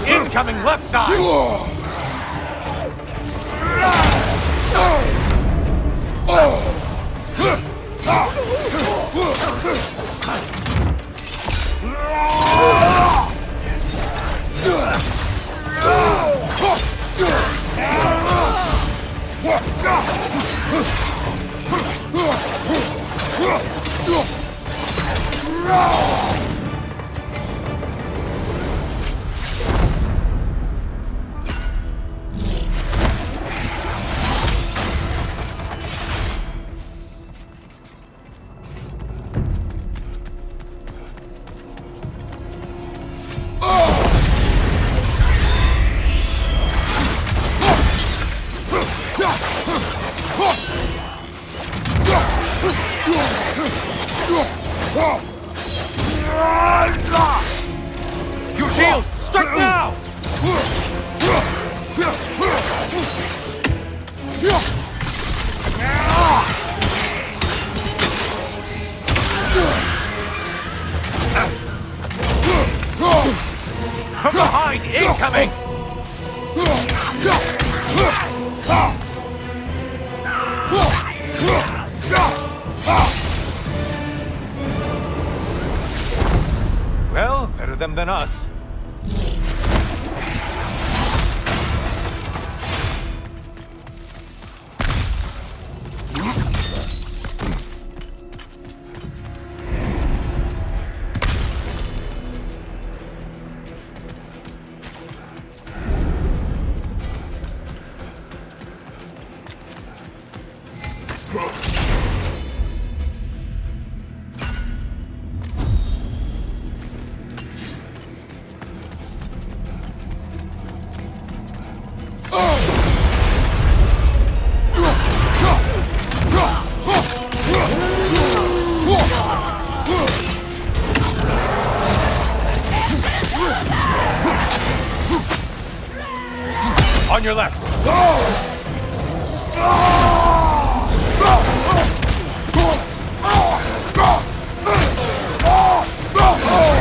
Incoming left side! You shield! Strike now! From behind! Incoming! Well, better them than us. On your left.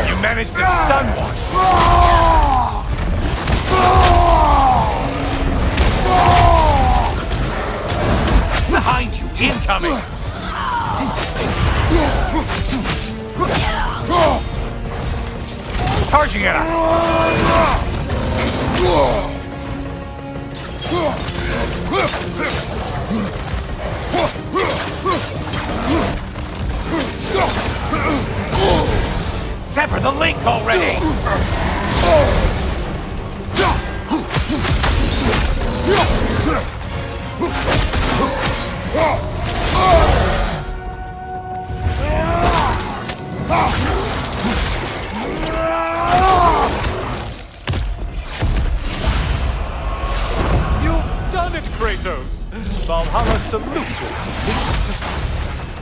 You managed to stun one. Behind you, incoming. Charging at us. Sever the link already! You've done it, Kratos! Valhalla salutes your complete performance.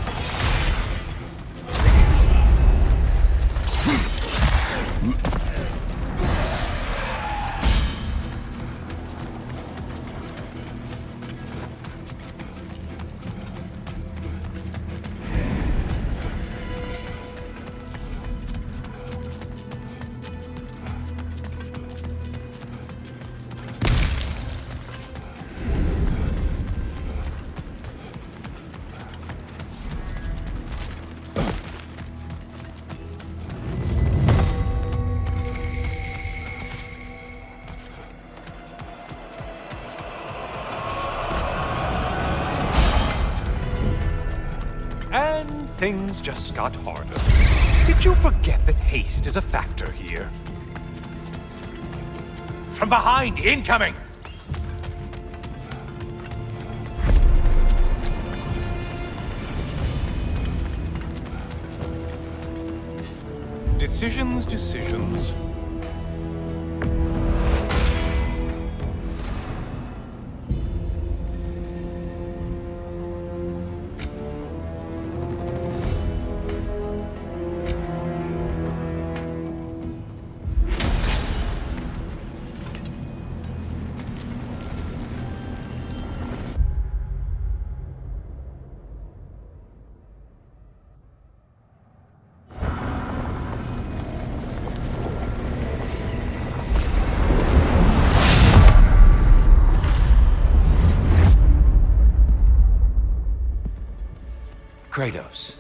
And things just got harder. Did you forget that haste is a factor here? From behind, incoming! Decisions, decisions. Kratos,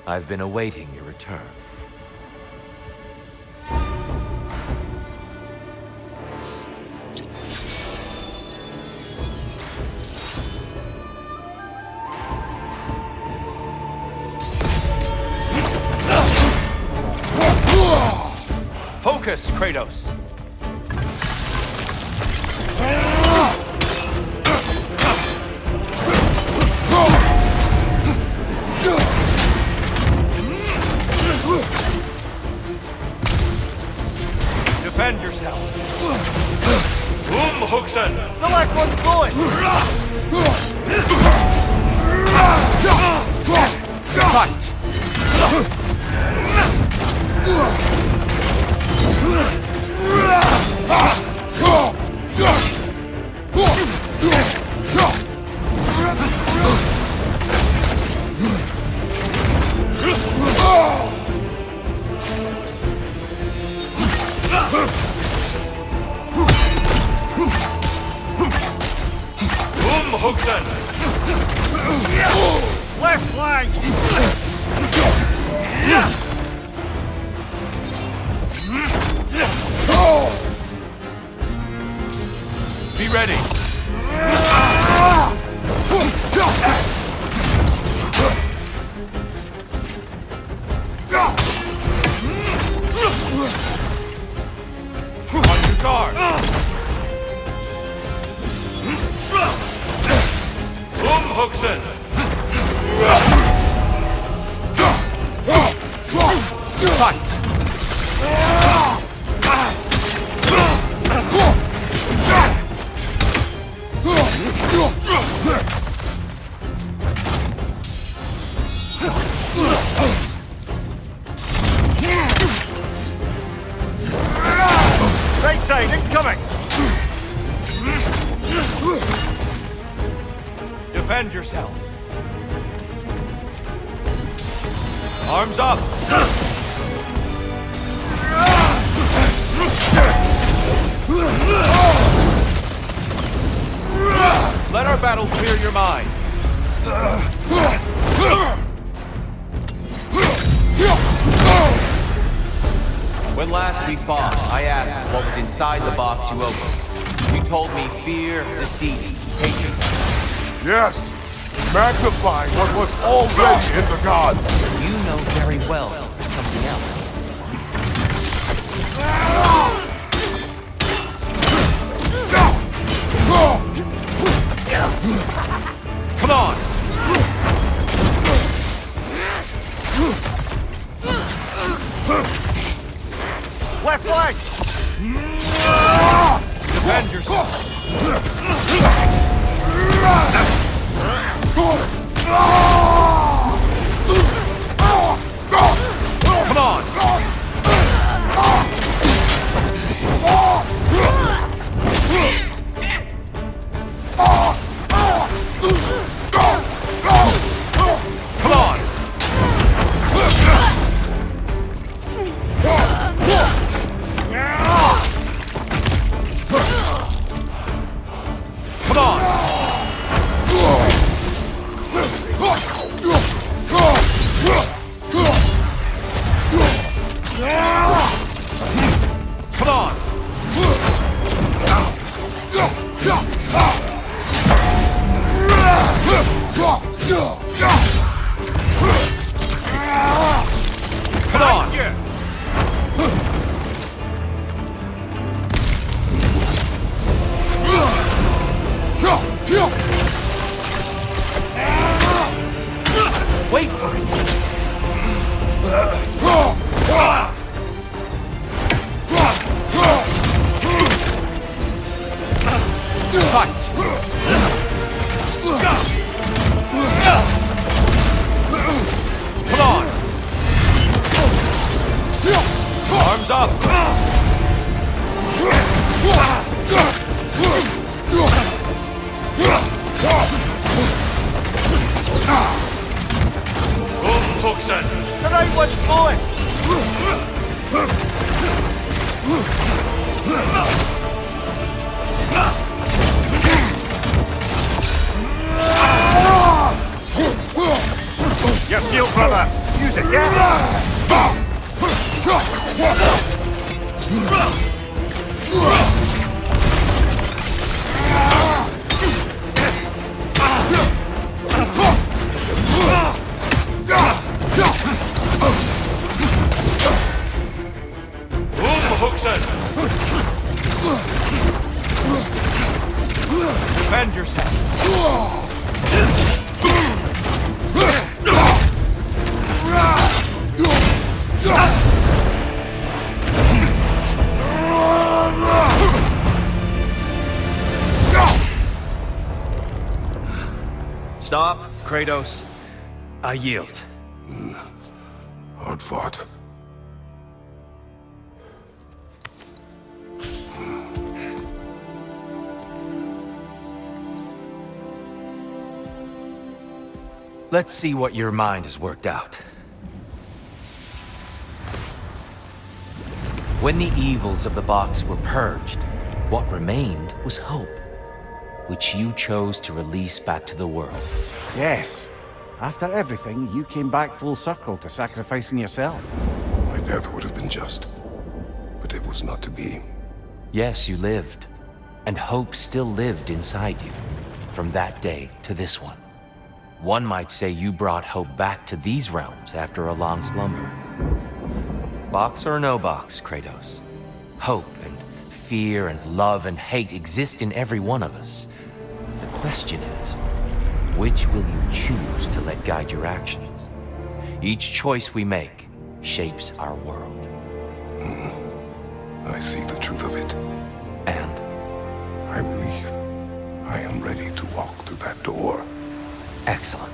I've been awaiting your return. Focus, Kratos! Defend yourself! Huxen! The left one's going! Fight! Huxen! Left flank! Be ready! On your guard! Huxen! Fight! Right side, incoming! Defend yourself! Arms up! Let our battle clear your mind. When last we fought, I asked what was inside the box you opened. You told me fear, deceit, hatred. Yes! Magnifying what was already in the gods! You know very well there's something else. Come on! Left flank! Defend yourself! Wait for it! Fight! Come on! Arms up! Umhuxen! The right one's going! Your shield, brother! Use it, yeah? Umhuxen! Defend yourself! Stop, Kratos. I yield. Hard fought. Let's see what your mind has worked out. When the evils of the box were purged, what remained was hope, which you chose to release back to the world. Yes. After everything, you came back full circle to sacrificing yourself. My death would have been just, but it was not to be. Yes, you lived, and hope still lived inside you, from that day to this one. One might say you brought hope back to these realms after a long slumber. Box or no box, Kratos. Hope and fear and love and hate exist in every one of us. The question is, which will you choose to let guide your actions? Each choice we make shapes our world. I see the truth of it. And I believe I am ready to walk through that door. excellent.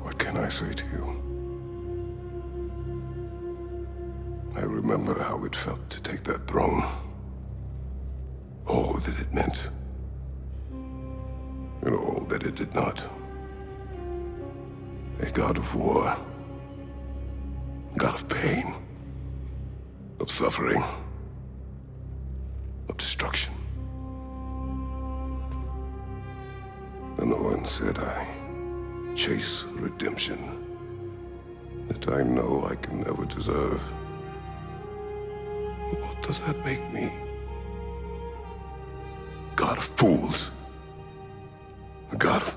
What can I say to you? I remember how it felt to take that throne. All that it meant. And all that it did not. A god of war. God of pain. Of suffering. Of destruction. And no one said I chase redemption that I know I can never deserve. What does that make me? God of fools. A god of...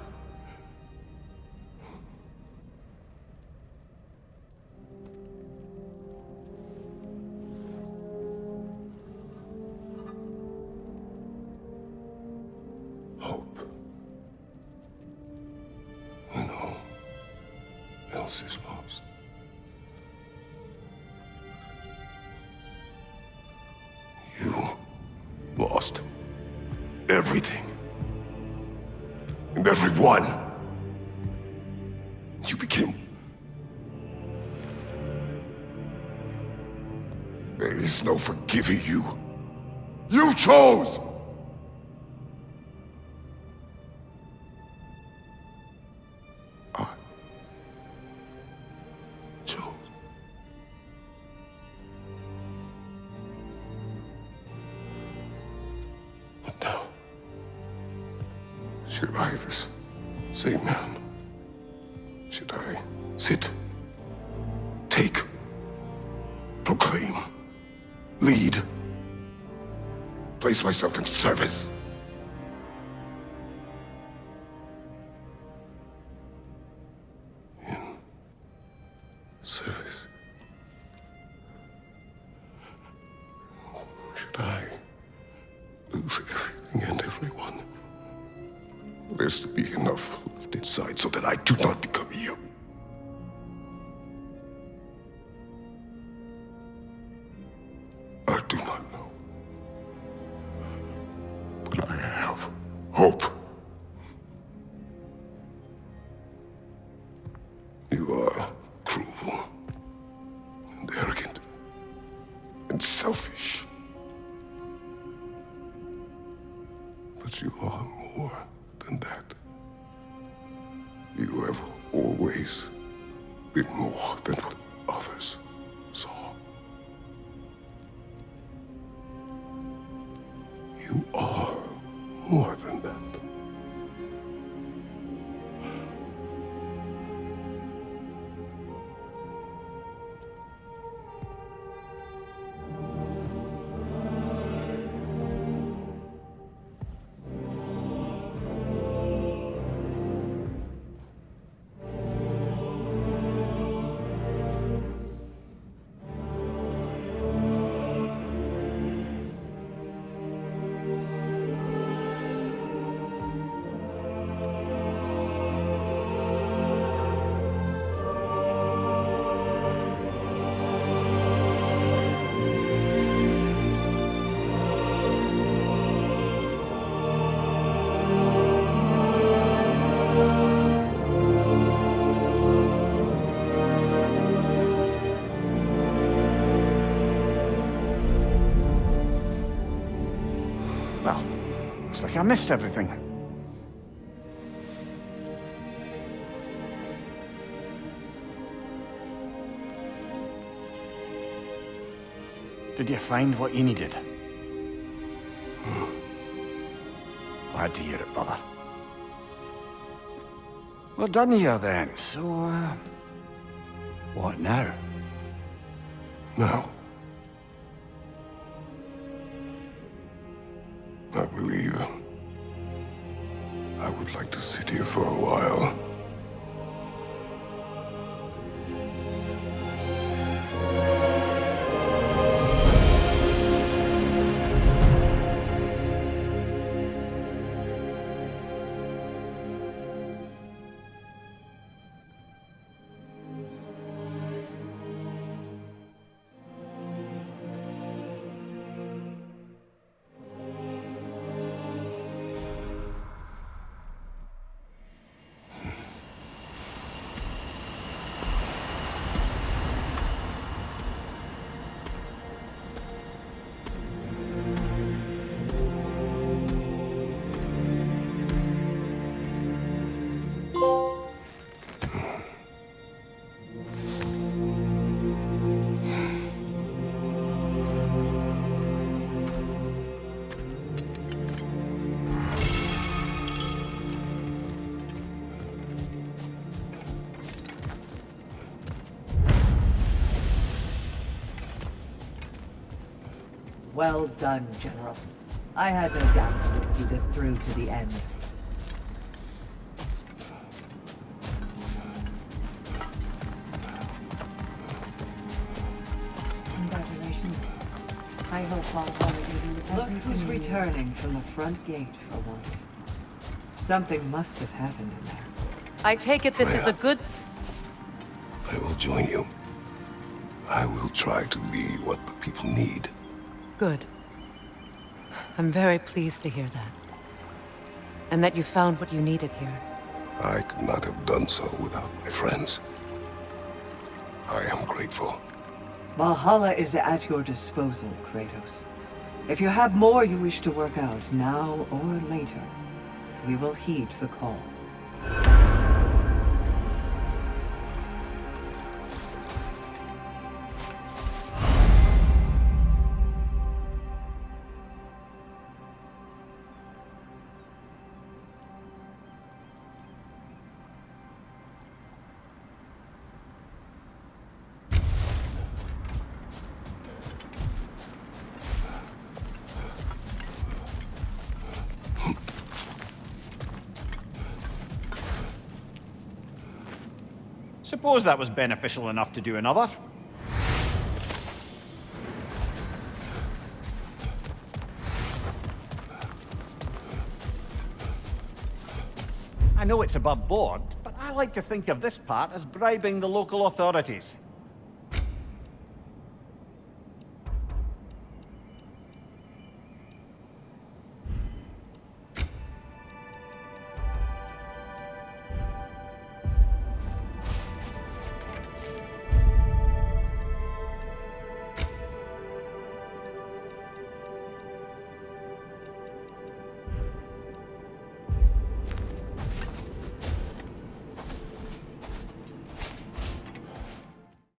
hope. When all else is lost. You lost everything. And everyone. You became... There is no forgiving you. You chose! I chose. But now, should I, this Say, man, should I sit, take, proclaim, lead, place myself in service? In service? Should I lose everything and everyone? There's to be enough left inside so that I do not become you. I do not know. But I have hope. You are cruel and arrogant and selfish. But you are more than that. You have always been more than what others saw. You are more than that. Well, looks like I missed everything. Did you find what you needed? Glad to hear it, brother. We're done here then, so, what now? Now, I believe I would like to sit here for a while. Well done, General. I had no doubt you would see this through to the end. Congratulations. I hope Valhalla gave you Look everything who's you need. returning from the front gate for once. Something must have happened in there. I take it this is a good... I will join you. I will try to be what the people need. Good. I'm very pleased to hear that. And that you found what you needed here. I could not have done so without my friends. I am grateful. Valhalla is at your disposal, Kratos. If you have more you wish to work out, now or later, we will heed the call. Suppose that was beneficial enough to do another. I know it's above board, but I like to think of this part as bribing the local authorities.